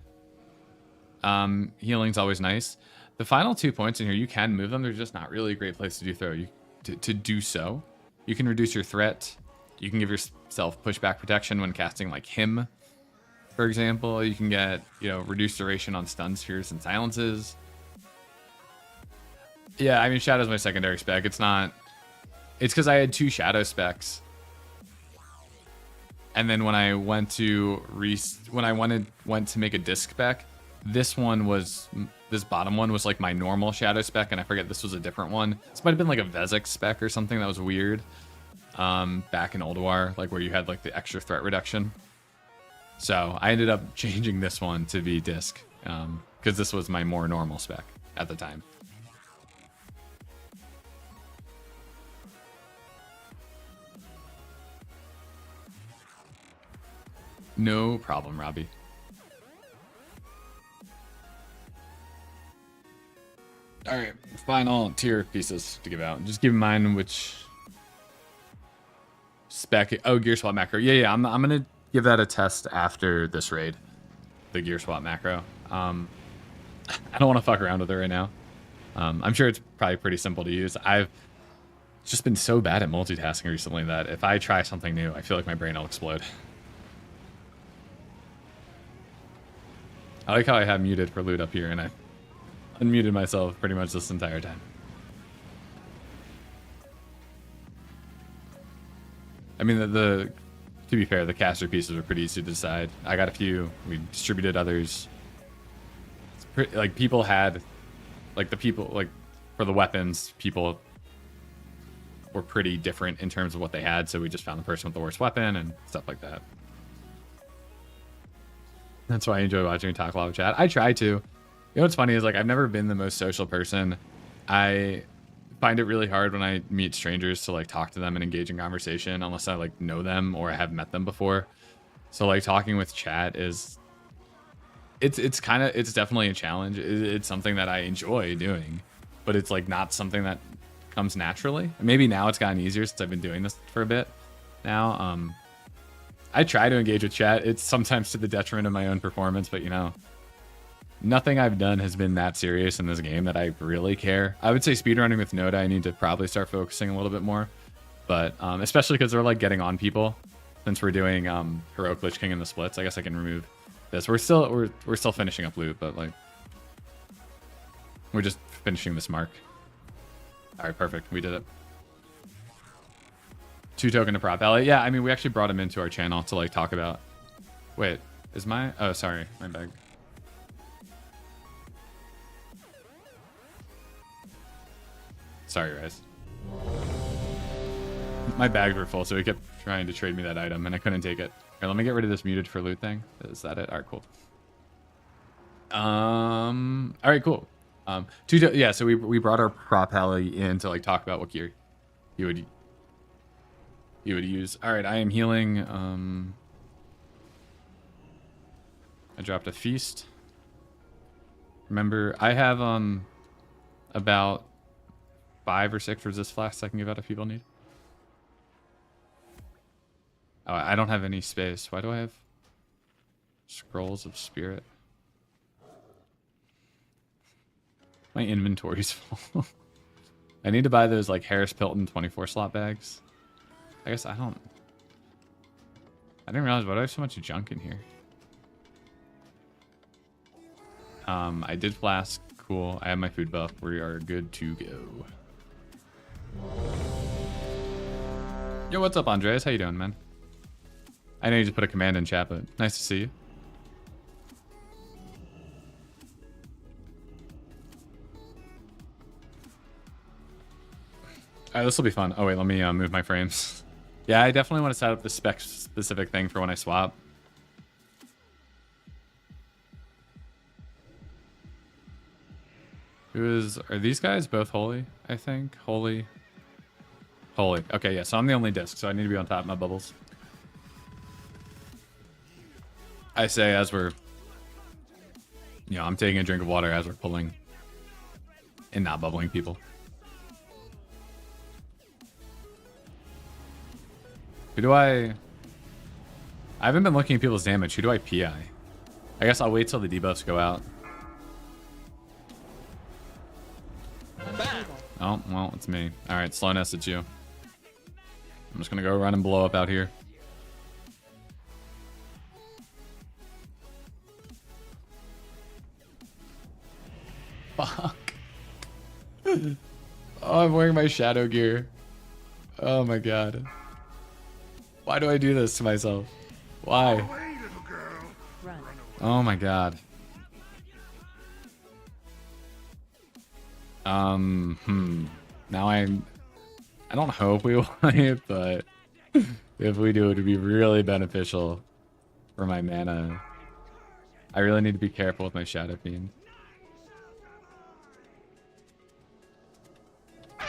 Healing's always nice. The final 2 points in here, you can move them. They're just not really a great place to do to do so. You can reduce your threat. You can give yourself pushback protection when casting like him, for example. You can get, you know, reduced duration on stuns, fears, and silences. Yeah, I mean, Shadow's my secondary spec. It's not... It's because I had 2 Shadow specs. And then when I went to went to make a disc spec, this bottom one was like my normal Shadow spec, and I forget this was a different one. This might have been like a Vezek spec or something that was weird. Back in Old War, like where you had like the extra threat reduction. So I ended up changing this one to be disc, because this was my more normal spec at the time. No problem, Robbie. All right, final tier pieces to give out. Just keep in mind which spec. Oh, gear swap macro. Yeah. I'm gonna give that a test after this raid. The gear swap macro. I don't want to fuck around with it right now. I'm sure it's probably pretty simple to use. I've just been so bad at multitasking recently that if I try something new, I feel like my brain will explode. I like how I have muted for loot up here, and I unmuted myself pretty much this entire time. I mean, to be fair, the caster pieces are pretty easy to decide. I got a few. We distributed others. It's pretty, like, people had, like, for the weapons, people were pretty different in terms of what they had, so we just found the person with the worst weapon and stuff like that. That's why I enjoy watching you talk a lot with chat. I try to. You know what's funny is, like, I've never been the most social person. I find it really hard when I meet strangers to, like, talk to them and engage in conversation unless I, like, know them or I have met them before. So, like, talking with chat is... It's definitely a challenge. It's something that I enjoy doing, but it's, like, not something that comes naturally. Maybe now it's gotten easier since I've been doing this for a bit now. I try to engage with chat. It's sometimes to the detriment of my own performance, but, you know, nothing I've done has been that serious in this game that I really care. I would say speedrunning with Noda, I need to probably start focusing a little bit more, but especially because they're, like, getting on people. Since we're doing Heroic Lich King in the splits, I guess I can remove this. We're still finishing up loot, but, like, we're just finishing this mark. All right, perfect. We did it. 2 token to prop alley. Yeah, I mean, we actually brought him into our channel to, like, talk about... Wait, is my... Oh, sorry, my bag. Sorry, guys. My bags were full, so he kept trying to trade me that item, and I couldn't take it. Here, let me get rid of this muted for loot thing. Is that it? All right, cool. All right, cool. Yeah, so we brought our prop alley in to, like, talk about what gear you would use. All right, I am healing. I dropped a feast. Remember, I have about 5 or 6 resist flasks I can give out if people need. Oh, I don't have any space. Why do I have scrolls of spirit? My inventory's full. I need to buy those, like, Harris Pilton 24 slot bags. I guess I didn't realize, why do I have so much junk in here? I did flask. Cool. I have my food buff. We are good to go. Yo, what's up, Andreas? How you doing, man? I know you just put a command in chat, but nice to see you. All right, this will be fun. Oh, wait, let me move my frames. Yeah, I definitely want to set up the spec-specific thing for when I swap. Are these guys both holy? I think holy. Holy. Okay, yeah. So I'm the only disc, so I need to be on top of my bubbles. I say as we're, you know, I'm taking a drink of water as we're pulling and not bubbling people. Who do I haven't been looking at people's damage. Who do I PI? I guess I'll wait till the debuffs go out. Oh, well, it's me. Alright, slowness, it's you. I'm just gonna go run and blow up out here. Fuck. Oh, I'm wearing my shadow gear. Oh my god. Why do I do this to myself? Why? Run. Oh my god. Now I don't hope we wipe, but if we do, it would be really beneficial for my mana. I really need to be careful with my Shadow Fiend. Oh,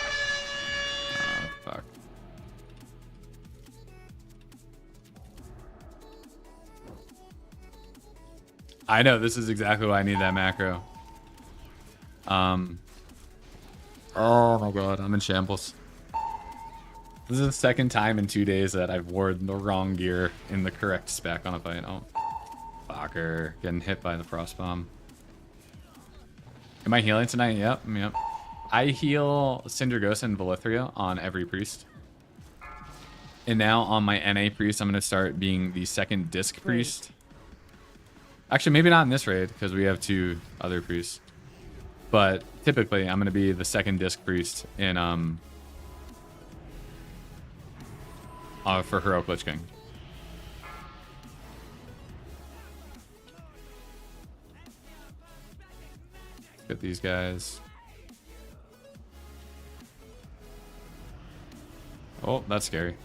fuck. I know, this is exactly why I need that macro. Oh my god, I'm in shambles. This is the second time in 2 days that I've worn the wrong gear in the correct spec on a fight. Oh, fucker. Getting hit by the frost bomb. Am I healing tonight? Yep, yep. I heal Cinder Ghost and Velithria on every priest. And now on my NA priest, I'm going to start being the second disc priest. Actually, maybe not in this raid, because we have 2 other priests. But typically, I'm going to be the second disc priest in for Heroic Lich King. Let's get these guys. Oh, that's scary.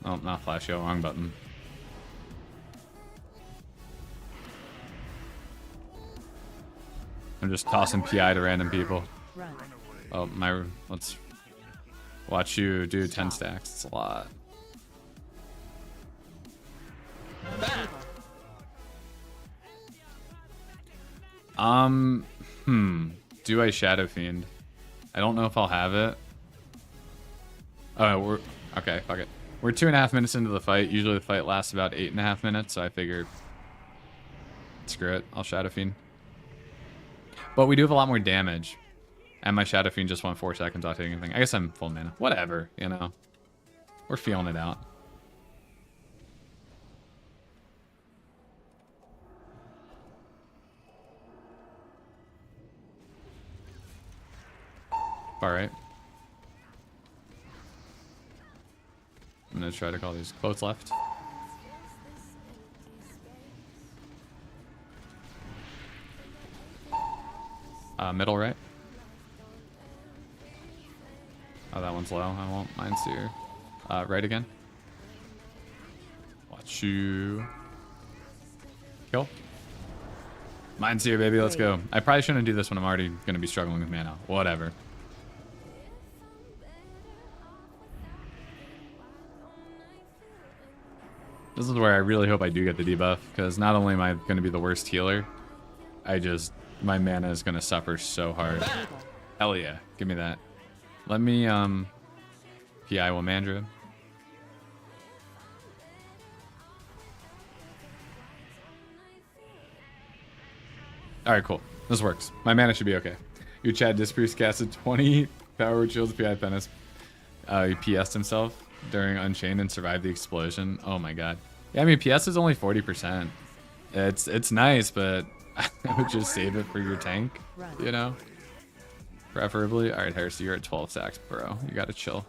Oh, not flash yo, wrong button. I'm just tossing PI to random people. Run. Oh, let's watch you do 10 stacks. It's a lot. Do I Shadow Fiend? I don't know if I'll have it. Oh, okay, fuck it. We're 2.5 minutes into the fight. Usually the fight lasts about 8.5 minutes, so I figured, screw it, I'll Shadow Fiend. But we do have a lot more damage. And my Shadow Fiend just won 4 seconds without hitting anything. I guess I'm full mana. Whatever, you know. We're feeling it out. Alright. I'm gonna try to call these quotes left. Middle right. Oh, that one's low. I won't mind steer. Right again. Watch you. Kill. Mind steer, baby. Let's go. I probably shouldn't do this when I'm already going to be struggling with mana. Whatever. This is where I really hope I do get the debuff, because not only am I going to be the worst healer, my mana is going to suffer so hard. Hell yeah. Give me that. Let me, PI Womandra. Alright, cool. This works. My mana should be okay. Your Chad Dispriest casted 20 power shields, PI Penis. He PS'd himself during Unchained and survived the explosion. Oh my god. Yeah, I mean, PS is only 40%. It's nice, but I would just save it for your tank, you know? Preferably. Alright, Heresy, you're at 12 stacks, bro. You gotta chill.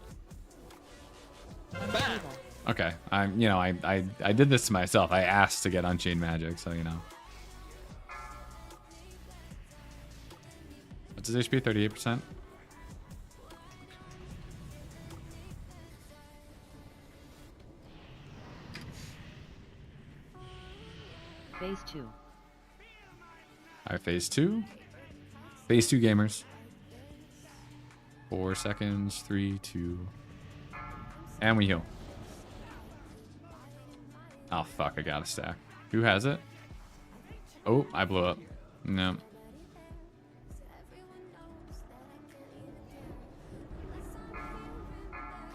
Okay, I did this to myself. I asked to get Unchained Magic, so you know. What's his HP? 38%? Phase 2. All right, phase 2. Phase 2 gamers. 4 seconds, 3, 2. And we heal. Oh, fuck, I got a stack. Who has it? Oh, I blew up. No.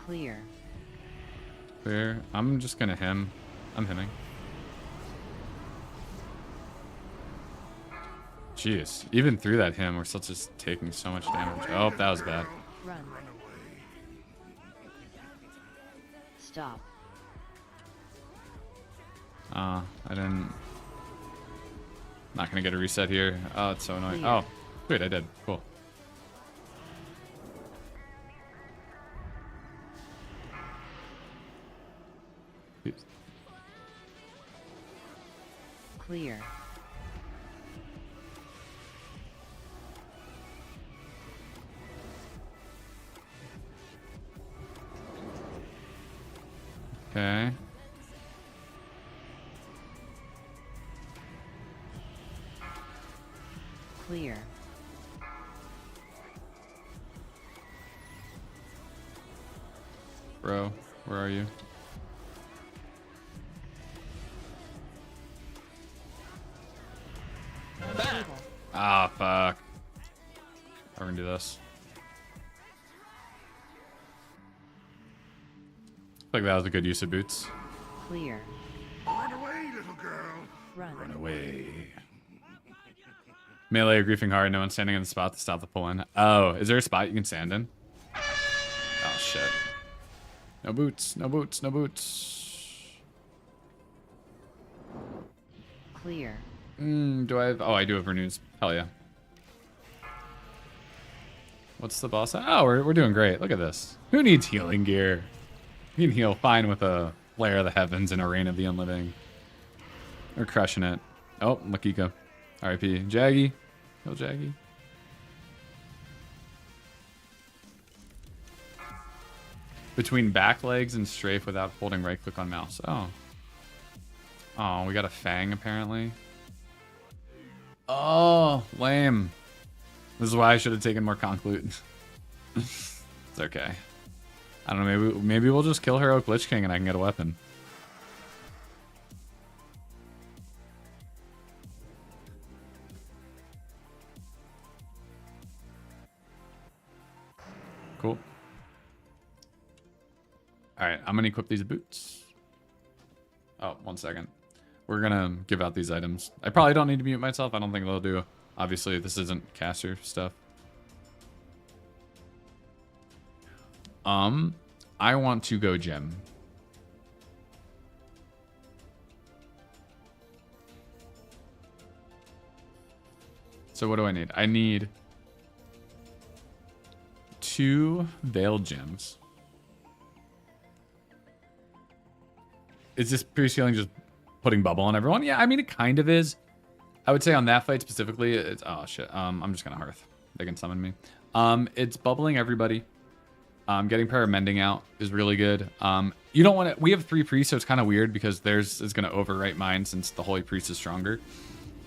Clear. Clear. I'm just gonna hem. I'm hemming. Jeez. Even through that hem, we're still just taking so much damage. Oh, that was bad. Run. Stop. I didn't... Not gonna get a reset here. Oh, it's so annoying. Oh, wait, I did. Cool. Clear. Okay. Clear. Bro, where are you? Ah, fuck. We're gonna do this. I feel like that was a good use of boots. Clear. Run away, little girl. Run. Run away. Melee or griefing hard, no one's standing in the spot to stop the pull-in. Oh, is there a spot you can stand in? Oh, shit. No boots, no boots, no boots. Clear. Do I have... Oh, I do have renews. Hell yeah. What's the boss? Oh, we're doing great. Look at this. Who needs healing gear? You can heal fine with a Flare of the Heavens and a Reign of the Unliving. We're crushing it. Oh, Makiko. R.I.P. Jaggy. Kill Jaggy. Between back legs and strafe without holding right click on mouse. Oh. Oh, we got a Fang apparently. Oh, lame. This is why I should have taken more Conclute. It's okay. I don't know, maybe we'll just kill Heroic Lich King and I can get a weapon. Cool. Alright, I'm gonna equip these boots. Oh, 1 second. We're gonna give out these items. I probably don't need to mute myself. I don't think they'll do. Obviously, this isn't caster stuff. I want to go gem. So what do I need? I need 2 veiled gems. Is this priest healing just putting bubble on everyone? Yeah, I mean, it kind of is. I would say on that fight specifically, it's... Oh, shit. I'm just going to Hearth. They can summon me. It's bubbling everybody. Getting Paramending out is really good. You don't want to... We have 3 priests, so it's kind of weird because theirs is going to overwrite mine since the Holy Priest is stronger.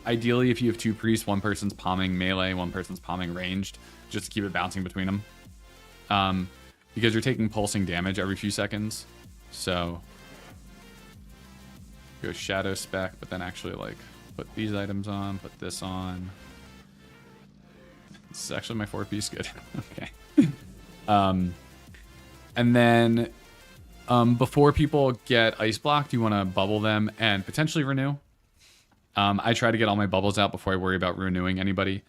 Ideally, if you have 2 priests, one person's palming melee, one person's palming ranged, just to keep it bouncing between them. Because you're taking pulsing damage every few seconds. So... Go shadow spec, but then actually like put these items on, put this on. This is actually my 4-piece. Good. Okay. And then before people get ice blocked, you want to bubble them and potentially renew. I try to get all my bubbles out before I worry about renewing anybody.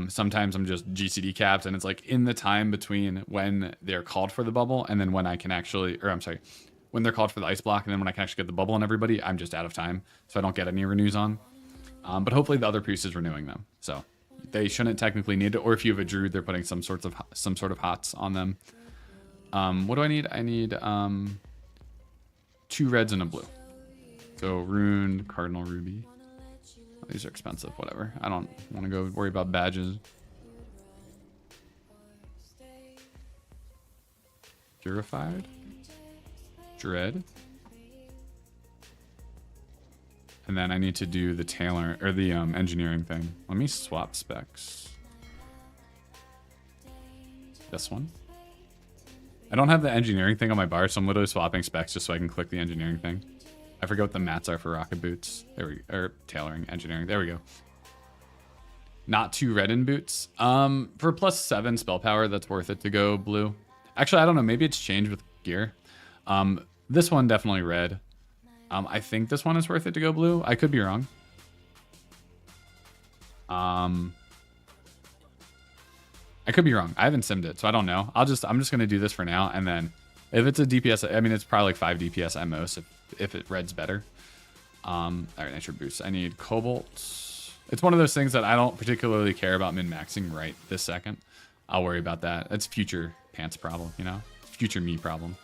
Sometimes I'm just GCD capped, and it's like in the time between when they're called for the bubble and then when I can actually, or I'm sorry, when they're called for the ice block, and then when I can actually get the bubble on everybody, I'm just out of time, so I don't get any renews on. But hopefully the other priest is renewing them, so they shouldn't technically need it. Or if you have a druid, they're putting some sort of hots on them. What do I need? I need 2 reds and a blue. So rune, cardinal ruby. Oh, these are expensive. Whatever. I don't want to go worry about badges. Purified. Dread. And then I need to do the tailor or the engineering thing. Let me swap specs. This one. I don't have the engineering thing on my bar, so I'm literally swapping specs just so I can click the engineering thing. I forget what the mats are for rocket boots. There we go. Or tailoring, engineering. There we go. Not 2 red in boots. For +7 spell power, that's worth it to go blue. Actually, I don't know. Maybe it's changed with gear. This one definitely red. I think this one is worth it to go blue. I could be wrong. I could be wrong. I haven't simmed it, so I don't know. I'm just gonna do this for now, and then if it's a DPS, I mean it's probably like 5 DPS at most if it red's better. All right, nitro boost. I need cobalt. It's one of those things that I don't particularly care about min-maxing right this second. I'll worry about that. It's future pants problem, you know? Future me problem.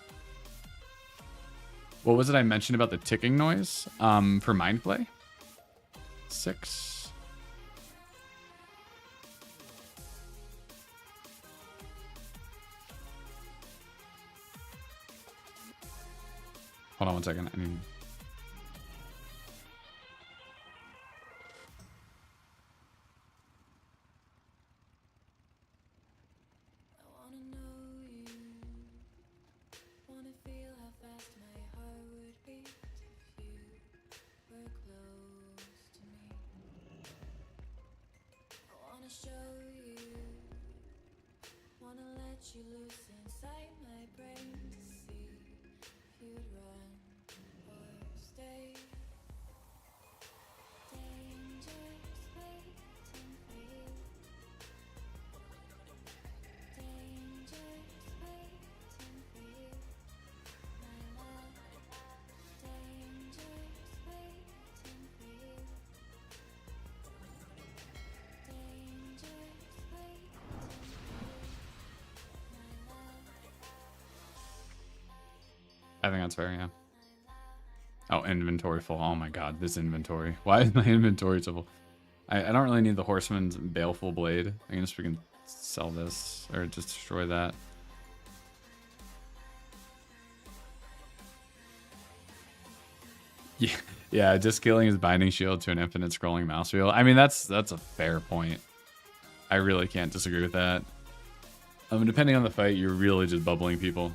What was it I mentioned about the ticking noise for Mind Flay? 6. Hold on one second. I mean... I think that's fair, yeah. Oh, inventory full. Oh my god, this inventory. Why is my inventory so full? I don't really need the Horseman's Baleful Blade. I can just freaking sell this or just destroy that. Yeah, just killing his binding shield to an infinite scrolling mouse wheel. I mean, that's a fair point. I really can't disagree with that. Depending on the fight, you're really just bubbling people.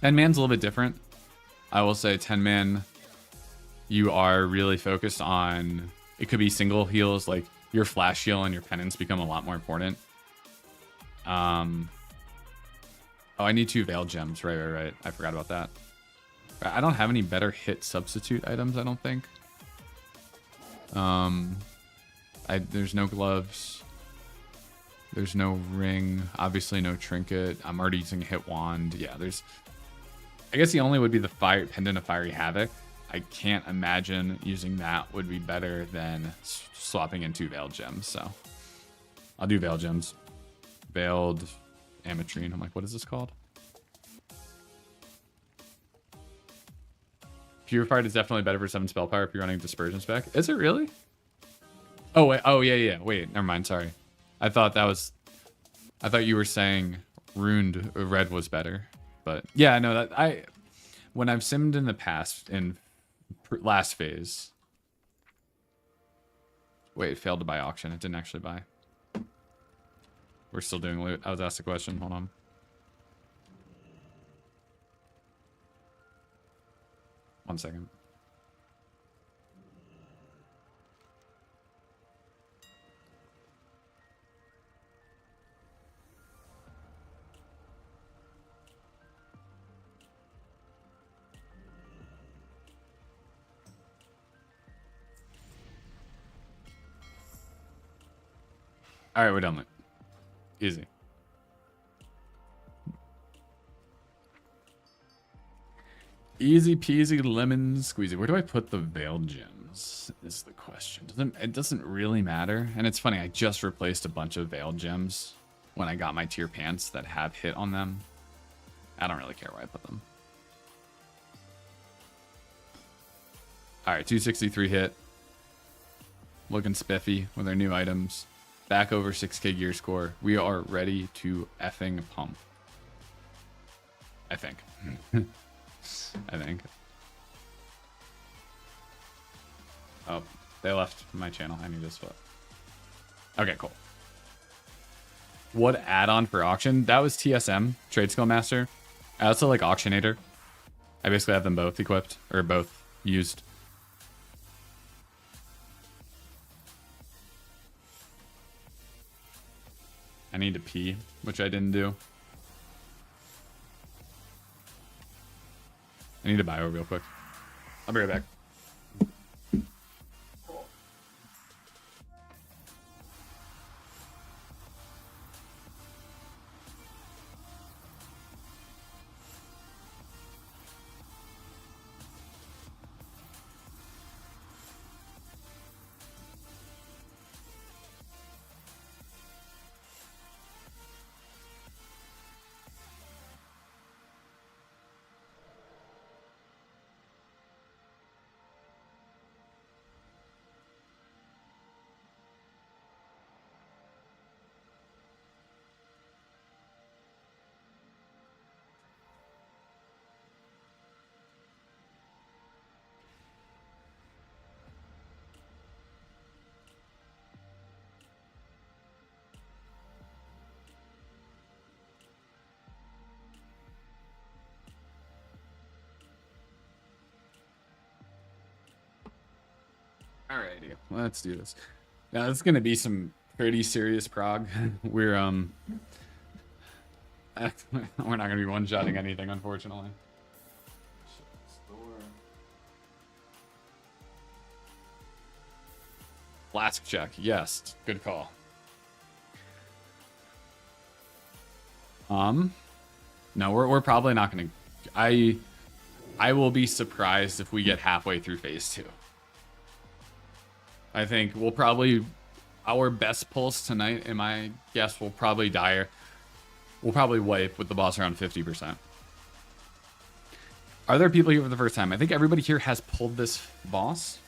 10-man's a little bit different. I will say 10-man, you are really focused on, it could be single heals, like your flash heal and your penance become a lot more important. Oh, I need 2 Veil Gems. Right. I forgot about that. I don't have any better hit substitute items, I don't think. There's no gloves. There's no ring. Obviously no trinket. I'm already using a hit wand. Yeah, I guess the only would be the fire pendant of Fiery Havoc. I can't imagine using that would be better than swapping in 2 Veiled Gems. So I'll do Veiled Gems. Veiled Ametrine. I'm like, what is this called? Purified is definitely better for 7 spell power if you're running Dispersion spec. Is it really? Oh wait. Oh yeah. Wait, never mind. Sorry. I thought you were saying Runed Red was better. But yeah, no, that when I've simmed in the past in last phase. Wait, it failed to buy auction. It didn't actually buy. We're still doing loot. I was asked a question. Hold on. One second. All right, we're done. Easy. Easy peasy lemon squeezy. Where do I put the Veiled Gems is the question. It doesn't really matter. And it's funny, I just replaced a bunch of Veiled Gems when I got my tier pants that have hit on them. I don't really care where I put them. All right, 263 hit. Looking spiffy with our new items. Back over 6k gear score. We are ready to effing pump. I think. I think. Oh, they left my channel. I need to split. Okay, cool. What add-on for auction? That was TSM, Trade Skill Master. I also like Auctionator. I basically have them both equipped, or both used. I need to pee, which I didn't do. I need to bio real quick. I'll be right back. Alrighty, let's do this. Now it's gonna be some pretty serious prog. We're we're not gonna be one-shotting anything, unfortunately. Flask check, yes, good call. No, we're probably not gonna. I will be surprised if we get halfway through phase 2. I think we'll probably, our best pulse tonight, in my guess, will probably die. We'll probably wipe with the boss around 50%. Are there people here for the first time? I think everybody here has pulled this boss.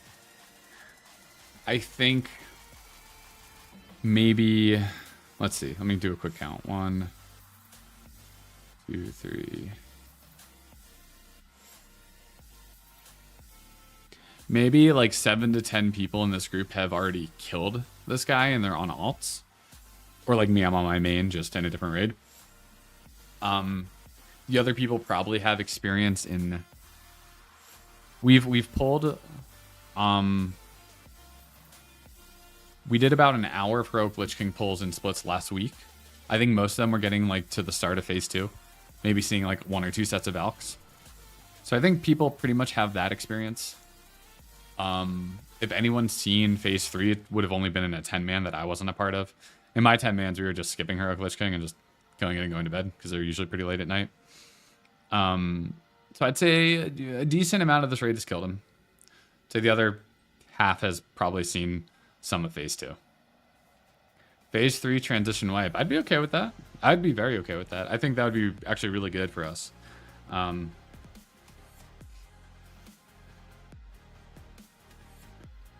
I think maybe, let's see, let me do a quick count. 1, 2, 3. Maybe like 7 to 10 people in this group have already killed this guy and they're on alts. Or like me, I'm on my main, just in a different raid. The other people probably have experience in... We've pulled... We did about an hour of Heroic Lich King pulls and splits last week. I think most of them were getting like to the start of phase 2. Maybe seeing like 1 or 2 sets of Valks. So I think people pretty much have that experience. If anyone's seen phase 3, it would have only been in a 10-man that I wasn't a part of. In my 10-mans, we were just skipping Heroic Lich King and just killing it and going to bed because they're usually pretty late at night. So I'd say a decent amount of this raid has killed him. So the other half has probably seen some of phase 2. Phase 3 transition wipe. I'd be okay with that. I'd be very okay with that. I think that would be actually really good for us.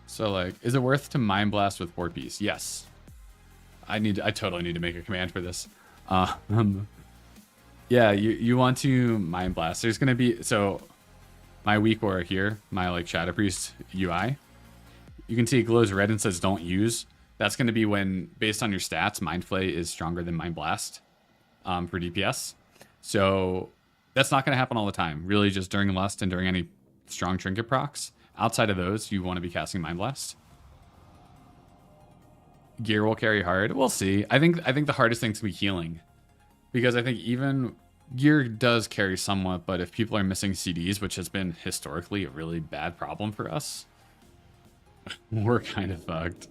So like, is it worth to mind blast with 4 piece? Yes. I totally need to make a command for this. Yeah, you want to mind blast. There's gonna be, so my Weakaura here, my like Shadow Priest UI, you can see it glows red and says don't use. That's gonna be when, based on your stats, Mind Flay is stronger than Mind Blast for DPS. So that's not gonna happen all the time. Really, just during Lust and during any strong trinket procs. Outside of those, you want to be casting Mind Blast. Gear will carry hard. We'll see. I think the hardest thing's gonna be healing, because I think even gear does carry somewhat, but if people are missing CDs, which has been historically a really bad problem for us, we're kind of fucked.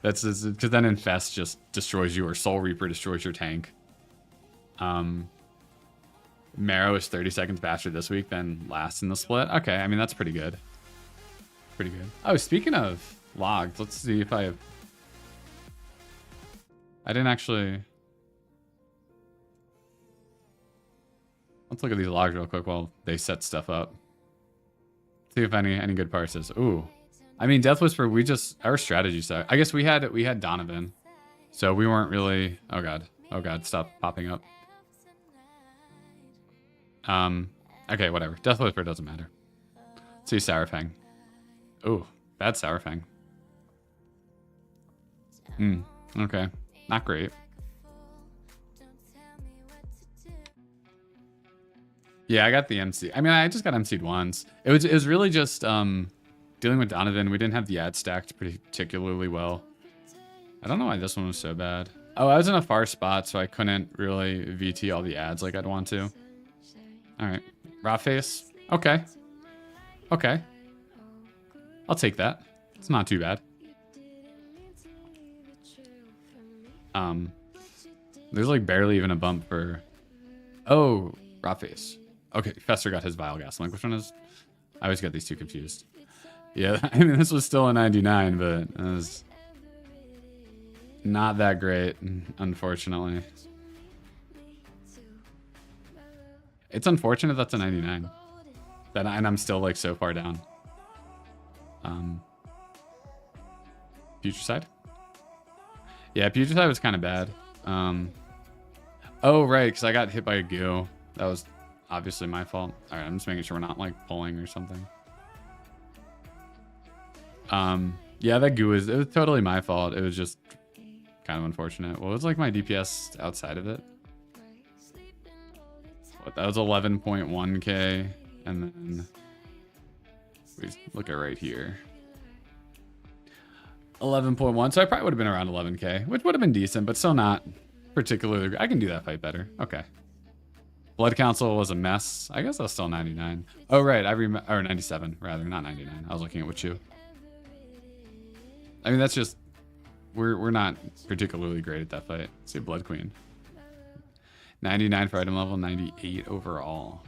That's because then Infest just destroys you, or Soul Reaper destroys your tank. Marrow is 30 seconds faster this week than last in the split. Okay, I mean that's pretty good. Pretty good. Oh, speaking of logs, let's see if I didn't actually. Let's look at these logs real quick while they set stuff up. See if any good parses. Ooh, I mean Death Whisper. Our strategy suck. I guess we had Donovan, so we weren't really. Oh god, stop popping up. Okay, whatever. Death Whisper doesn't matter. Let's see Sarafang. Ooh, Bad Sourfang. Hmm. Okay. Not great. Yeah, I got the MC. I mean, I just got MC'd once. It was really just dealing with Donovan. We didn't have the ad stacked particularly well. I don't know why this one was so bad. Oh, I was in a far spot, so I couldn't really VT all the ads like I'd want to. All right. Raw face. Okay. Okay. I'll take that. It's not too bad. There's like barely even a bump for... Oh, raw face. Okay, Fester got his Vile Gas. I'm like, which one is... I always get these two confused. Yeah, I mean, this was still a 99, but it was not that great, unfortunately. It's unfortunate that's a 99. And I'm still like so far down. Future Side? Yeah, Future Side was kind of bad. Oh, right, because I got hit by a goo. That was obviously my fault. All right, I'm just making sure we're not like pulling or something. Yeah, that goo it was totally my fault. It was just kind of unfortunate. What was like my DPS outside of it? What, that was 11.1k, and then we look at right here. 11.1, so I probably would have been around 11k, which would have been decent, but still not particularly. I can do that fight better. Okay. Blood Council was a mess. I guess I was still 99. Oh, right. I remember, or 97 rather, not 99. I was looking at what you. I mean, that's just we're not particularly great at that fight. Let's see, Blood Queen. 99 for item level, 98 overall.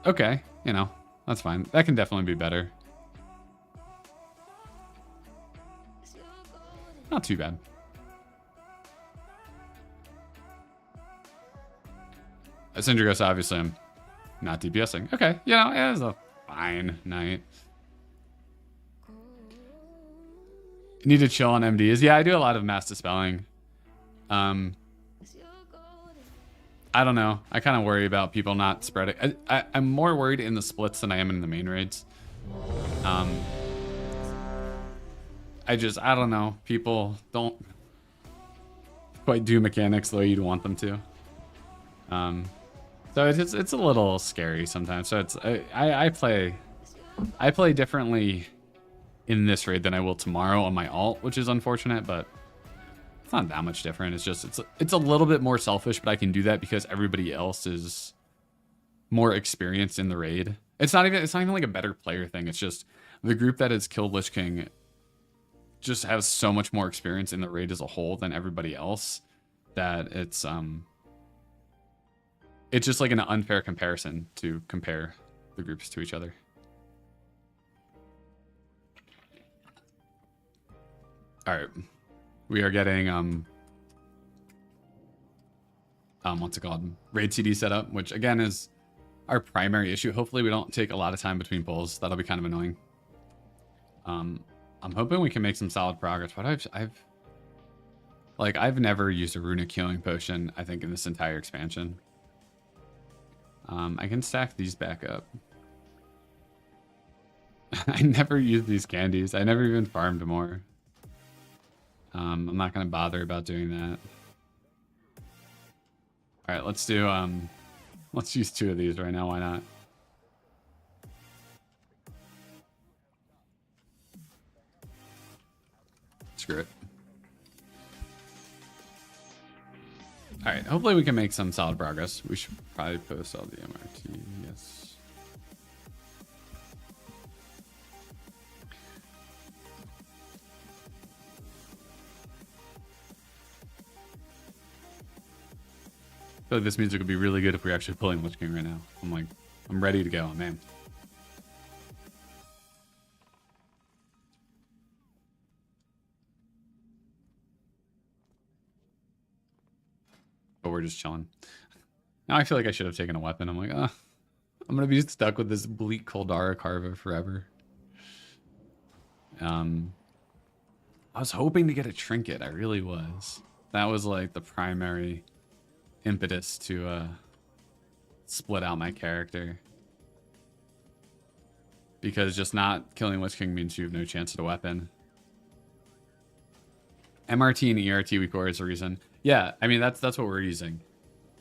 Okay, you know, that's fine. That can definitely be better. Not too bad. Syndrigos, obviously, I'm not DPSing. Okay, you know, it was a fine night. Need to chill on MDs. Yeah, I do a lot of mass dispelling. I don't know. I kind of worry about people not spreading. I'm more worried in the splits than I am in the main raids. I don't know. People don't quite do mechanics the way you'd want them to. So it's a little scary sometimes. So it's I play differently in this raid than I will tomorrow on my alt, which is unfortunate, but it's not that much different. It's just it's a little bit more selfish, but I can do that because everybody else is more experienced in the raid. It's not even like a better player thing. It's just the group that has killed Lich King just has so much more experience in the raid as a whole than everybody else that it's just like an unfair comparison to compare the groups to each other. All right, we are getting what's it called? Raid CD setup, which again is our primary issue. Hopefully we don't take a lot of time between pulls. That'll be kind of annoying. I'm hoping we can make some solid progress, but I've never used a runic healing potion, I think, in this entire expansion. I can stack these back up. I never used these candies. I never even farmed more. I'm not gonna bother about doing that. All right, let's do let's use 2 of these right now. Why not? Screw it. All right, hopefully we can make some solid progress. We should probably post all the MRT. Yes. I feel like this music would be really good if we were actually pulling Lich King right now. I'm ready to go, man. But we're just chilling. Now I feel like I should have taken a weapon. I'm like, I'm gonna be stuck with this bleak Koldara Carva forever. I was hoping to get a trinket. I really was. That was like the primary impetus to split out my character. because just not killing Lich King means you have no chance at a weapon. MRT and ERT Weakauras is the reason. Yeah, I mean that's what we're using.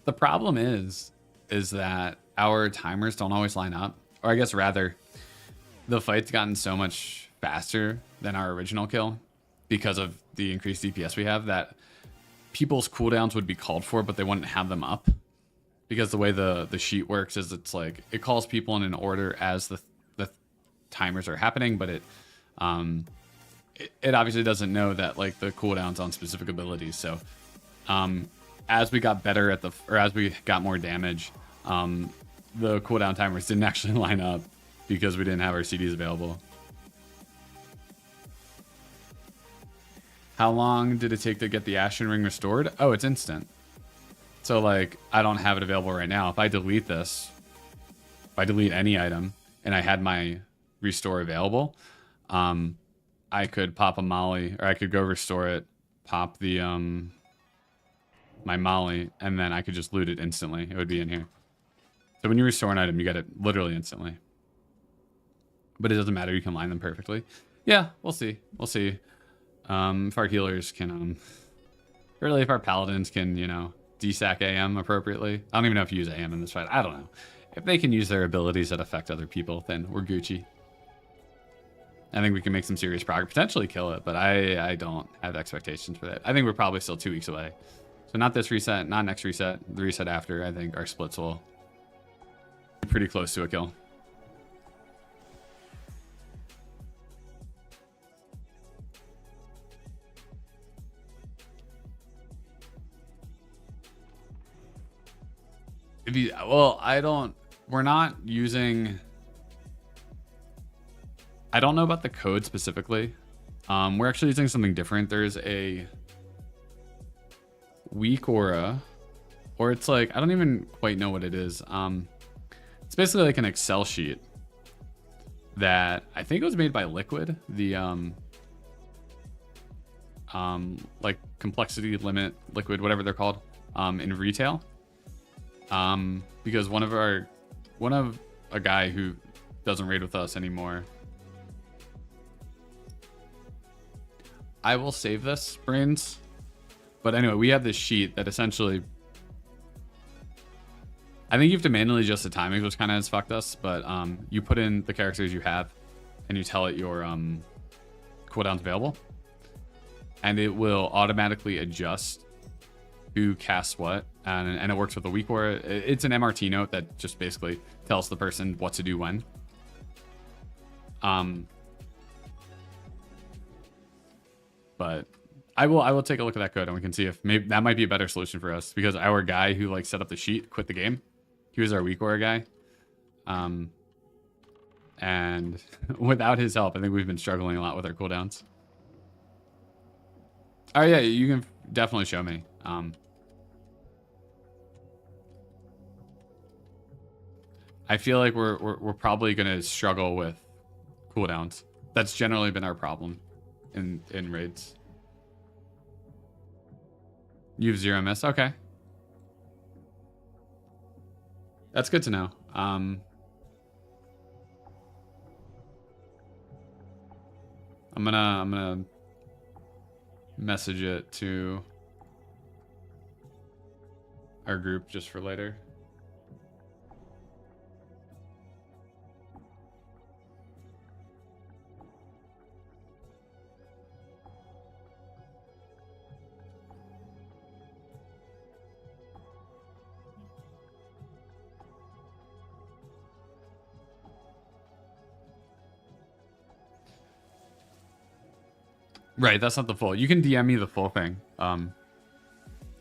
The problem is that our timers don't always line up, or I guess rather, the fight's gotten so much faster than our original kill because of the increased DPS we have that people's cooldowns would be called for, but they wouldn't have them up because the way the sheet works is it's like it calls people in an order as the timers are happening, but it obviously doesn't know that like the cooldowns on specific abilities. So as we got better at as we got more damage, the cooldown timers didn't actually line up because we didn't have our CDs available. How long did it take to get the Ashen Ring restored? Oh, it's instant. So like I don't have it available right now. If I delete this, if I delete any item and I had my restore available, I could pop a molly, or I could go restore it, pop the my molly, and then I could just loot it instantly. It would be in here. So when you restore an item, you get it literally instantly. But it doesn't matter, you can line them perfectly. Yeah, we'll see. We'll see. If our healers can really if our paladins can, you know, desack AM appropriately. I don't even know if you use AM in this fight. I don't know. If they can use their abilities that affect other people, then we're Gucci. I think we can make some serious progress, potentially kill it, but I don't have expectations for that. I think we're probably still 2 weeks away. So not this reset, not next reset, the reset after. I think our splits will be pretty close to a kill. Well, we're not using, I don't know about the code specifically. We're actually using something different. There's a Weakaura, or it's like, I don't even quite know what it is. It's basically like an Excel sheet that I think it was made by Liquid, the like complexity limit Liquid, whatever they're called, in retail. Because one of a guy who doesn't raid with us anymore. I will save this, Brains. But anyway, we have this sheet that essentially, I think you have to manually adjust the timings, which kind of has fucked us. But you put in the characters you have, and you tell it your cooldowns available, and it will automatically adjust who casts what, and it works with the Weakaura. It's an MRT note that just basically tells the person what to do when. But I will take a look at that code, and we can see if maybe that might be a better solution for us, because our guy who like set up the sheet quit the game. He was our Weakaura guy, and without his help, I think we've been struggling a lot with our cooldowns. Oh yeah, you can definitely show me. I feel like we're probably gonna struggle with cooldowns. That's generally been our problem in raids. You have 0 miss, okay. That's good to know. I'm gonna message it to our group just for later. Right, that's not the full. You can DM me the full thing, and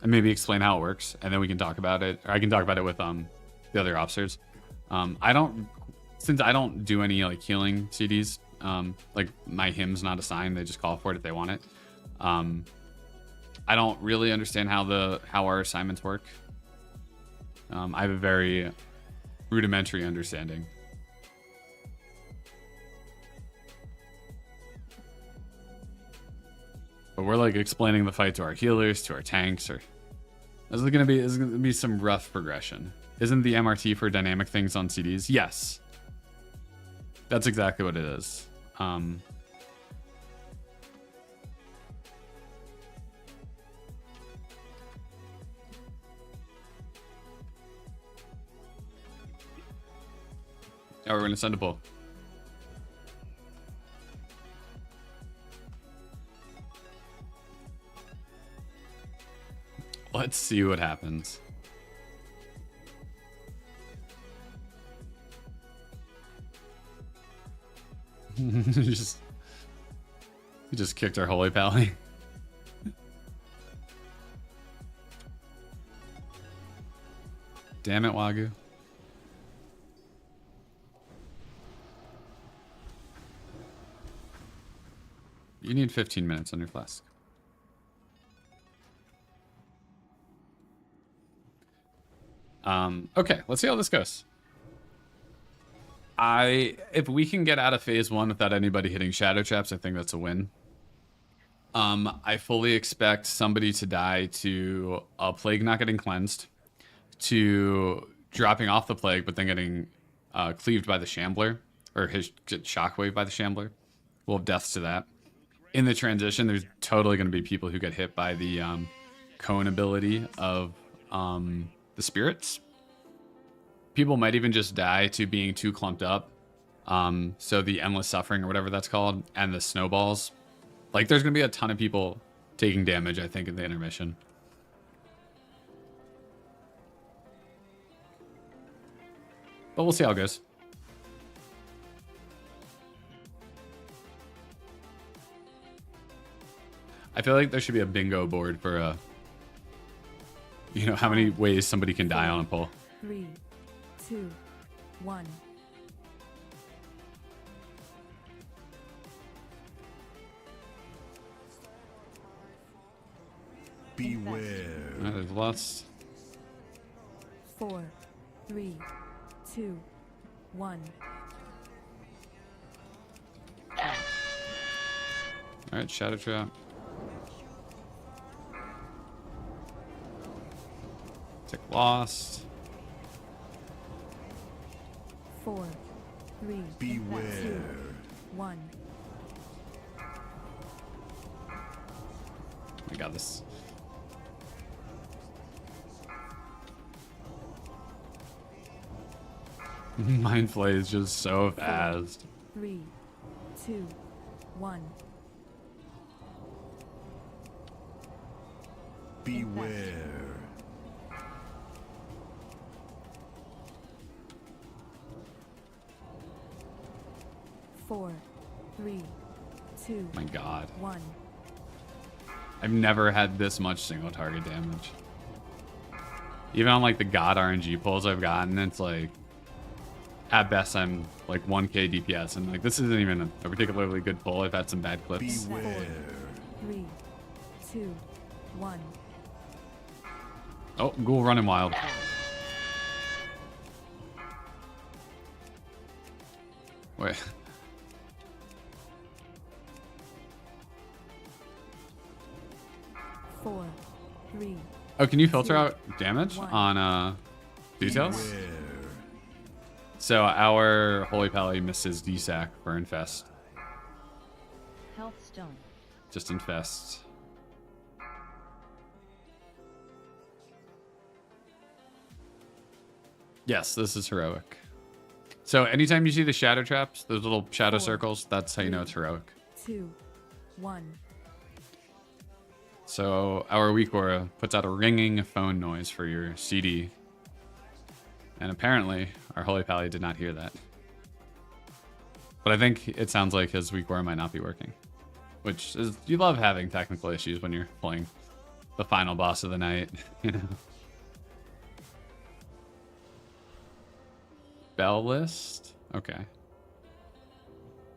maybe explain how it works, and then we can talk about it. Or I can talk about it with the other officers. Since I don't do any like healing CDs, like my hymn's not assigned. They just call for it if they want it. I don't really understand how our assignments work. I have a very rudimentary understanding. But we're like explaining the fight to our healers, to our tanks, or this is gonna be some rough progression. Isn't the MRT for dynamic things on CDs? Yes. That's exactly what it is. Oh, we're gonna send a bull. Let's see what happens. He just kicked our holy pally. Damn it, Wagyu. You need 15 minutes on your flask. Okay, let's see how this goes. If we can get out of phase 1 without anybody hitting shadow traps, I think that's a win. I fully expect somebody to die to a plague not getting cleansed, to dropping off the plague but then getting cleaved by the shambler, or his shockwave by the shambler. We'll have deaths to that. In the transition, there's totally going to be people who get hit by the cone ability of the spirits. People might even just die to being too clumped up. So the endless suffering or whatever that's called, and the snowballs. Like, there's going to be a ton of people taking damage, I think, in the intermission. But we'll see how it goes. I feel like there should be a bingo board for you know, how many ways somebody can die on a pull. 3, 2, 1. Beware. There's lots. 4, 3, 2, 1. Alright, shadow trap. Tick lost. 4, 3, Beware. 2, 1. I got this. Mind Flay is just so fast. 3, 2, 1. Beware. 4, 3, 2, My god. 1. I've never had this much single target damage. Even on like the god RNG pulls I've gotten, it's like at best I'm like 1k DPS, and like this isn't even a particularly good pull. I've had some bad clips. Beware. 3, 2, 1. Oh, ghoul running wild. Wait. Four, 3. Oh, can you filter 2, out damage 1. on details? Beware. So our Holy Pally misses DSAC for Infest. Health stone. Just Infest. Yes, this is heroic. So anytime you see the shadow traps, those little shadow 4, circles, that's how you know it's heroic. 2, 1. So our Weakaura puts out a ringing phone noise for your CD. And apparently our Holy Pally did not hear that. But I think it sounds like his Weakaura might not be working. Which is, you love having technical issues when you're playing the final boss of the night, you know. Bell list? Okay.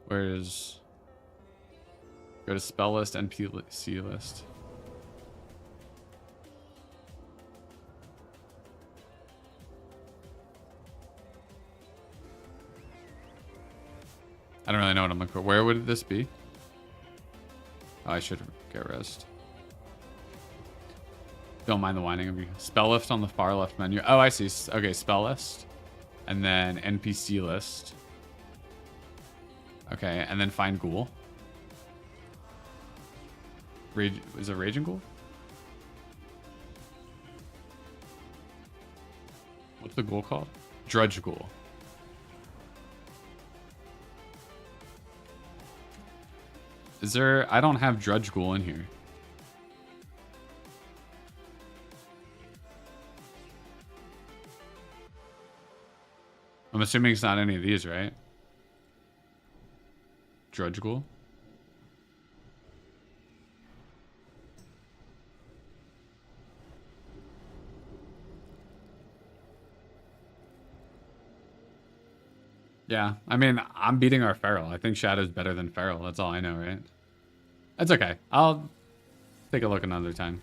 Where's... Go to spell list, NPC list. I don't really know what I'm looking for. Where would this be? Oh, I should get rest. Don't mind the whining of you. Spell list on the far left menu. Oh, I see. Okay, spell list. And then NPC list. Okay, and then find ghoul. Rage, is it Raging Ghoul? What's the ghoul called? Drudge Ghoul. Is there... I don't have Drudge Ghoul in here. I'm assuming it's not any of these, right? Drudge Ghoul? Yeah, I mean, I'm beating our Feral. I think Shadow's better than Feral. That's all I know, right? That's okay. I'll take a look another time.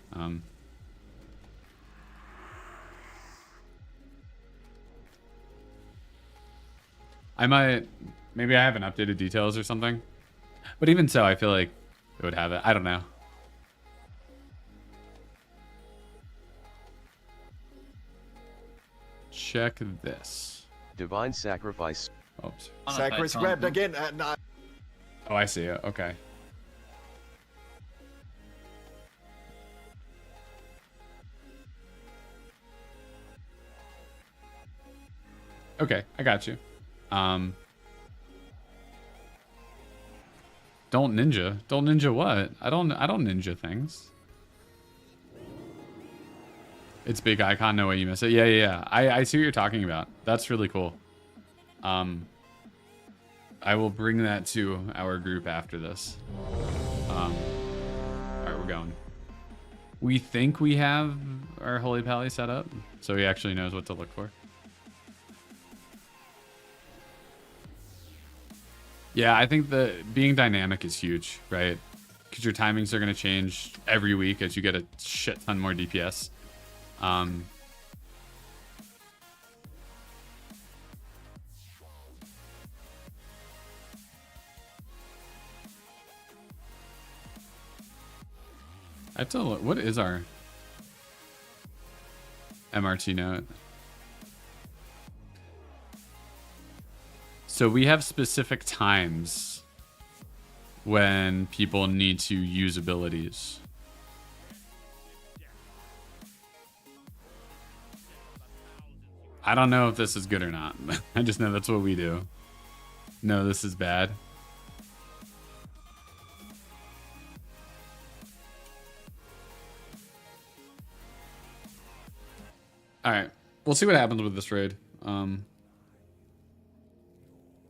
I might... Maybe I haven't updated details or something. But even so, I feel like it would have it. I don't know. Check this. Divine Sacrifice. Oops. Sacred grabbed again. No. Oh, I see it. Okay. Okay, I got you. Don't ninja. Don't ninja what? I don't ninja things. It's big icon, no way you miss it. Yeah. I see what you're talking about. That's really cool. I will bring that to our group after this. Alright, we're going. We think we have our Holy Pally set up, so he actually knows what to look for. Yeah, I think the being dynamic is huge, right? Because your timings are going to change every week as you get a shit ton more DPS. I have to look. What is our MRT note? So we have specific times when people need to use abilities. I don't know if this is good or not. I just know that's what we do. No, this is bad. All right, we'll see what happens with this raid.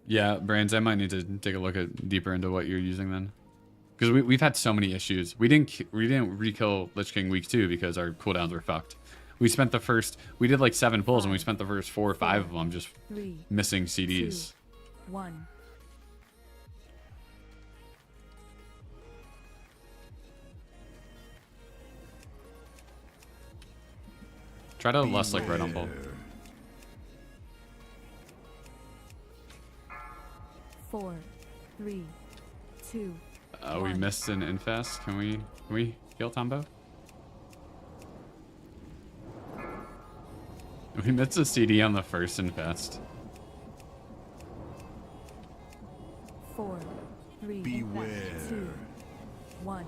Yeah, Brains, I might need to take a look at deeper into what you're using then, because we've had so many issues. We didn't re-kill Lich King week 2 because our cooldowns were fucked. We spent the first, we did like 7 pulls and we spent the first 4 or 5 of them just missing CDs. 2, 1. Try to less like Red Humble. 4, 3, 2. We 1. missed an infest. Can we heal Tombo? We missed a CD on the first infest. 4, 3, Beware. 2, 1.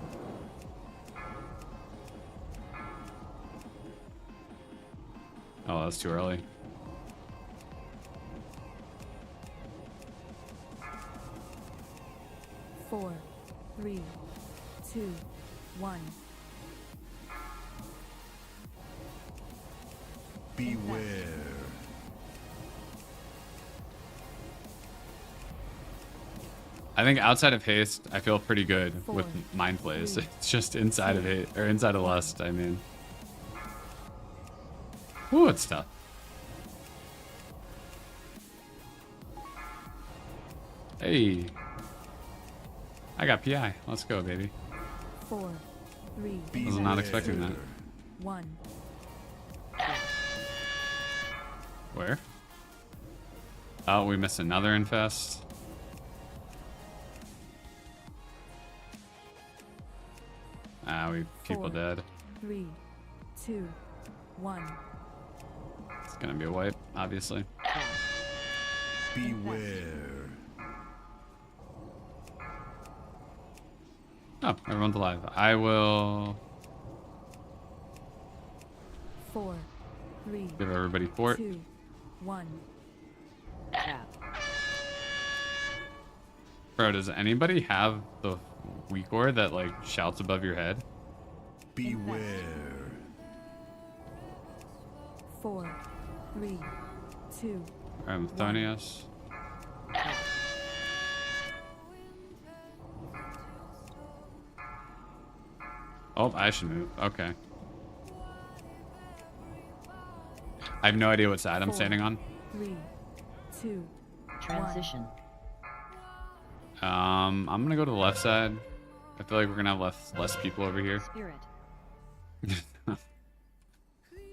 Oh, that's too early. Four, 3, 2, 1. Beware. I think outside of haste, I feel pretty good 4, with mind plays. 3, It's just inside of hate or inside of lust. I mean, ooh, it's tough. Hey, I got PI. Let's go, baby. 4, 3, I was not expecting that. 1. Where? Oh, we missed another infest. Ah, we people 4, dead. 3, 2, 1. It's gonna be a wipe, obviously. Beware. Oh, everyone's alive. I will 4, 3, give everybody fort. 2, 1. Bro, does anybody have the Weakauras that like shouts above your head? Beware. 4, 3, 2, Amthonius. Oh, I should move. Okay. I have no idea what side I'm 4, standing on. 3, 2, Transition. I'm gonna go to the left side. I feel like we're gonna have less people over here. Spirit.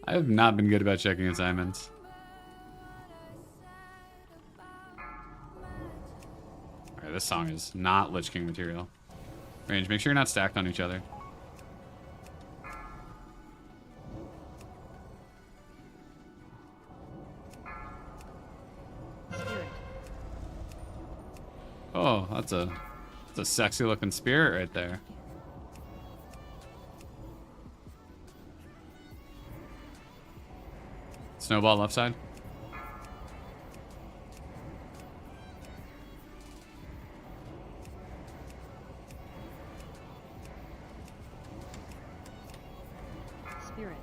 I have not been good about checking assignments. Alright, this song is not Lich King material. Range, make sure you're not stacked on each other. Spirit. Oh, that's a sexy looking spirit right there. Snowball left side. Spirit.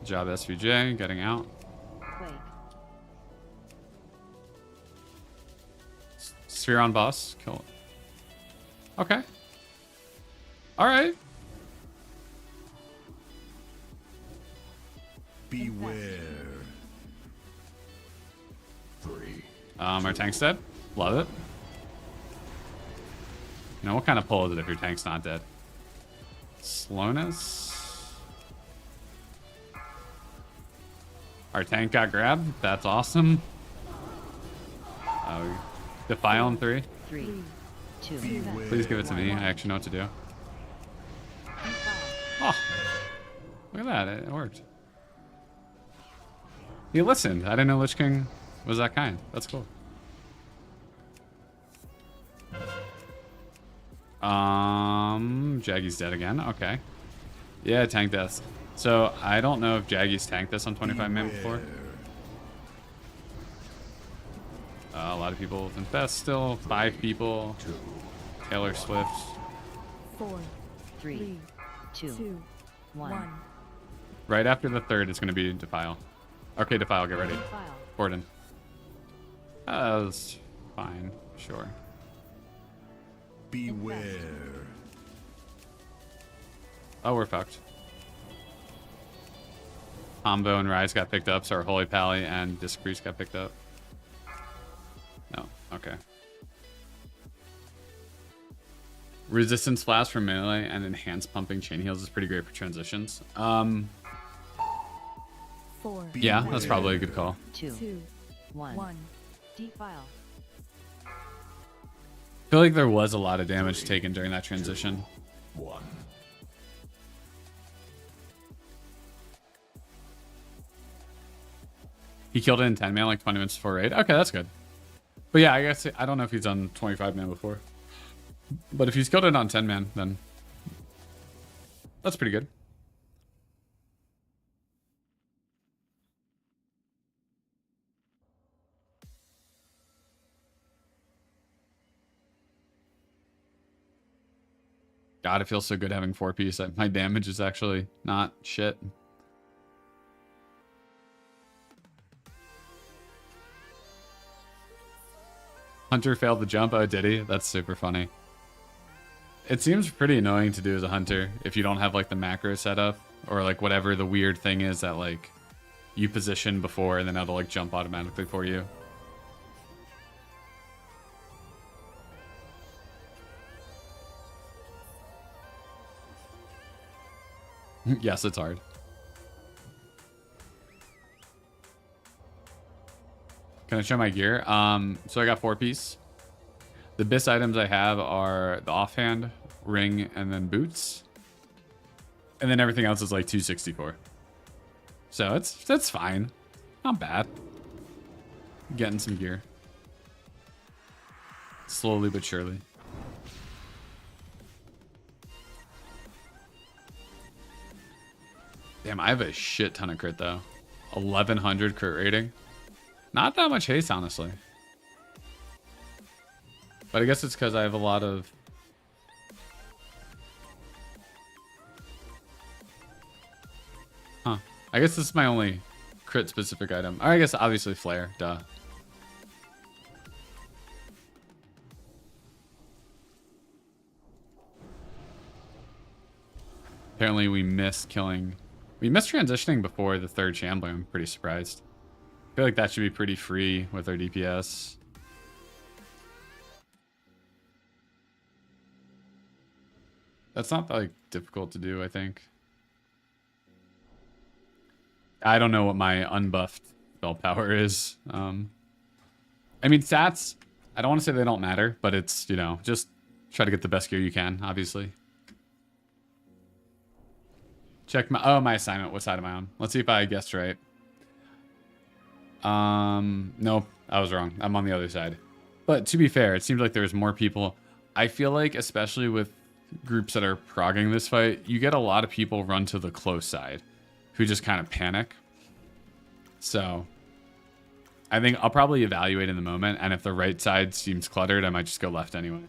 Good job, SVJ, getting out. Quake. Sphere on boss. Kill it. Okay. Alright. Beware. 3. Our tank's dead. Love it. You know, what kind of pull is it if your tank's not dead? Slowness. Our tank got grabbed. That's awesome. Defile in 3. 3, 2, Beware. Please give it to me. I actually know what to do. Oh, look at that. It worked. He listened. I didn't know Lich King was that kind. That's cool. Jaggy's dead again. Okay. Yeah, tank death. So I don't know if Jaggy's tanked this on 25 man before. A lot of people with infest still. 5 people. Taylor Swift. 4, 3, 2, 2, 1. 1. Right after the third, it's going to be Defile. Okay, Defile, get ready. File. Gordon. That's fine. Sure. Beware. Oh, we're fucked. Combo and Rise got picked up, so our Holy Pally and Disc Priest got picked up. No, okay. Resistance Flash for melee and enhanced pumping chain heals is pretty great for transitions. 4, Yeah, that's probably a good call. 2, 2, 1. 1. Defile. I feel like there was a lot of damage taken during that transition. 1. He killed it in 10 man like 20 minutes before raid. Okay, that's good. But yeah, I guess I don't know if he's done 25 man before. But if he's killed it on 10 man, then that's pretty good. God, it feels so good having 4-piece. My damage is actually not shit. Hunter failed the jump. Oh, did he? That's super funny. It seems pretty annoying to do as a hunter if you don't have like the macro set up or like whatever the weird thing is that like you position before and then it'll like jump automatically for you. Yes, it's hard. Can I show my gear? So I got 4-piece. The best items I have are the offhand, ring, and then boots. And then everything else is like 264. So that's fine. Not bad. getting some gear. Slowly but surely. Damn, I have a shit ton of crit though. 1100 crit rating. Not that much haste, honestly. But I guess it's because I have a lot of... Huh. I guess this is my only crit specific item. Or I guess obviously flare, duh. Apparently we missed killing... We missed transitioning before the third Shambler. I'm pretty surprised. I feel like that should be pretty free with our DPS. That's not like difficult to do, I think. I don't know what my unbuffed spell power is. I mean, stats, I don't want to say they don't matter, but it's, you know, just try to get the best gear you can, obviously. Check my assignment. What side am I on? Let's see if I guessed right. Nope, I was wrong. I'm on the other side. But to be fair, it seems like there's more people. I feel like, especially with groups that are progging this fight, you get a lot of people run to the close side who just kind of panic. So I think I'll probably evaluate in the moment, and if the right side seems cluttered, I might just go left anyway.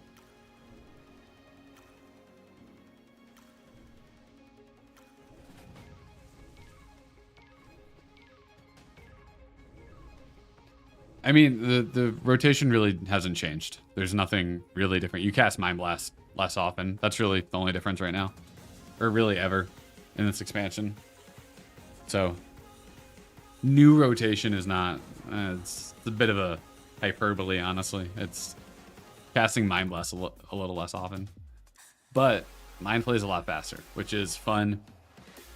I mean, the rotation really hasn't changed. There's nothing really different. You cast Mind Blast less often. That's really the only difference right now. Or really ever in this expansion. So, new rotation is not... it's a bit of a hyperbole, honestly. It's casting Mind Blast a little less often. But Mind Flay is a lot faster, which is fun.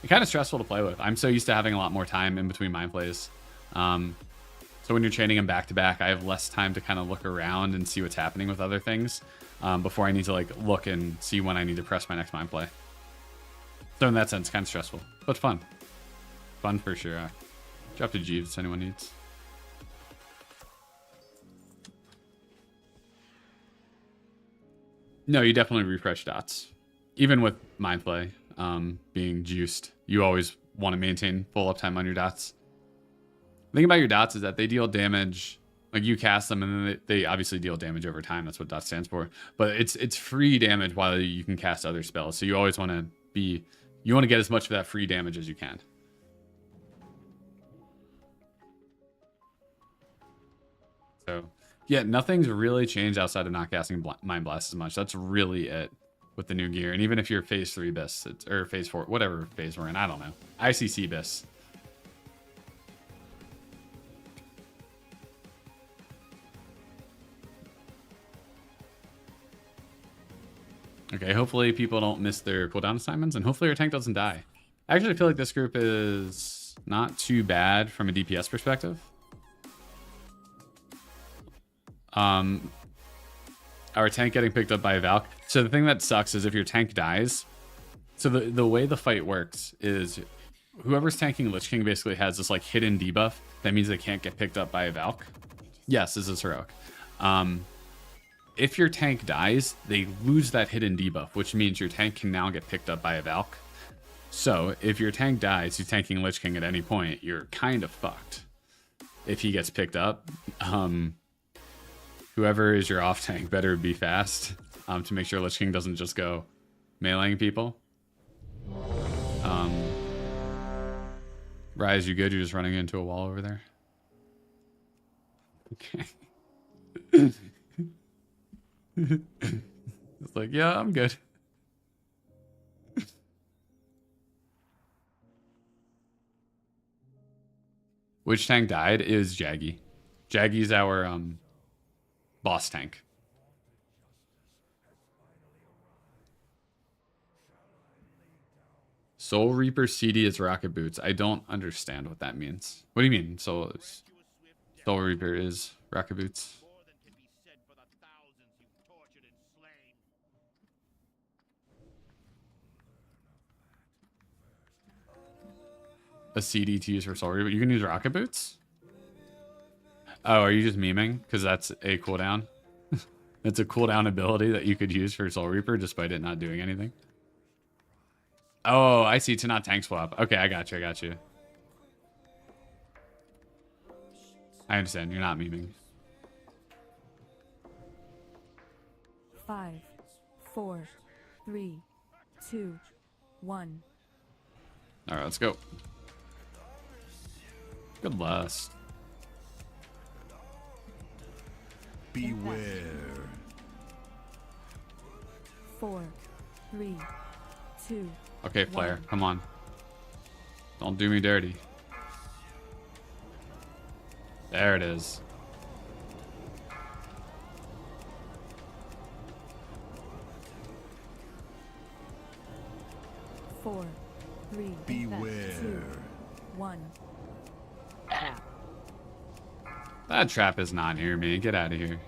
And kind of stressful to play with. I'm so used to having a lot more time in between Mind Flays. So when you're chaining them back to back, I have less time to kind of look around and see what's happening with other things before I need to like look and see when I need to press my next Mind Flay. So in that sense, kind of stressful, but fun. Fun for sure. Drop to Jeeves if anyone needs. No, you definitely refresh dots. Even with Mind Flay being juiced, you always want to maintain full uptime on your dots. The thing about your dots is that they deal damage, like you cast them and then they obviously deal damage over time. That's what dot stands for. But it's free damage while you can cast other spells. So you always want to get as much of that free damage as you can. So yeah, nothing's really changed outside of not casting Mind Blast as much. That's really it with the new gear. And even if you're phase 3 bis, or phase 4, whatever phase we're in, I don't know. ICC bis. Okay, hopefully people don't miss their cooldown assignments, and hopefully our tank doesn't die. I actually feel like this group is not too bad from a DPS perspective. Our tank getting picked up by a Valk. So the thing that sucks is if your tank dies, so the way the fight works is whoever's tanking Lich King basically has this like hidden debuff. That means they can't get picked up by a Valk. Yes, this is heroic. If your tank dies, they lose that hidden debuff, which means your tank can now get picked up by a Valk. So if your tank dies, you're tanking Lich King at any point, you're kind of fucked. If he gets picked up, whoever is your off tank better be fast to make sure Lich King doesn't just go meleeing people. Rise, you good? You're just running into a wall over there. Okay. It's like, yeah, I'm good. Which tank died is Jaggy. Jaggy's our boss tank. Soul Reaper CD is rocket boots. I don't understand what that means. What do you mean? Soul Reaper is rocket boots. A CD to use for Soul Reaper. You can use rocket boots? Oh, are you just memeing? Because that's a cooldown. It's a cooldown ability that you could use for Soul Reaper despite it not doing anything. Oh, I see. To not tank swap. Okay, I got you. I got you. I understand. You're not memeing. 5, 4, 3, 2, 1. All right, let's go. Good lust. Beware. 4, 3, 2. Okay, player, come on. Don't do me dirty. There it is. Four, 3, Beware. 2, 1. That trap is not near me. Get out of here.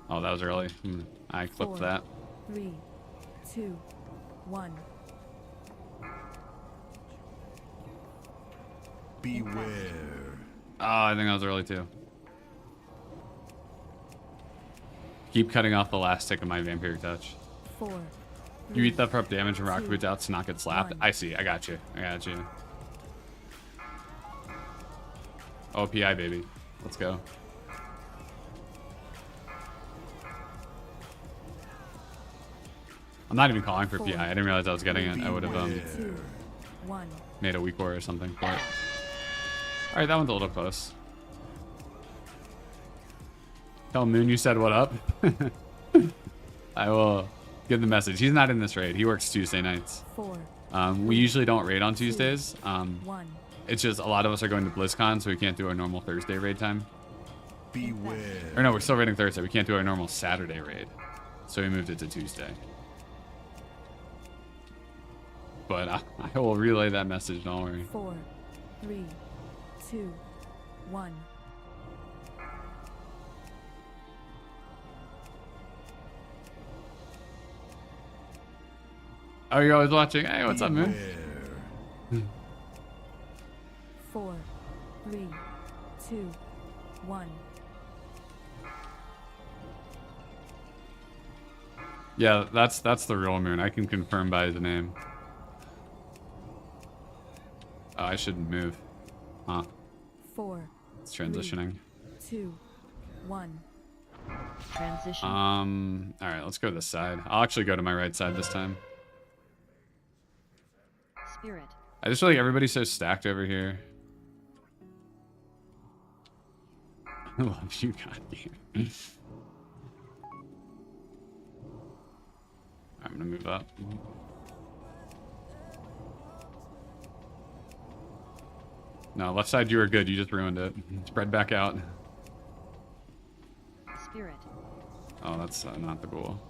Oh, that was early. I clipped 4, that. 3, 2, 1. Beware. Oh, I think that was early too. Keep cutting off the last tick of my vampiric touch. 4. You eat that for up damage and rock 2, boots out to not get slapped. 1. I see. I got you. I got you. Oh, PI, baby. Let's go. I'm not even calling for PI. I didn't realize I was getting it. I would have 2, 1. made a Weakauras or something for it. All right, that one's a little close. Tell Moon you said what up. I will give the message. He's not in this raid. He works Tuesday nights. 4, We usually don't raid on Tuesdays. 1. It's just a lot of us are going to BlizzCon, so we can't do our normal Thursday raid time. Beware. Or no, we're still raiding Thursday. We can't do our normal Saturday raid. So we moved it to Tuesday. But I will relay that message, don't worry. 4, 3, 2, 1. Oh, you're always watching? Hey, what's up, Moon? Beware. 4, 3, 2, 1. Yeah, that's the real Moon. I can confirm by his name. Oh, I shouldn't move. Huh. 4, It's transitioning. 2, 1. Transition. Alright, let's go this side. I'll actually go to my right side this time. Spirit. I just feel like everybody's so stacked over here. I love you, goddamn. I'm gonna move up. No, left side, you were good. You just ruined it. Spread back out. Spirit. Oh, that's not the goal.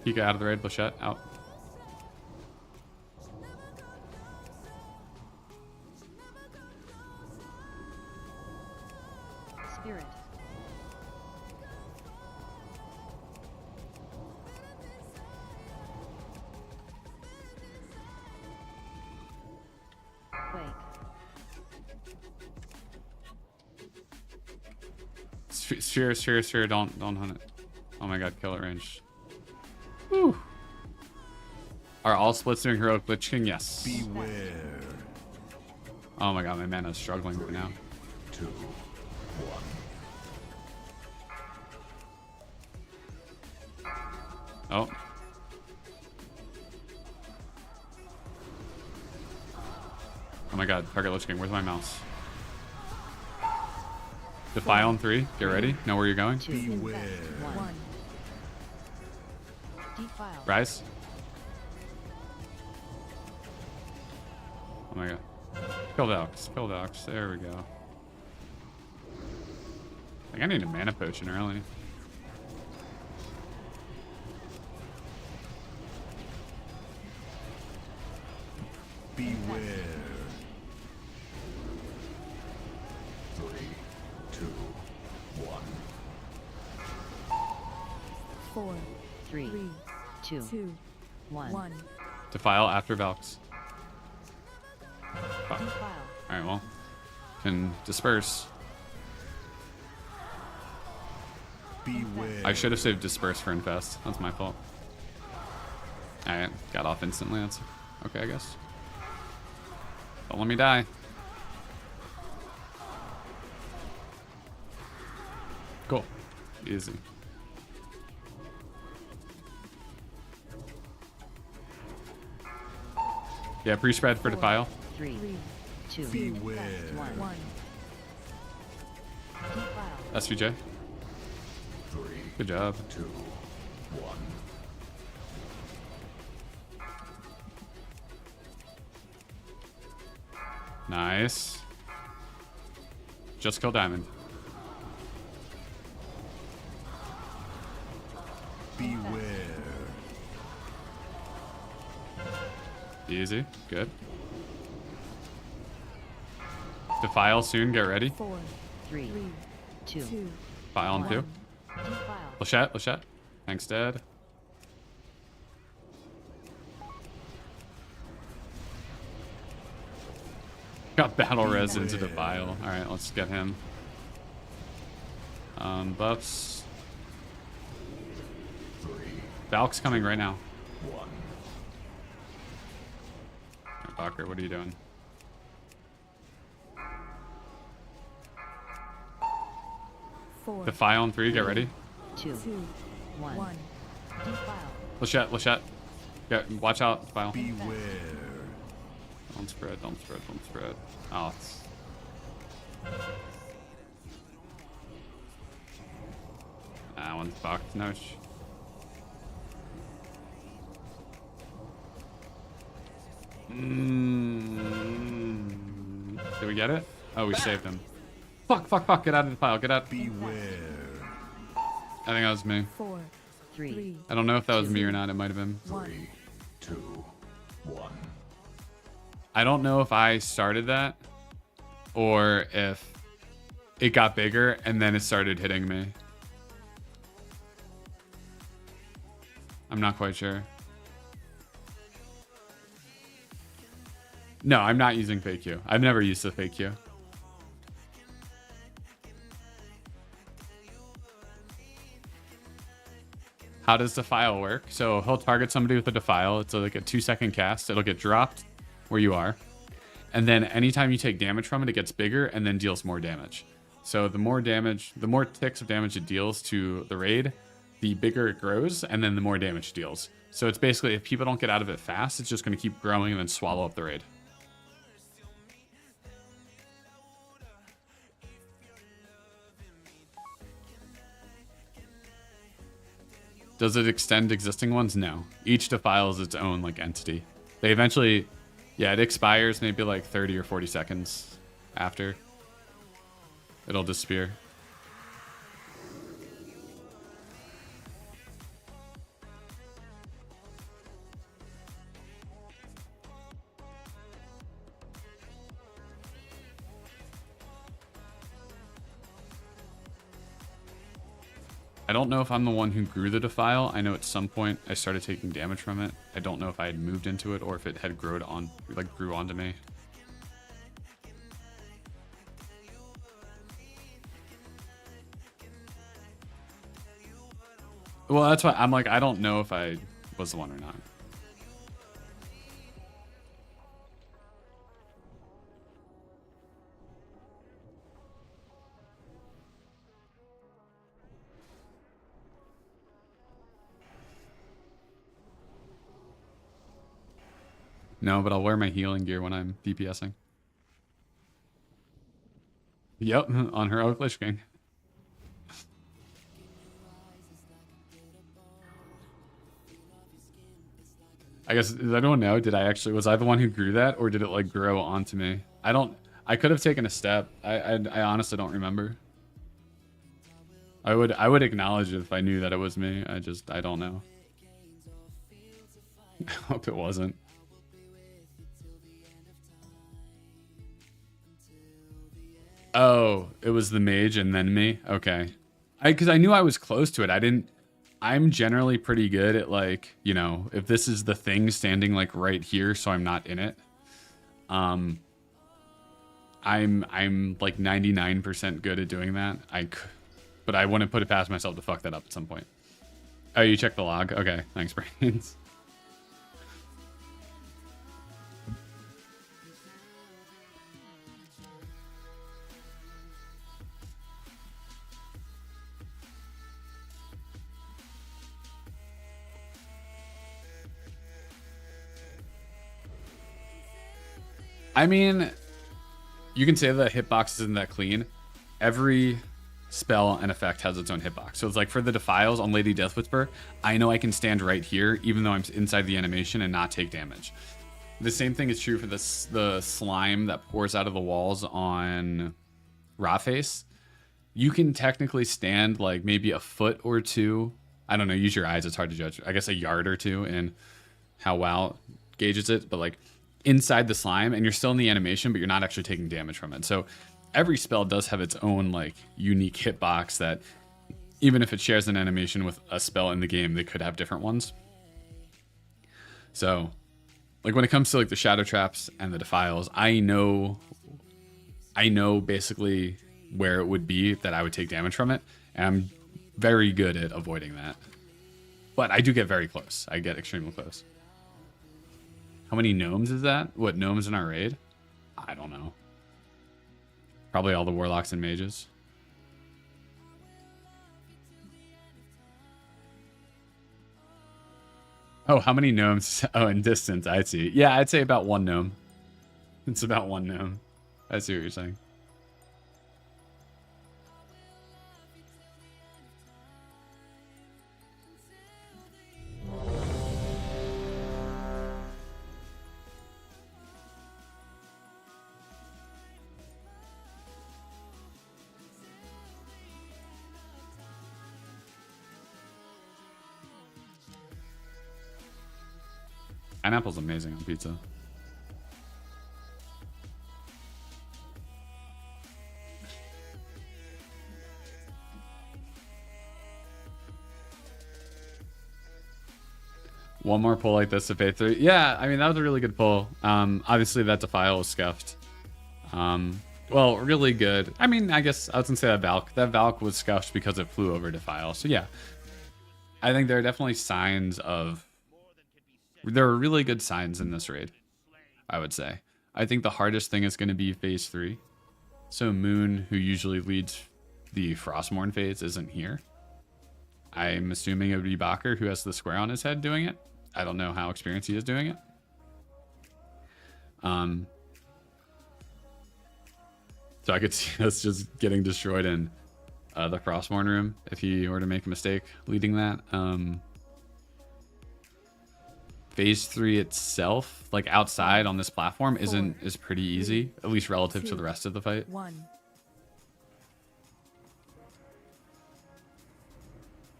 Pika out of the raid, Blachette, out. Spirit. Wake. Sphere, don't hunt it. Oh my god, kill it range. Whew. Are all splits doing heroic Lich King? Yes. Beware. Oh my god, my mana's struggling right now. 2, 1. Oh. Oh my god, target Lich King. Where's my mouse? Defile on 3. Get ready. Know where you're going. Beware. 1. Defile. Rise. Oh my god. Kill Dox. Kill Dox. There we go. I think I need a mana potion early. Beware. 3, 2, 4, 3, 3, 2, 2, 1. 1. Defile after Valks. Fuck. Defile. Alright, well. Can disperse. Beware. I should have saved disperse for infest. That's my fault. Alright, got off instantly. That's okay, I guess. Don't let me die. Cool. Easy. Yeah, pre-spread for defile. 3, 2, Beware. 1. 1. Defile. SVJ. 3, Good job. 2, 1. Nice. Just kill diamond. Beware. Easy. Good. Defile soon. Get ready. 4, 3, 3, 2, 2, File on 2. defile. Lachette. Lachette. Thanks, Dad. Got battle res into Defile. Alright, let's get him. Buffs. 3, Valk's coming right now. 1. Docker, what are you doing? Four, Defile on 3. Get ready. 2, 2, 1. 1. Defile. Lachette. Lachette. Yeah, watch out. Defile. Beware. Don't spread. Don't spread. Don't spread. Oh, it's... That one's fucked. No. Did we get it? Oh, we saved him. Fuck, fuck, fuck. Get out of the pile. Get out. Beware. I think that was me. 4, 3, 3, I don't know if that was me or not. It might have been. 1. 2, 1. I don't know if I started that or if it got bigger and then it started hitting me. I'm not quite sure. No, I'm not using fakequeue. I've never used the fakequeue. How does Defile work? So he'll target somebody with a Defile. It's like a 2-second cast. It'll get dropped where you are. And then anytime you take damage from it, it gets bigger and then deals more damage. So the more damage, the more ticks of damage it deals to the raid, the bigger it grows, and then the more damage it deals. So it's basically, if people don't get out of it fast, it's just going to keep growing and then swallow up the raid. Does it extend existing ones? No. Each Defile is its own like entity. They eventually, yeah, it expires maybe like 30 or 40 seconds after. It'll disappear. I don't know if I'm the one who grew the Defile. I know at some point I started taking damage from it. I don't know if I had moved into it or if it had grew onto me. Well, that's why I'm like, I don't know if I was the one or not. No, but I'll wear my healing gear when I'm DPSing. Yep, on Heroic Lich King. I guess, does anyone know? Was I the one who grew that, or did it like grow onto me? I could have taken a step. I honestly don't remember. I would acknowledge it if I knew that it was me. I don't know. I hope it wasn't. Oh, it was the mage and then me? Okay. Because I knew I was close to it. I didn't... I'm generally pretty good at like, you know, if this is the thing standing like right here, so I'm not in it. I'm like 99% good at doing that. But I wouldn't put it past myself to fuck that up at some point. Oh, you checked the log? Okay, thanks, Brains. I mean, you can say that hitbox isn't that clean. Every spell and effect has its own hitbox. So it's like for the Defiles on Lady Death Whisper, I know I can stand right here even though I'm inside the animation and not take damage. The same thing is true for the slime that pours out of the walls on Rawface. You can technically stand like maybe a foot or two. I don't know, use your eyes, it's hard to judge. I guess a yard or two in how WoW gauges it, but like inside the slime and you're still in the animation, but you're not actually taking damage from it. So every spell does have its own like unique hitbox that even if it shares an animation with a spell in the game, they could have different ones. So like when it comes to like the shadow traps and the Defiles, I know basically where it would be that I would take damage from it. And I'm very good at avoiding that. But I do get very close. I get extremely close. How many gnomes is that? What, gnomes in our raid? I don't know. Probably all the warlocks and mages. Oh, how many gnomes? Oh, in distance, I see. Yeah, I'd say about one gnome. It's about one gnome. I see what you're saying. Pineapple's amazing on pizza. One more pull like this to pay 3. Yeah, I mean, that was a really good pull. Obviously, that Defile was scuffed. Well, really good. I mean, I guess I was going to say that Valk. That Valk was scuffed because it flew over Defile. So, yeah. I think there are definitely signs of... There are really good signs in this raid, I would say. I think the hardest thing is going to be phase 3. So Moon, who usually leads the Frostmourne phase, isn't here. I'm assuming it would be Bakker, who has the square on his head, doing it. I don't know how experienced he is doing it. So I could see us just getting destroyed in the Frostmourne room if he were to make a mistake leading that. Phase 3 itself, like outside on this platform, is pretty easy, at least relative to the rest of the fight. 1.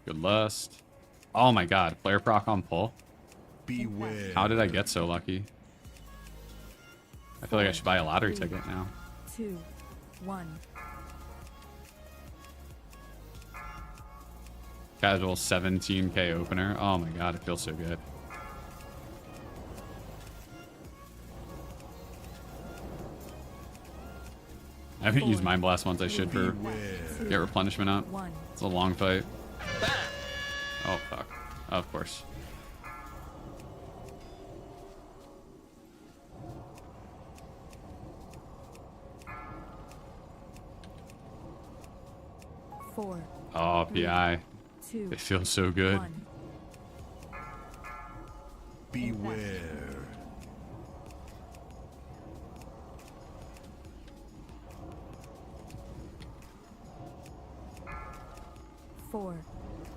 Good lust. Oh my god, player proc on pull. Beware. How did I get so lucky? I feel like I should buy a lottery ticket now. 2. 1. Casual 17k opener. Oh my god, it feels so good. I haven't used Mind Blast once I should for get replenishment up. 1. It's a long fight. Oh fuck. Of course. Four. Oh, PI. 2. It feels so good. 1. Beware. 4.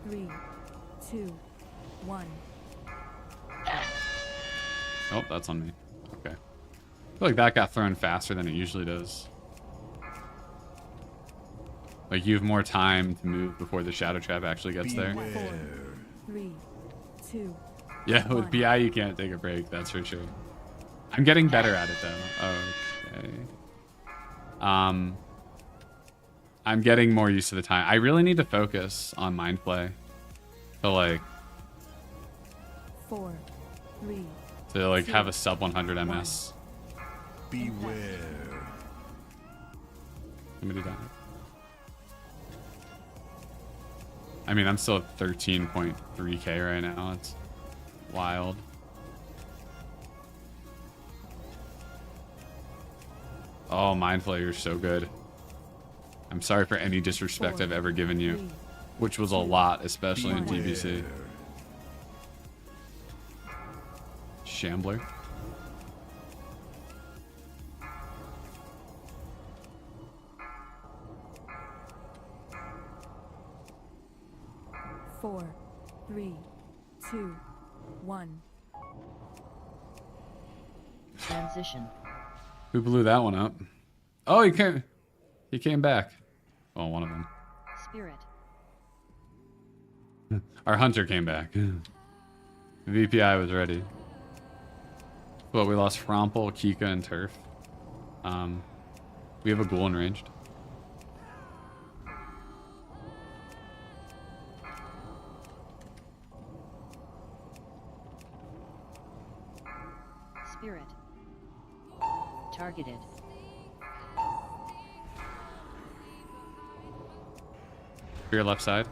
3. 2. 1. Oh, that's on me. Okay. I feel like that got thrown faster than it usually does. Like, you have more time to move before the shadow trap actually gets there. 4. 3. 2. Yeah, with PI you can't take a break, that's for sure. I'm getting better at it though. Okay. I'm getting more used to the time. I really need to focus on Mind Flay. to like 4, 3, have a sub 100 MS. Beware. Somebody die. I mean, I'm still at 13.3k right now. It's wild. Oh, Mind Flay, you're so good. I'm sorry for any disrespect I've ever given you, which was a lot, especially in TBC. Shambler. Four, 3, 2, 1. Transition. Who blew that one up? Oh, he came back. Oh, one of them. Spirit. Our hunter came back. VPI was ready. Well, we lost Fromple, Kika, and Turf. We have a ghoul enraged. Spirit. Targeted. Your left side.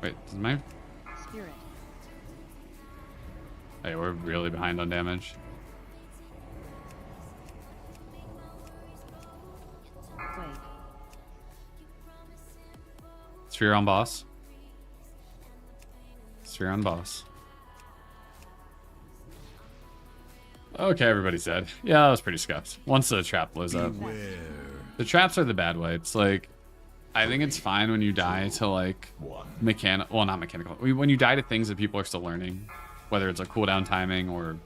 Wait, is my... Spirit. Hey, we're really behind on damage. Quake. Sphere on boss. Sphere on boss. Okay, everybody's dead. Yeah, that was pretty scuffed. Once the trap blows up. Beware. The traps are the bad way. It's like, I think it's fine when you die to like mechanical, well, not mechanical. When you die to things that people are still learning, whether it's a cooldown timing or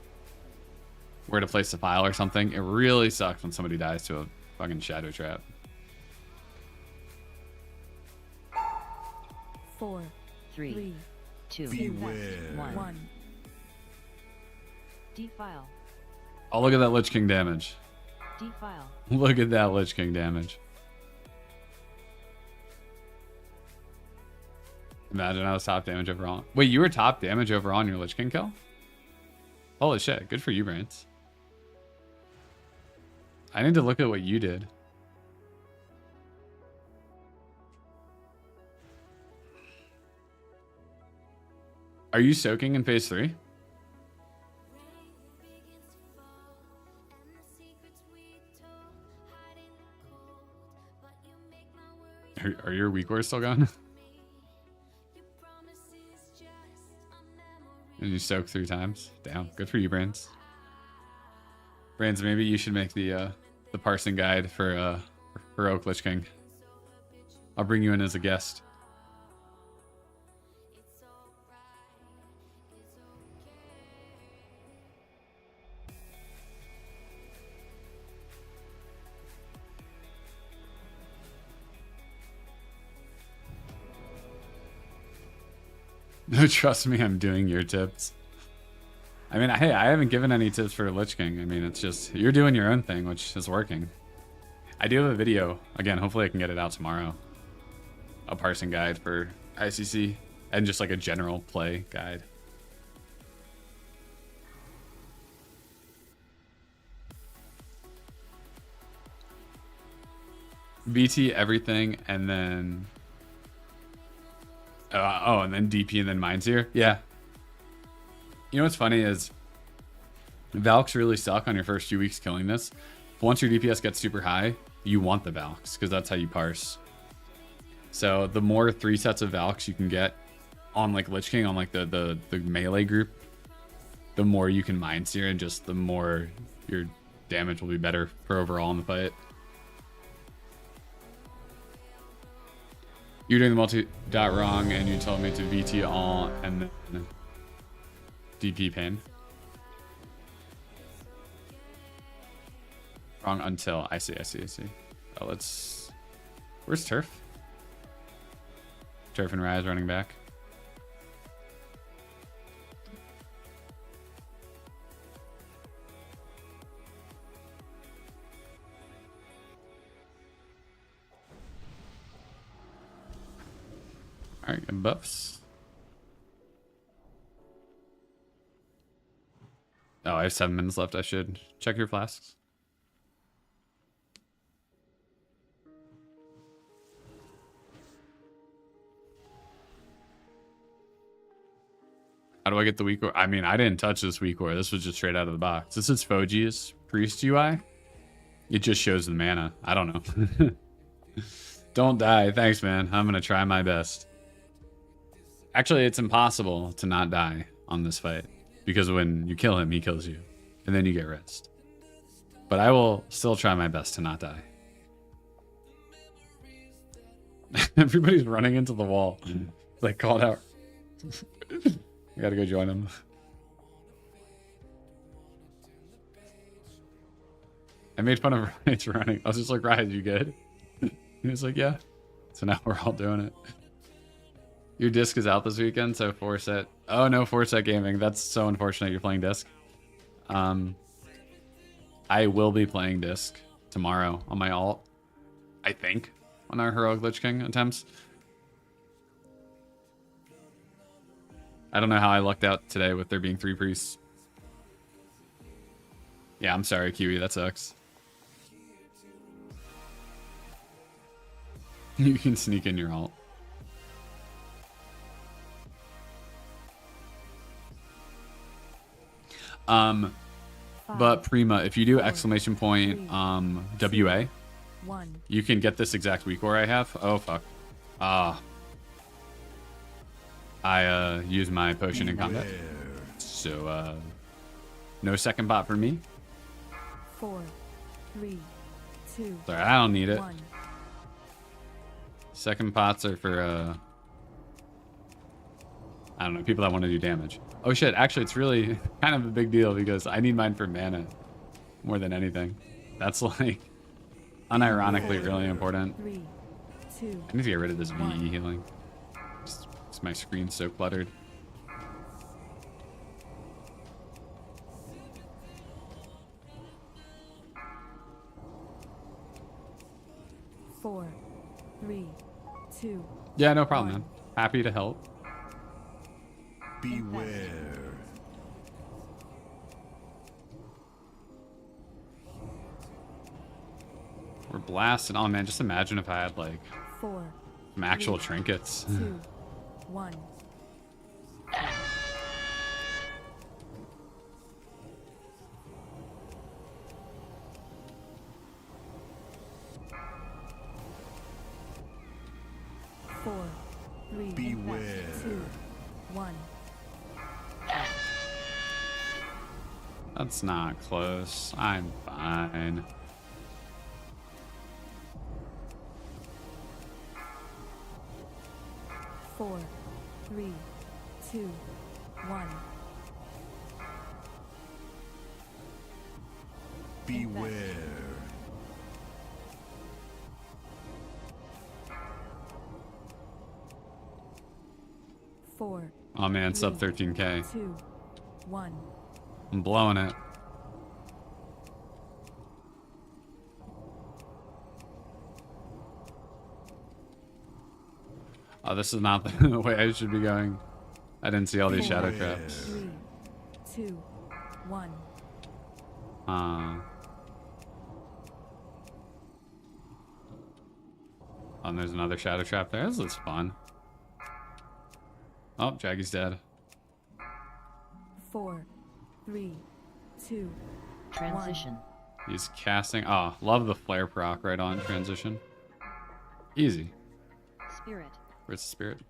where to place the file or something. It really sucks when somebody dies to a fucking shadow trap. 4, 3, 3, 2, Beware. 1. defile, Oh, look at that Lich King damage. defile, Look at that Lich King damage. Imagine I was top damage overall. Wait, you were top damage overall on your Lich King kill? Holy shit, good for you, Brains. I need to look at what you did. Are you soaking in phase 3? Are your Weakauras still going? And you soak 3 times? Damn, good for you, Brains. Brains, maybe you should make the parsing guide for Heroic Lich King. I'll bring you in as a guest. No, trust me, I'm doing your tips. I mean, hey, I haven't given any tips for Lich King. I mean, it's just, you're doing your own thing, which is working. I do have a video. Again, hopefully I can get it out tomorrow. A parsing guide for ICC. And just like a general play guide. VT everything, and then... oh, and then DP and then Mines here. Yeah. You know what's funny is Valks really suck on your first few weeks killing this. Once your DPS gets super high, you want the Valks because that's how you parse. So the more 3 sets of Valks you can get on like Lich King, on like the melee group, the more you can Mind Seer and just the more your damage will be better for overall in the fight. You're doing the multi-dot wrong, and you told me to VT all and then DP pain. Wrong until. I see. Oh, let's... Where's Turf? Turf and Rise running back. Alright, good buffs. Oh, I have 7 minutes left. I should check your flasks. How do I get the Weakauras? I mean, I didn't touch this Weakauras. This was just straight out of the box. This is Fojji's Priest UI. It just shows the mana. I don't know. Don't die. Thanks, man. I'm going to try my best. Actually, it's impossible to not die on this fight. Because when you kill him, he kills you. And then you get rest. But I will still try my best to not die. Everybody's running into the wall. Like, called out. I gotta go join him. I made fun of Riot's running. I was just like, Riot, you good? He was like, yeah. So now we're all doing it. Your disc is out this weekend, so 4-set. Oh no, 4-set gaming. That's so unfortunate you're playing disc. I will be playing disc tomorrow on my alt. I think. On our Heroic Lich King attempts. I don't know how I lucked out today with there being 3 priests. Yeah, I'm sorry, Kiwi. That sucks. You can sneak in your alt. But Prima, if you do exclamation point WA, you can get this exact Weakauras I have. Oh fuck. I use my potion in combat. So no second bot for me. 4, 3, 2. Sorry, I don't need it. 1. Second pots are for I don't know, people that want to do damage. Oh shit, actually it's really kind of a big deal because I need mine for mana more than anything. That's like unironically really important. 3, 2. I need to get rid of this VE healing. Just my screen's so cluttered. Four, 3, 2. Yeah, no problem, man. Happy to help. Beware. We're blasting. Oh man, just imagine if I had like 4, some actual 3, trinkets. 2, 1. Four, 3, Beware. 2, 1. That's not close. I'm fine. Four, 3, 2, 1. Beware. Four, Oh man, sub 13k. 2, 1. I'm blowing it. Oh, this is not the way I should be going. I didn't see all these shadow traps. 3, 2, 1. Oh, and there's another shadow trap there. This looks fun. Oh, Jaggy's dead. 4, 3, 2, Transition. He's casting. Oh, love the flare proc right on transition. Easy. Spirit. Where's the spirit?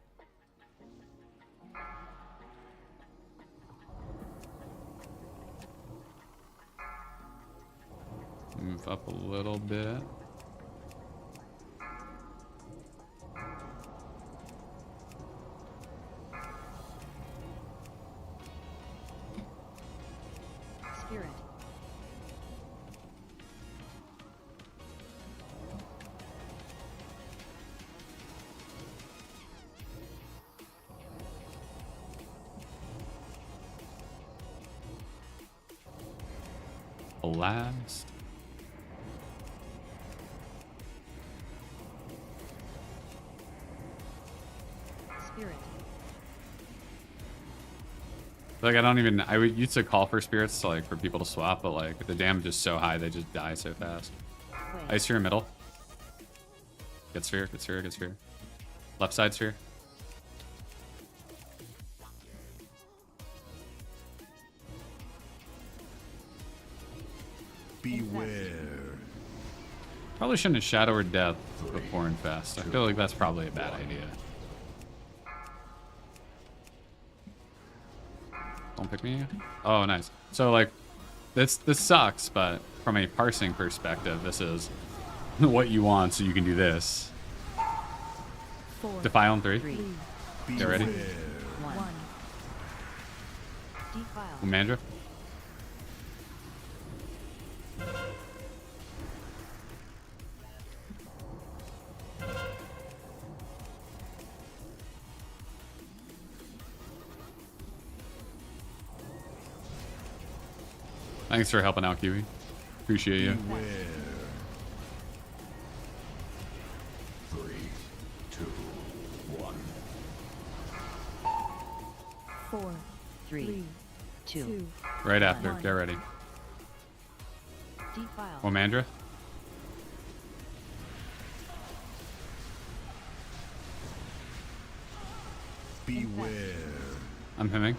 Move up a little bit. Spirit. Blast. Like I don't even. I would used to call for spirits to like for people to swap, but like the damage is so high they just die so fast. Ice sphere middle. Get sphere. Get sphere. Get sphere. Left side sphere. Beware. Probably shouldn't have shadow or death before infest. I feel like that's probably a bad idea. Don't pick me. Oh, nice. So like, this sucks, but from a parsing perspective, this is what you want, so you can do this. 4, Defile in 3. 3, Get ready. 1. 1. Defile. Mandra. Thanks for helping out, Kiwi. Appreciate you. Beware. 3, 2, 1. 4, 3, 2. Right after. Get ready. Defile. Mandra. Beware. I'm hemming.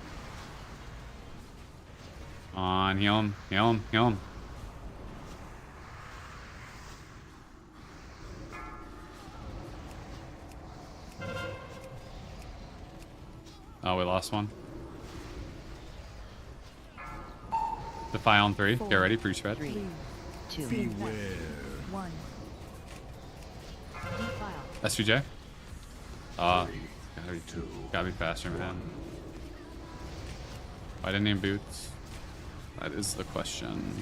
On, heal him, heal him, heal him. Oh, we lost one. Defile on 3. Get ready, pre-spread. 3, 2. Beware. 1. Defile. SVJ. Gotta be faster, man. Why didn't he boots? That is the question.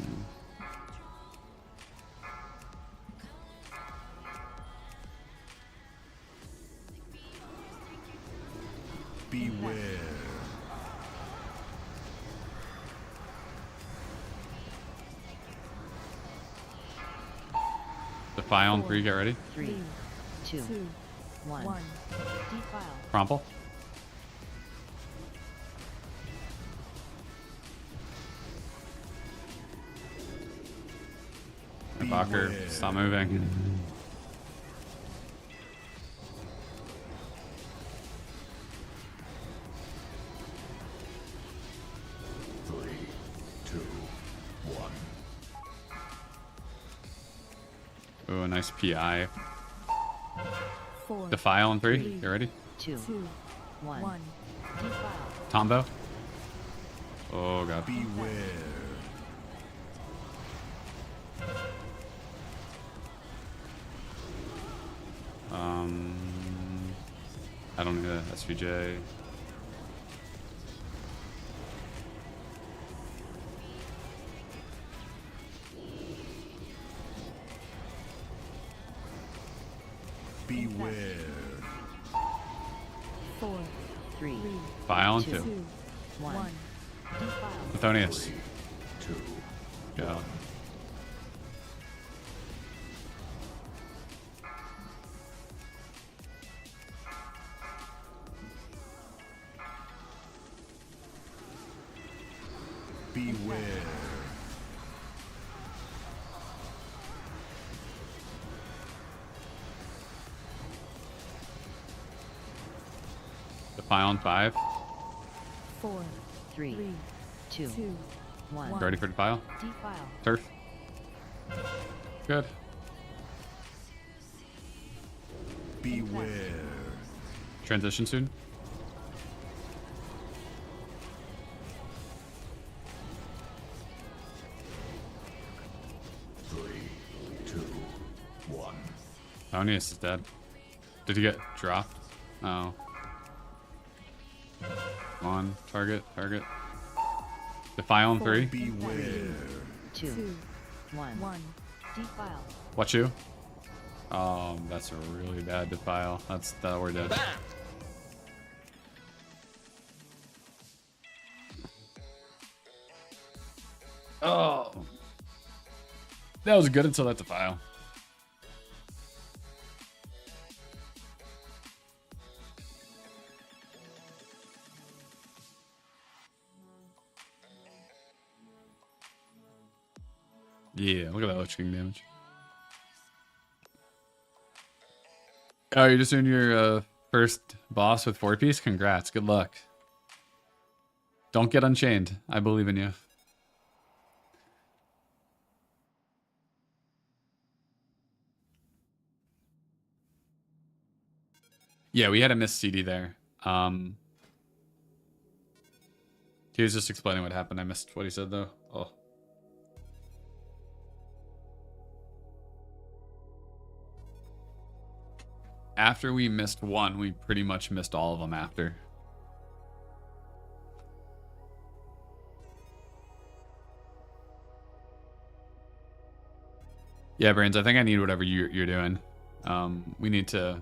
Beware. Defile on 3. Get ready. 3, 2, 2, 1. 1. Defile. Cromple. Bacher, stop moving. Three, two, one. Ooh, a nice PI. 4, Defile on 3. You ready? 2, 2, 1. 1. Defile. Tombo. Oh god. Beware. I don't need a SVJ. Beware. 4, 3, 3, File on 2. 2. 1. 1. Defile. Athonius. 2. Go. Beware. Defile on 5. 4, 3, 3, 2, 2, 1. Ready for defile? Defile. Turf. Good. Beware. Transition soon. Three, two, one. Athonius is dead. Did he get dropped? Oh. Come on, target, target. Defile on 3. Beware. 2, 2, 1. 1. Defile. Watch you. That's a really bad defile. That's that we're dead. Oh. That was good until that defile. Yeah, look at that Lich King damage. Oh, you're just doing your first boss with 4-piece? Congrats. Good luck. Don't get unchained. I believe in you. Yeah, we had a missed CD there. He was just explaining what happened. I missed what he said, though. Oh. After we missed one, we pretty much missed all of them after. Yeah, Brains, I think I need whatever you're doing. We need to...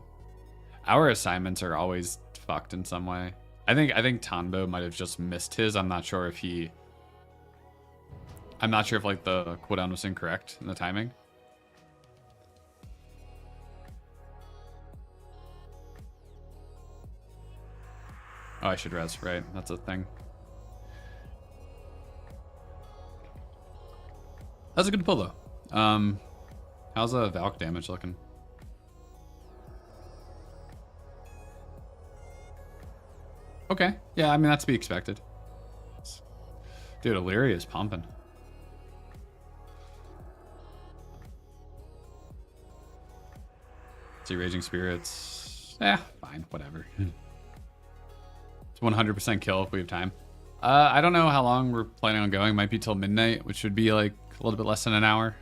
Our assignments are always fucked in some way. I think Tanbo might have just missed his. I'm not sure if like the cooldown was incorrect in the timing. Oh, I should res, right? That's a thing. That's a good pull though. How's the Valk damage looking? Okay. Yeah, I mean, that's to be expected. Dude, Illyria is pumping. See, Raging Spirits. Fine, whatever. It's 100% kill if we have time. I don't know how long we're planning on going. Might be till midnight, which would be like a little bit less than an hour.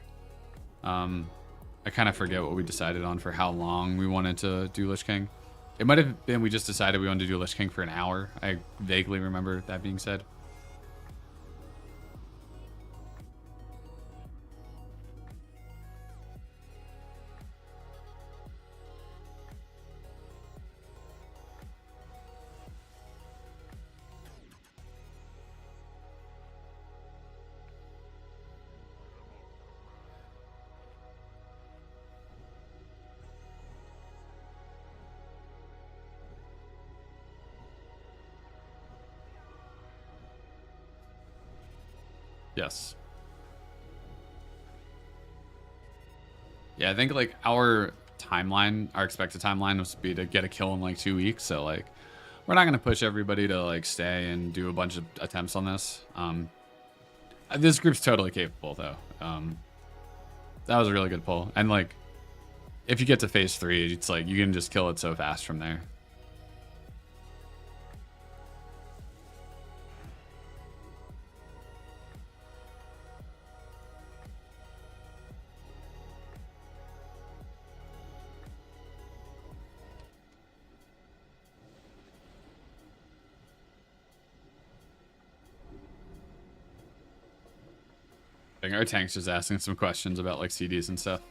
I kind of forget what we decided on for how long we wanted to do Lich King. It might have been we just decided we wanted to do Lich King for an hour. I vaguely remember that being said. Yes. Yeah, I think like our timeline, our expected timeline was to be to get a kill in like 2 weeks. So like, we're not going to push everybody to like stay and do a bunch of attempts on this. This group's totally capable though. That was a really good pull. And like, if you get to phase 3, it's like, you can just kill it so fast from there. Our tank's just asking some questions about like CDs and stuff.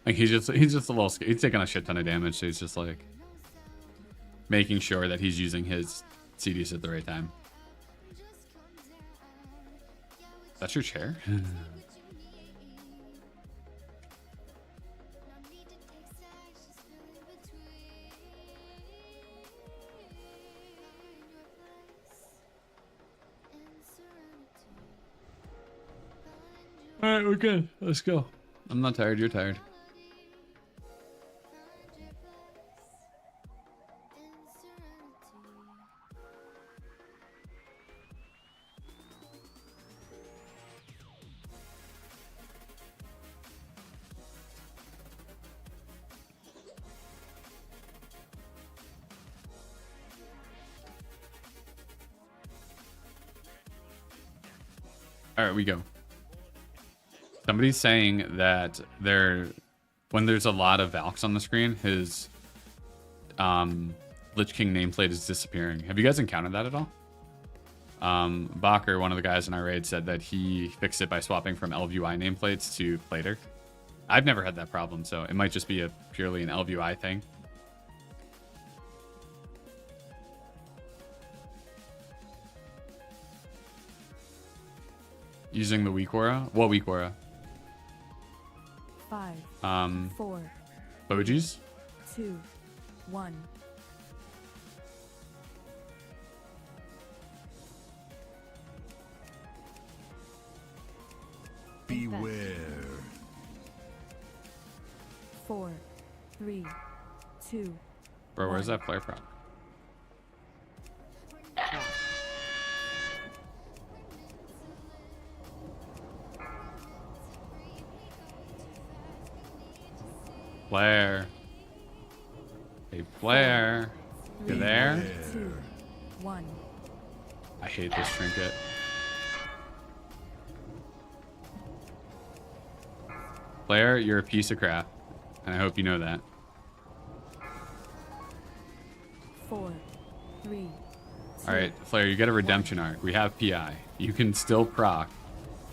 Like he's just a little scared. He's taking a shit ton of damage, so he's just like making sure that he's using his CDs at the right time. That's your chair? Alright, we're good. Let's go. I'm not tired, you're tired. Alright, we go. Somebody's saying that when there's a lot of Valks on the screen, his Lich King nameplate is disappearing. Have you guys encountered that at all? Bacher, one of the guys in our raid, said that he fixed it by swapping from LVUI nameplates to Plater. I've never had that problem, so it might just be purely an LVUI thing. Using the Weakaura? What Weakaura? 5, 4, Fojis? 2, 1. Beware. 4, 3, 2, Bro, where's that flare from? Trap. Flare. Hey, flare. You there? 2, 1. I hate this trinket. Flare, you're a piece of crap. And I hope you know that. 4, 3. Alright, Flare, you get a redemption arc. We have PI. You can still proc.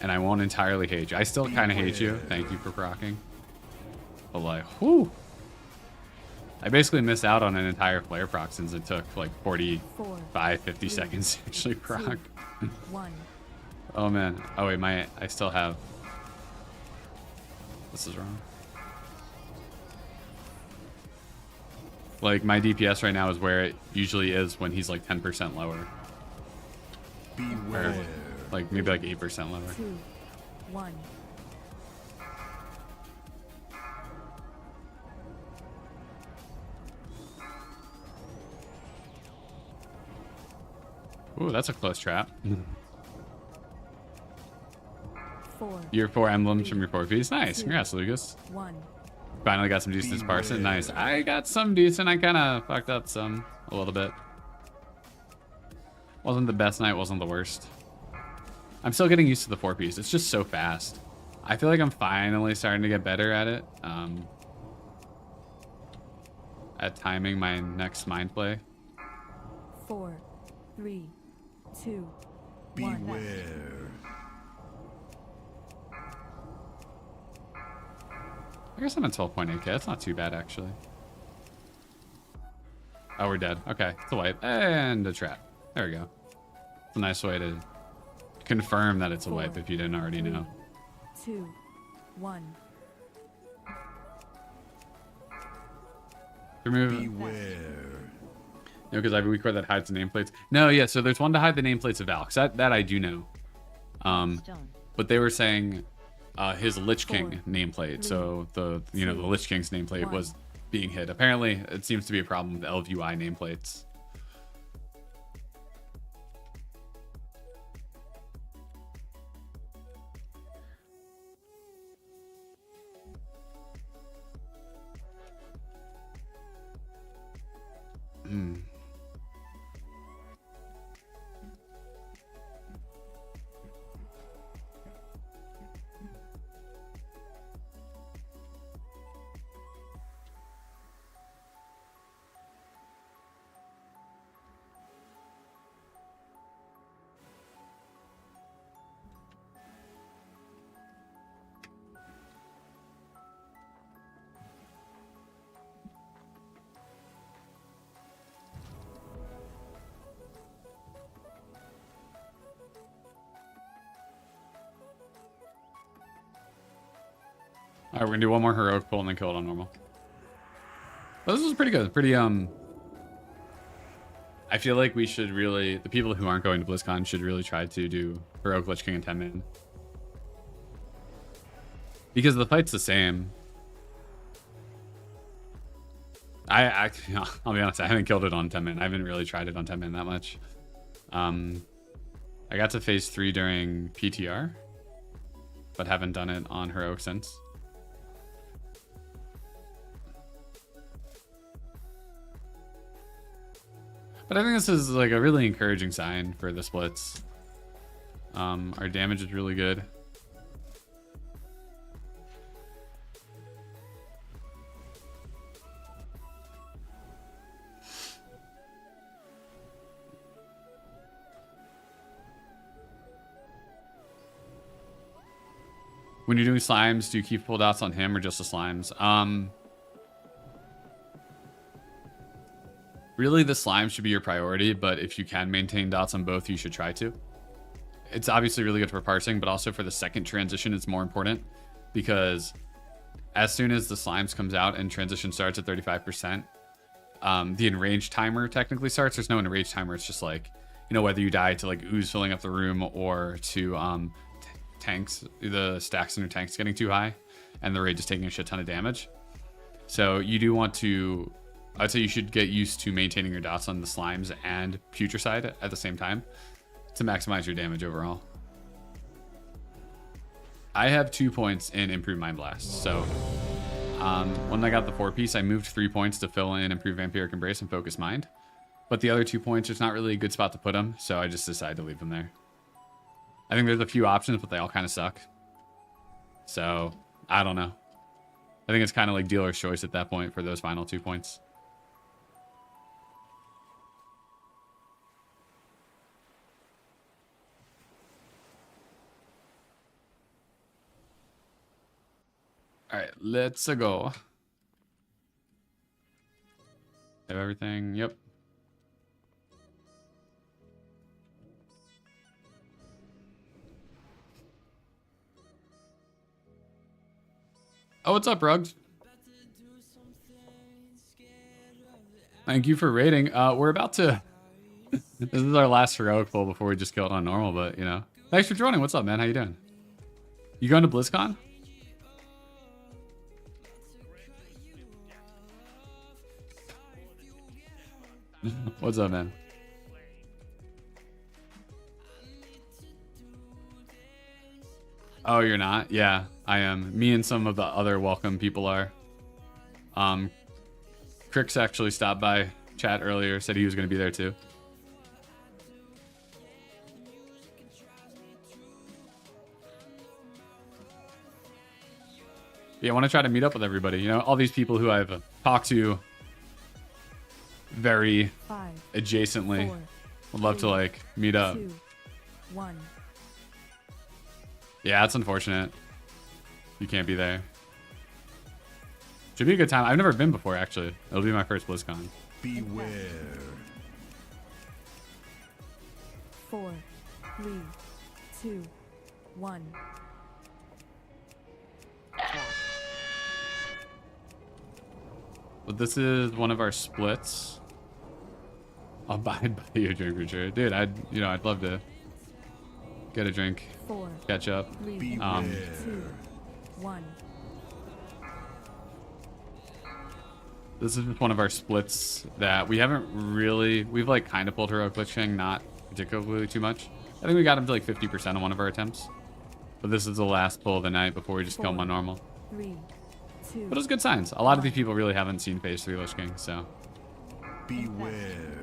And I won't entirely hate you. I still kind of hate you. Thank you for procking. But like, whew. I basically missed out on an entire flare proc since it took like 45, 50 seconds to actually proc. 1. Oh man. Oh wait, I still have. This is wrong. Like my DPS right now is where it usually is when he's like 10% lower. Beware. Or like maybe like 8% lower. 2, 1. Ooh, that's a close trap. 4, Your 4 emblems from your 4 piece. Nice. Congrats, Lucas. 1. Finally got some decent Parsing. Nice. I got some decent. I kind of fucked up some a little bit. Wasn't the best night. Wasn't the worst. I'm still getting used to the 4 piece. It's just so fast. I feel like I'm finally starting to get better at it. At timing my next mind play. 4, 3, 2, 1. Beware. I guess I'm at 12.8k. That's not too bad, actually. Oh, we're dead. Okay, it's a wipe. And a trap. There we go. It's a nice way to confirm that it's a wipe if you didn't already know. 2, 1. Remove. Beware. No, because I have a Weakauras that hides the nameplates. No, yeah, so there's one to hide the nameplates of Valks. That I do know. Stone. But they were saying his Lich King nameplate. So the the Lich King's nameplate was being hid. Apparently, it seems to be a problem with LVUI nameplates. All right, we're gonna do one more heroic pull and then kill it on normal. But this is pretty good. Pretty I feel like we should really, the people who aren't going to BlizzCon should really try to do heroic Lich King and 10-man. Because the fight's the same. I'll be honest, I haven't killed it on 10-man. I haven't really tried it on 10-man that much. I got to phase 3 during PTR, but haven't done it on heroic since. But I think this is like a really encouraging sign for the splits. Our damage is really good. When you're doing slimes, do you keep pull dots on him or just the slimes? Really, the slime should be your priority, but if you can maintain dots on both, you should try to. It's obviously really good for parsing, but also for the second transition, it's more important because as soon as the slimes comes out and transition starts at 35%, the enraged timer technically starts. There's no enraged timer. It's just like, whether you die to like ooze filling up the room or to tanks, the stacks in your tanks getting too high, and the raid just taking a shit ton of damage. So you do want to, I'd say you should get used to maintaining your dots on the slimes and putricide at the same time to maximize your damage overall. I have 2 points in Improved Mind Blast. So when I got the 4-piece, I moved 3 points to fill in Improved Vampiric Embrace and Focus Mind. But the other 2 points, there's not really a good spot to put them, so I just decided to leave them there. I think there's a few options, but they all kind of suck. So, I don't know. I think it's kind of like dealer's choice at that point for those final 2 points. All right, let's go. Have everything? Yep. Oh, what's up, Rugs? Thank you for raiding. We're about to... This is our last heroic pull before we just kill it on normal, but, you know. Thanks for joining. What's up, man? How you doing? You going to BlizzCon? What's up, man? Oh, you're not? Yeah, I am. Me and some of the other welcome people are. Crix actually stopped by chat earlier, said he was going to be there too. Yeah, I want to try to meet up with everybody. You know, all these people who I've talked to very 5, adjacently. 4, Would love to like meet up. 2, 1. Yeah, it's unfortunate. You can't be there. Should be a good time. I've never been before, actually. It'll be my first BlizzCon. Beware. 4, 3, 2, 1. But this is one of our splits. I'll buy you a drink for sure. Dude, I'd love to get a drink, 4, catch up. 3, 2, 1. This is just one of our splits that we haven't really, we've like kind of pulled heroic Lich King, not particularly too much. I think we got him to like 50% on one of our attempts. But this is the last pull of the night before we just kill him on normal. 3, 2. But it's good signs. A lot of these people really haven't seen phase 3 Lich King, so. Beware.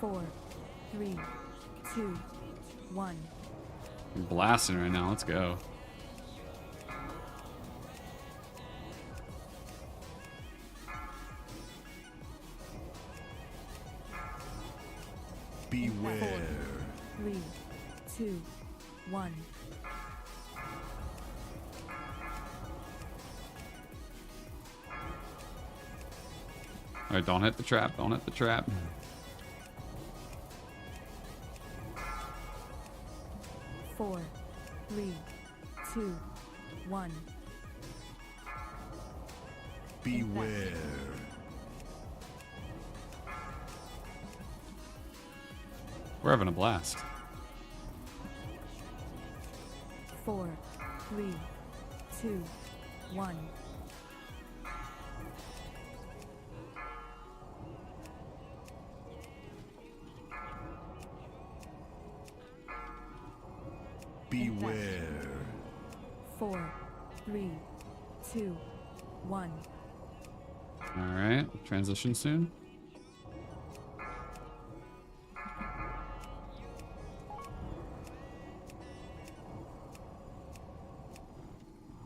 4, 3, 2, 1. I'm blasting right now. Let's go. Beware. 3, 2, 1. All right, don't hit the trap. Don't hit the trap. 4, 3, 2, 1. Beware. We're having a blast. 4, 3, 2, 1. Beware. 4, 3, 2, 1. All right, transition soon.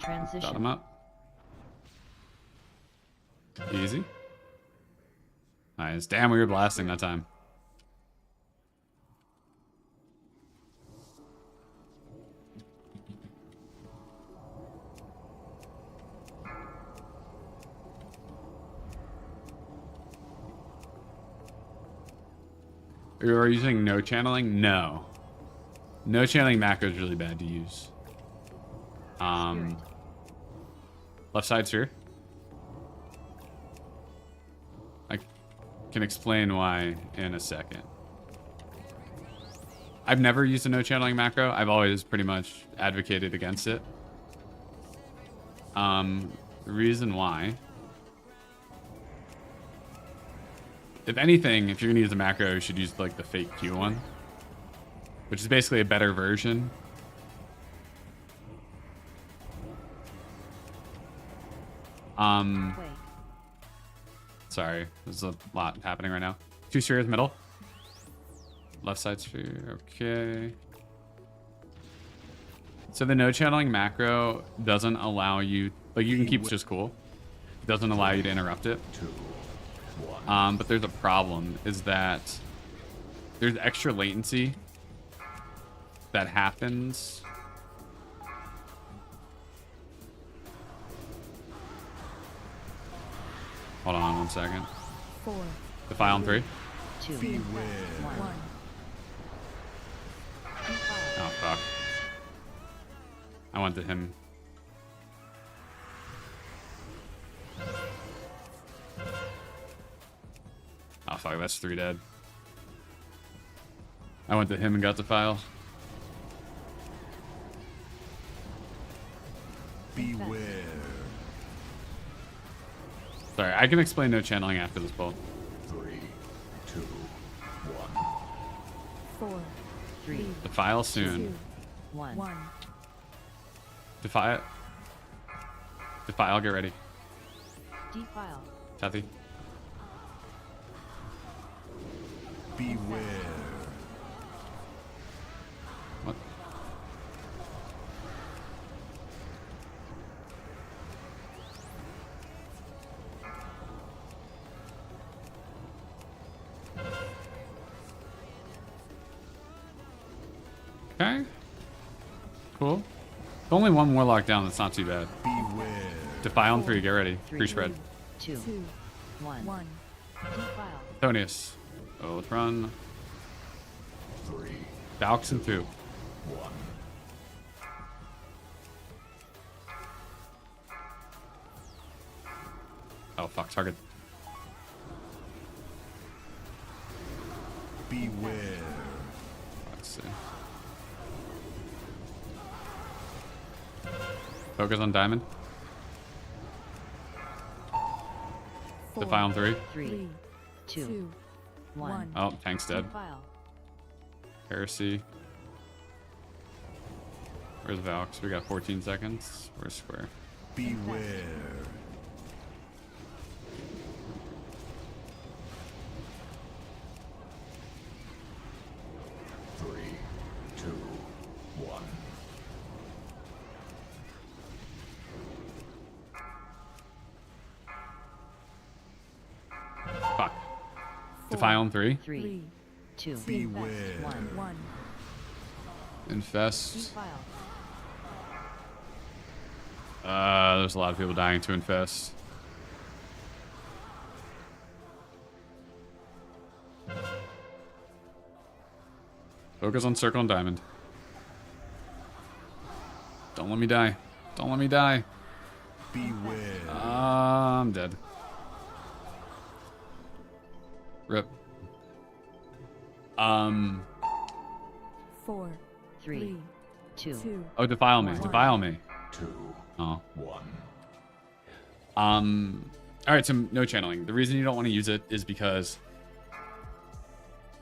Got him Transition. up. Easy. Nice. Damn, we were blasting that time. You're using no channeling? No. No channeling macro is really bad to use. Left side, sir. can explain why in a second. I've never used a no channeling macro. I've always pretty much advocated against it. The reason why, if anything, if you're gonna use a macro, you should use like the fakequeue one, which is basically a better version. Wait. Sorry, there's a lot happening right now. 2 spheres middle. Left side sphere, okay. So the no channeling macro doesn't allow you, like you can keep just cool. It doesn't allow you to interrupt it. But there's a problem, is that there's extra latency that happens. Hold on 1 second. 4, Defile on 3. 2, 1. One. Defile. Oh fuck. I went to him. Oh fuck, that's 3 dead. I went to him and got the file. Beware. Sorry, I can explain no channeling after this build. 3, 2, 1. 4, 3, Defile soon. 2, 1. 1. Defile. Defile, get ready. Defile. Kathy. Beware. What? Okay. Cool. Only one warlock down, that's not too bad. Beware. Defile on 3, get ready. 3, Free spread. 2, 2, 1. 1. Defile. Thonius. Oh, let's run. 3, Valks and 2. 1. Oh fuck, target. Beware. Let's see. Focus on diamond. 4, Defile on 3. 3, 3, 2, 2, 1. 1. Oh, tank's dead. Defile. Heresy. Where's Valks? We got 14 seconds. Where's square? Beware. Three, two, one. Fuck. Defile on 3. 3, 3, 2, Beware. 1, 1. Infest. Defile. There's a lot of people dying to infest. Focus on circle and diamond. Don't let me die. Don't let me die. Beware. I'm dead. Rip. 4, 3, 3, 2, 2. Oh, defile me. One. Defile me. Two, Oh. one. All right, so no channeling. The reason you don't want to use it is because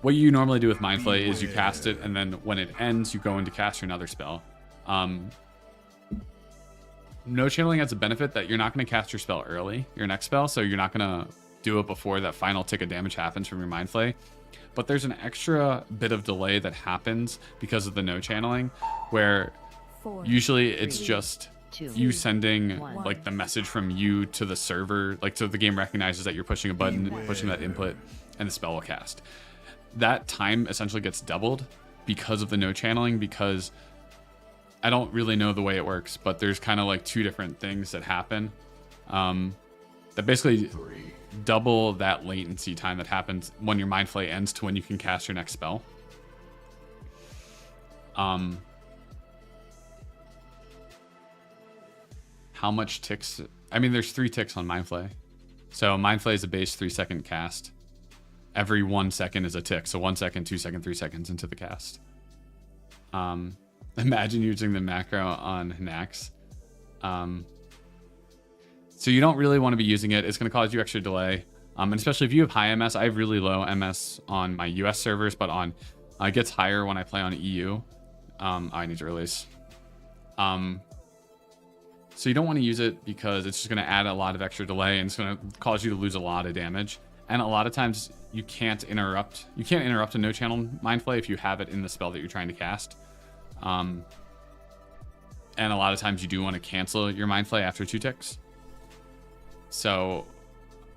what you normally do with Mind Flay is you cast it, and then when it ends, you go in to cast another spell. No channeling has a benefit that you're not going to cast your spell early, your next spell, so you're not going to do it before that final tick of damage happens from your Mind Flay. But there's an extra bit of delay that happens because of the no channeling, where 4, usually it's just 2, you sending One. like the message from you to the server, like so the game recognizes that you're pushing a button, pushing that input, and the spell will cast. That time essentially gets doubled because of the no channeling, because I don't really know the way it works, but there's kind of like 2 different things that happen that basically double that latency time that happens when your Mind Flay ends to when you can cast your next spell. How much ticks? I mean, there's 3 ticks on Mind Flay. So Mind Flay is a base 3-second cast. every 1 second is a tick. So 1 second, 2 seconds, 3 seconds into the cast. Imagine using the macro on Hnax. So you don't really want to be using it. It's going to cause you extra delay. And especially if you have high MS, I have really low MS on my US servers, but on it gets higher when I play on EU. I need to release. So you don't want to use it because it's just going to add a lot of extra delay and it's going to cause you to lose a lot of damage. And a lot of times you can't interrupt. You can't interrupt a no channel Mind Flay if you have it in the spell that you're trying to cast. And a lot of times you do want to cancel your Mind Flay after 2 ticks. So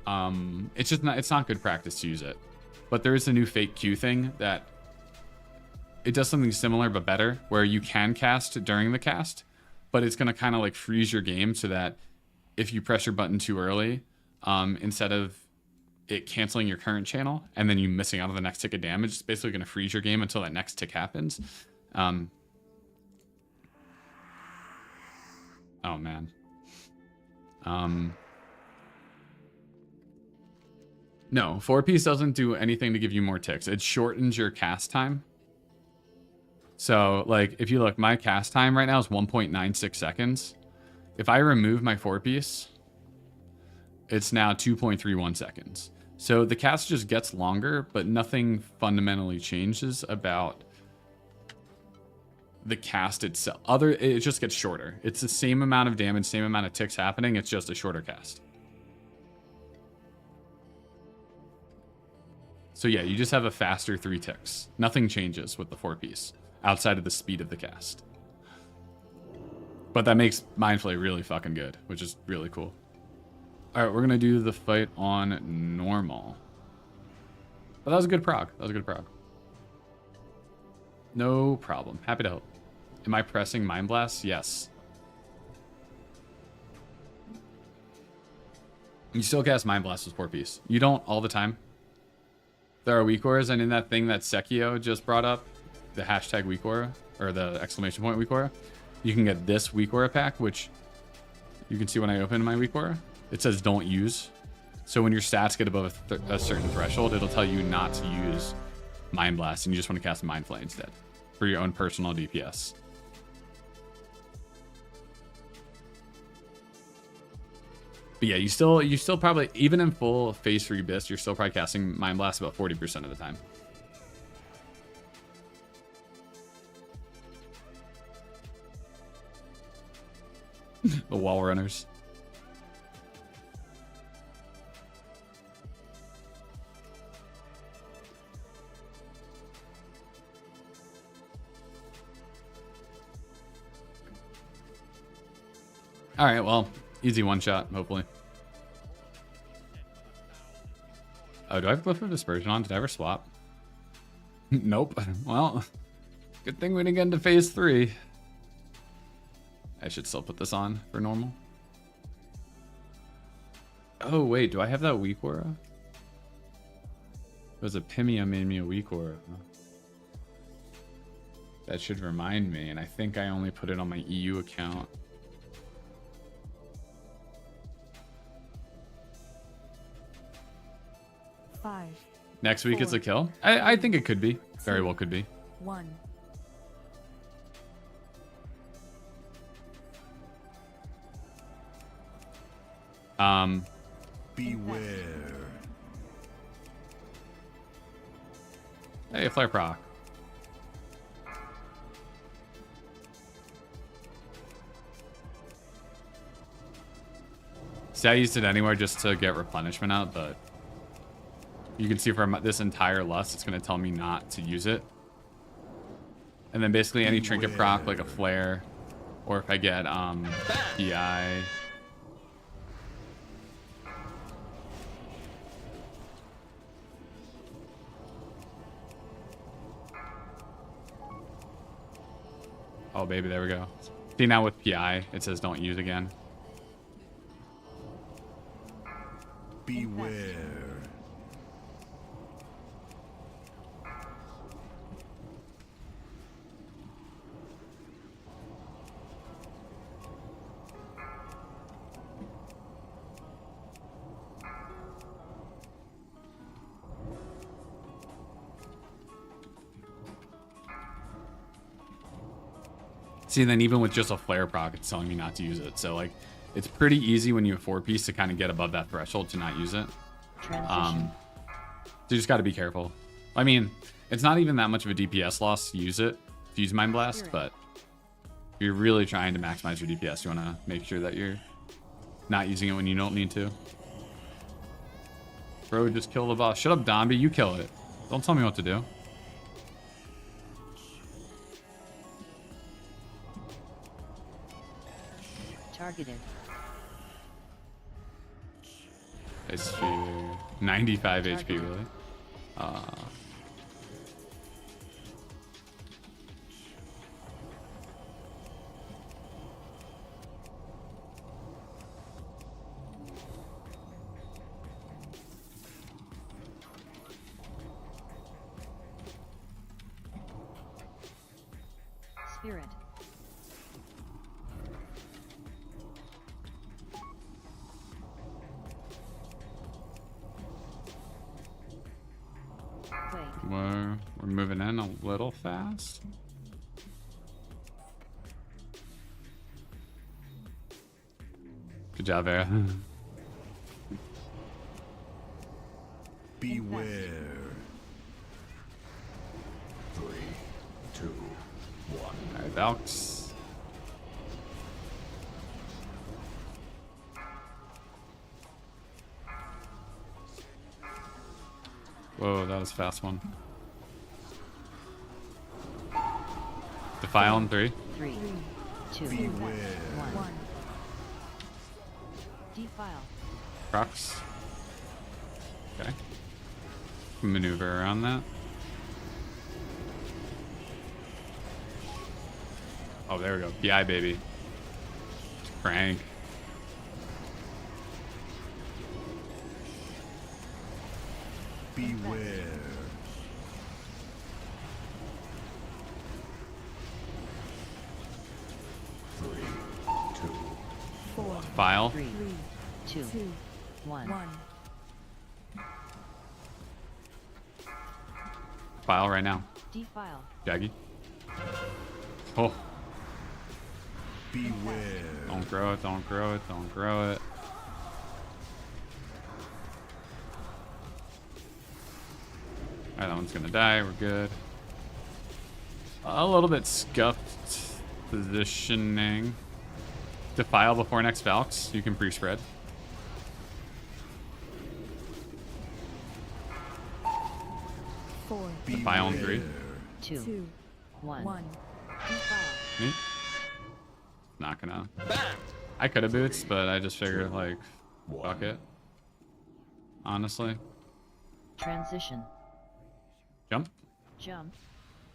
it's not good practice to use it. But there is a new fakequeue thing that it does something similar but better, where you can cast during the cast, but it's going to kind of like freeze your game so that if you press your button too early, instead of it canceling your current channel and then you missing out on the next tick of damage, it's basically going to freeze your game until that next tick happens. Oh man. No, 4-piece doesn't do anything to give you more ticks. It shortens your cast time. So, like, if you look, my cast time right now is 1.96 seconds. If I remove my 4-piece, it's now 2.31 seconds. So the cast just gets longer, but nothing fundamentally changes about the cast itself. It just gets shorter. It's the same amount of damage, same amount of ticks happening. It's just a shorter cast. So yeah, you just have a faster 3 ticks. Nothing changes with the 4-piece outside of the speed of the cast. But that makes Mind Flay really fucking good, which is really cool. All right, we're gonna do the fight on normal. But that was a good prog. That was a good prog. No problem. Happy to help. Am I pressing Mind Blast? Yes. You still cast Mind Blast with 4-piece. You don't all the time. There are Weakauras, and in that thing that Sekio just brought up, the hashtag Weakaura, or the exclamation point Weakaura, you can get this Weakaura pack, which you can see when I open my Weakaura. It says don't use. So when your stats get above a certain threshold, it'll tell you not to use Mind Blast, and you just want to cast Mind Flay instead for your own personal DPS. But yeah, you still probably, even in full phase 3 Abyss, you're still probably casting Mind Blast about 40% of the time. The wall runners. All right, well, easy one shot, hopefully. Oh, do I have Glyph of Dispersion on? Did I ever swap? Nope. Well, good thing we didn't get into phase 3. I should still put this on for normal. Oh, wait, do I have that Weakaura? It was a Pimia made me a Weakaura. That should remind me, and I think I only put it on my EU account. Five, Next week it's a 4, kill? I think it could be. Very well could be. 1. Beware. Hey, Flare Proc. See, I used it anywhere just to get replenishment out, but you can see from this entire lust, it's going to tell me not to use it. And then basically any trinket proc, like a flare, or if I get PI. Oh, baby, there we go. See, now with PI, it says don't use again. Beware. See, then even with just a flare proc, it's telling me not to use it. So like, it's pretty easy when you have 4-piece to kind of get above that threshold to not use it. Transition. So you just got to be careful. I mean, it's not even that much of a DPS loss to use it, to use Mind Blast, but if you're really trying to maximize your DPS, you want to make sure that you're not using it when you don't need to. Bro, just kill the boss. Shut up, Domby. You kill it. Don't tell me what to do. Targeted. It's 95 HP, really. Spirit. Quake. We're moving in a little fast. Good job, Vera. Beware. 3, 2, 1. Alright, Valks. Whoa, that was a fast one. Defile in 3. 3, 2, Beware. 1. Defile. Procs. Okay. Maneuver around that. Oh, there we go. PI, baby. Crank. Beware. 3, 2, 4, File. 3, 2, 2, 1. 1. File right now. Defile. Jaggy. Oh, Beware. don't grow it, don't grow it, don't grow it. Alright, that one's gonna die. We're good. A little bit scuffed positioning. Defile before next Valks. You can pre-spread. Four, Defile in 3. 2, 2, 1. 1. Defile. Neat. Not gonna. I could have boots, but I just figured, like, fuck it. Honestly. Transition. Jump. Jump.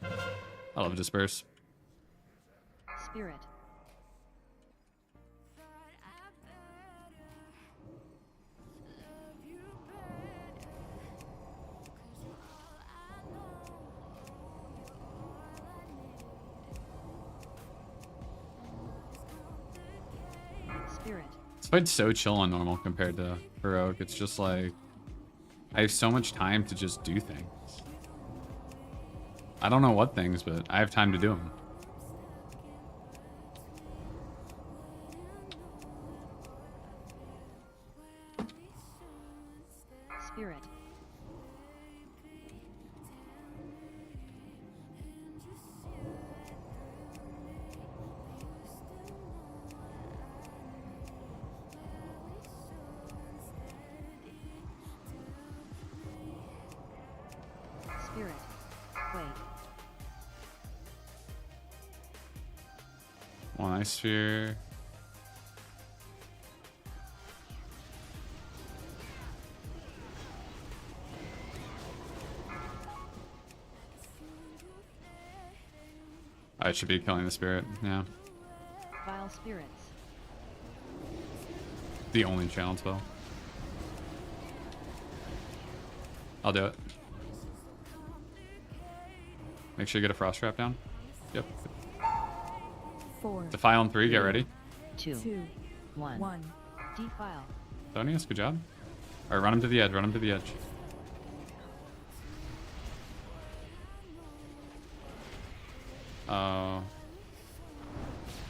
I love disperse. Spirit. Spirit. This fight's so chill on normal compared to heroic. It's just like I have so much time to just do things. I don't know what things, but I have time to do them. Spirit. Spirit. Wait. One ice sphere. I should be killing the spirit, yeah. Vile spirits. The only channel spell. I'll do it. Make sure you get a frost trap down. Yep. 4, Defile in 3, get ready. 2, 2, 1. 1. Defile. Donius, good job. Alright, run him to the edge, run him to the edge.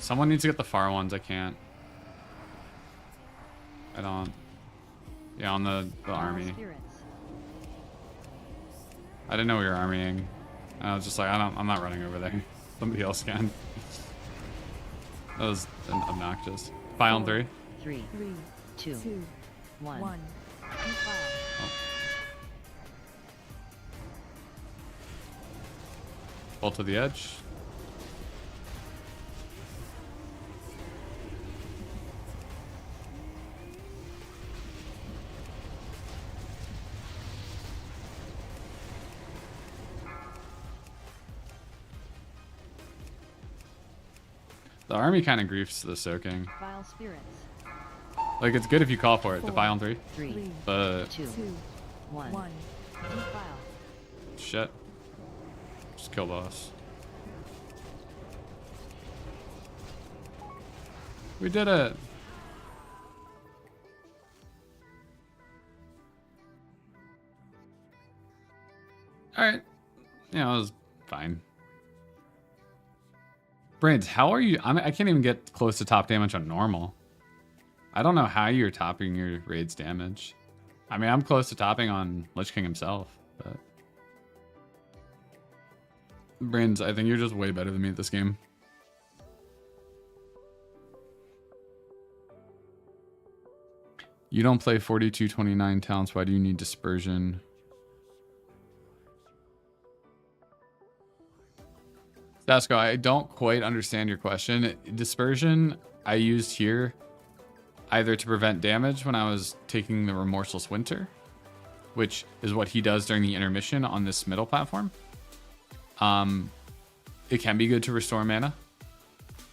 Someone needs to get the far ones. I can't. I don't. Yeah, on the Vile army. spirits. I didn't know we were armying. I was just like, I'm not running over there. Somebody else can. That was obnoxious. File in 3. 3, 3, 2, 2, 1. 1. Defile. Pull to the edge. The army kind of griefs the soaking. Vile spirits. Like, it's good if you call for it. Defile in 3. 3, But 2, 2, 1. 1. Defile. shit. Just kill boss. We did it. Alright. Yeah, it was fine. Brains, how are you? I can't even get close to top damage on normal. I don't know how you're topping your raid's damage. I mean, I'm close to topping on Lich King himself, but... Brains, I think you're just way better than me at this game. You don't play 4229 talents. Why do you need dispersion? Dasco, I don't quite understand your question. Dispersion I used here either to prevent damage when I was taking the Remorseless Winter, which is what he does during the intermission on this middle platform. It can be good to restore mana.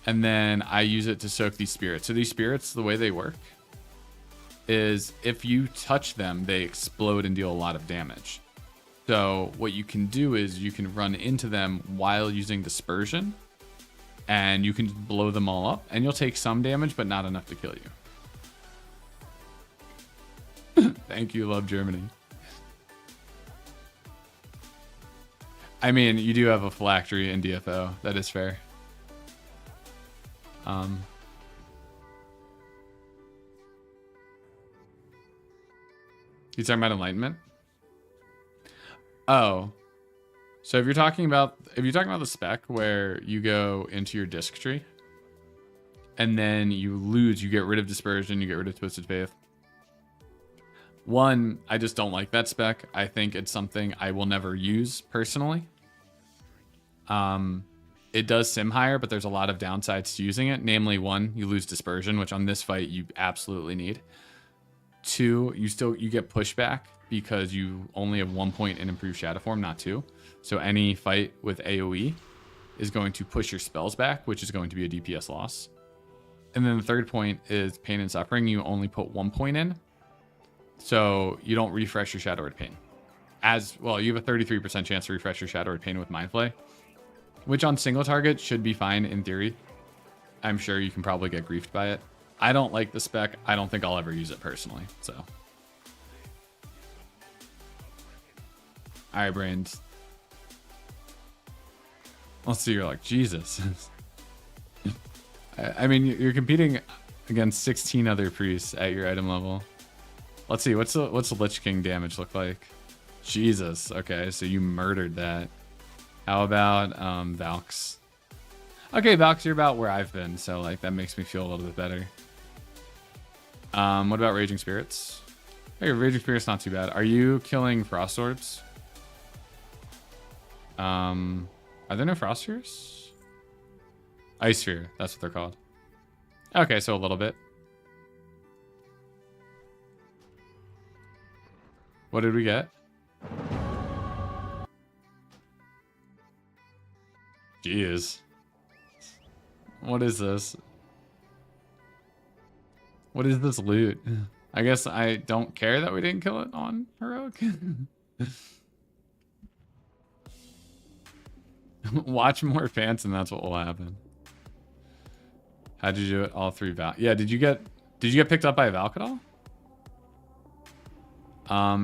And then I use it to soak these spirits. So these spirits, the way they work is if you touch them, they explode and deal a lot of damage. So what you can do is you can run into them while using dispersion, and you can blow them all up, and you'll take some damage, but not enough to kill you. Thank you, love Germany. I mean, you do have a phylactery in DFO. That is fair. You talking about enlightenment? Oh, so if you're talking about the spec where you go into your disc tree and then you get rid of dispersion, you get rid of twisted faith. One, I just don't like that spec. I think it's something I will never use personally. It does sim higher, but there's a lot of downsides to using it. Namely, one, you lose dispersion, which on this fight you absolutely need. Two, you get pushback because you only have 1 point in improved shadow form, not 2. So any fight with AoE is going to push your spells back, which is going to be a DPS loss. And then the third point is pain and suffering. You only put 1 point in, so you don't refresh your Shadow Word Pain. As well, you have a 33% chance to refresh your Shadow Word Pain with Mind Flay, which on single target should be fine in theory. I'm sure you can probably get griefed by it. I don't like the spec. I don't think I'll ever use it personally, so. All right, brains. Let's see. You're like, Jesus. I mean, you're competing against 16 other priests at your item level. Let's see. What's the Lich King damage look like? Jesus. Okay, so you murdered that. How about Valks? Okay, Valks, you're about where I've been, so like that makes me feel a little bit better. What about Raging Spirits? Hey, Raging Spirits not too bad. Are you killing Frost Orbs? Are there no Frost Spheres? Ice Sphere, that's what they're called. Okay, so a little bit. What did we get? Jeez. What is this? What is this loot? I guess I don't care that we didn't kill it on Heroic. Watch more fans and that's what will happen. How'd you do it? All 3 Valk. Yeah, did you get picked up by a Valk at all?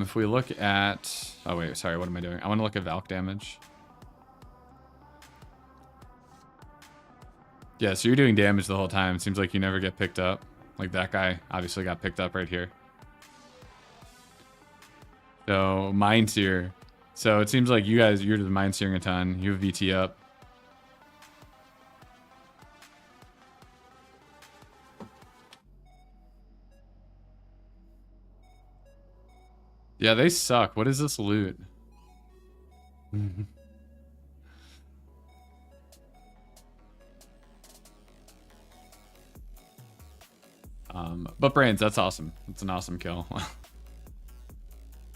If we look at... Oh, wait, sorry, what am I doing? I want to look at Valk damage. Yeah, so you're doing damage the whole time. Seems like you never get picked up. Like that guy obviously got picked up right here. So Mind Seer. So it seems like you're the Mind Seering a ton. You have VT up. Yeah, they suck. What is this loot? But brains, that's awesome. It's an awesome kill.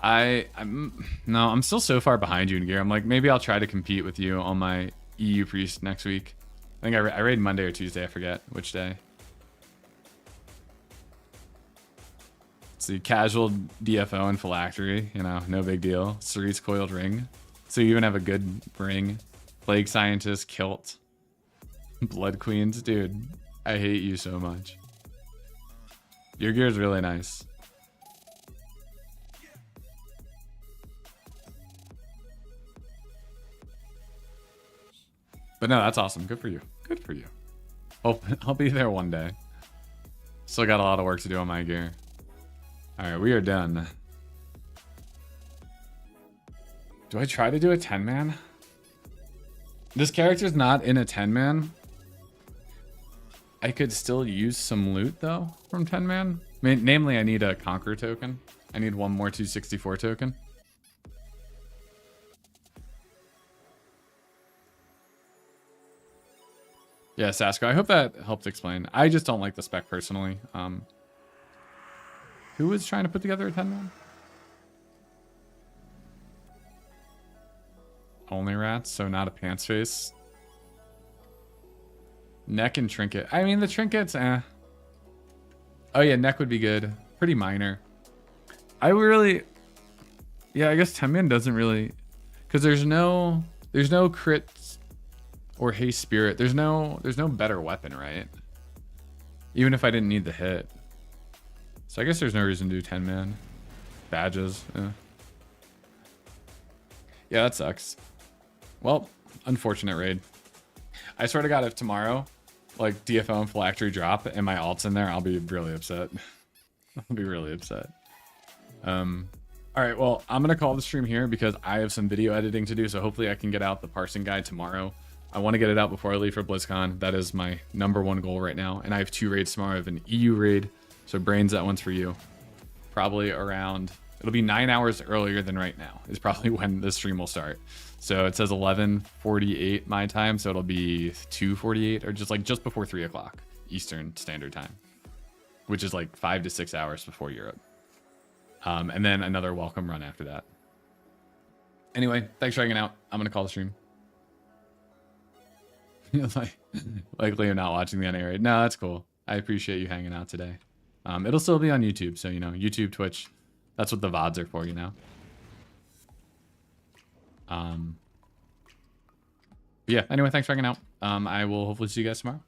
I'm still so far behind you in gear. I'm like, maybe I'll try to compete with you on my EU priest next week. I think I raid Monday or Tuesday. I forget which day. Let's see, casual DFO and phylactery. You know, no big deal. Cerise coiled ring. So you even have a good ring. Plague scientist kilt. Blood queens, dude. I hate you so much. Your gear is really nice. But no, that's awesome. Good for you. Good for you. I'll be there one day. Still got a lot of work to do on my gear. All right, we are done. Do I try to do a 10-man? This character's not in a 10-man. I could still use some loot, though, from 10-man. Namely, I need a Conquer token. I need one more 264 token. Yeah, Sasko, I hope that helped explain. I just don't like the spec personally. Who was trying to put together a 10-man? Only rats, so not a pants face. Neck and trinket. I mean, the trinkets, eh. Oh yeah, neck would be good. Pretty minor. I really... Yeah, I guess 10-man doesn't really... Because there's no crits or haste spirit. There's no better weapon, right? Even if I didn't need the hit. So I guess there's no reason to do 10-man. Badges, yeah. Yeah, that sucks. Well, unfortunate raid. I swear to God, if tomorrow, like, DFO and phylactery drop and my alt's in there, I'll be really upset. I'll be really upset. All right, well, I'm going to call the stream here because I have some video editing to do, so hopefully I can get out the parsing guide tomorrow. I want to get it out before I leave for BlizzCon. That is my #1 goal right now. And I have 2 raids tomorrow. I have an EU raid, so brains, that one's for you. Probably around... It'll be 9 hours earlier than right now is probably when the stream will start. So it says 11:48 my time, so it'll be 2:48 or just before 3 o'clock Eastern Standard Time, which is like 5 to 6 hours before Europe. And then another welcome run after that. Anyway, thanks for hanging out. I'm gonna call the stream. Likely you're not watching the NA raid. No, that's cool. I appreciate you hanging out today. It'll still be on YouTube, so you know, YouTube, Twitch. That's what the VODs are for, you know. Yeah, anyway, thanks for hanging out. I will hopefully see you guys tomorrow.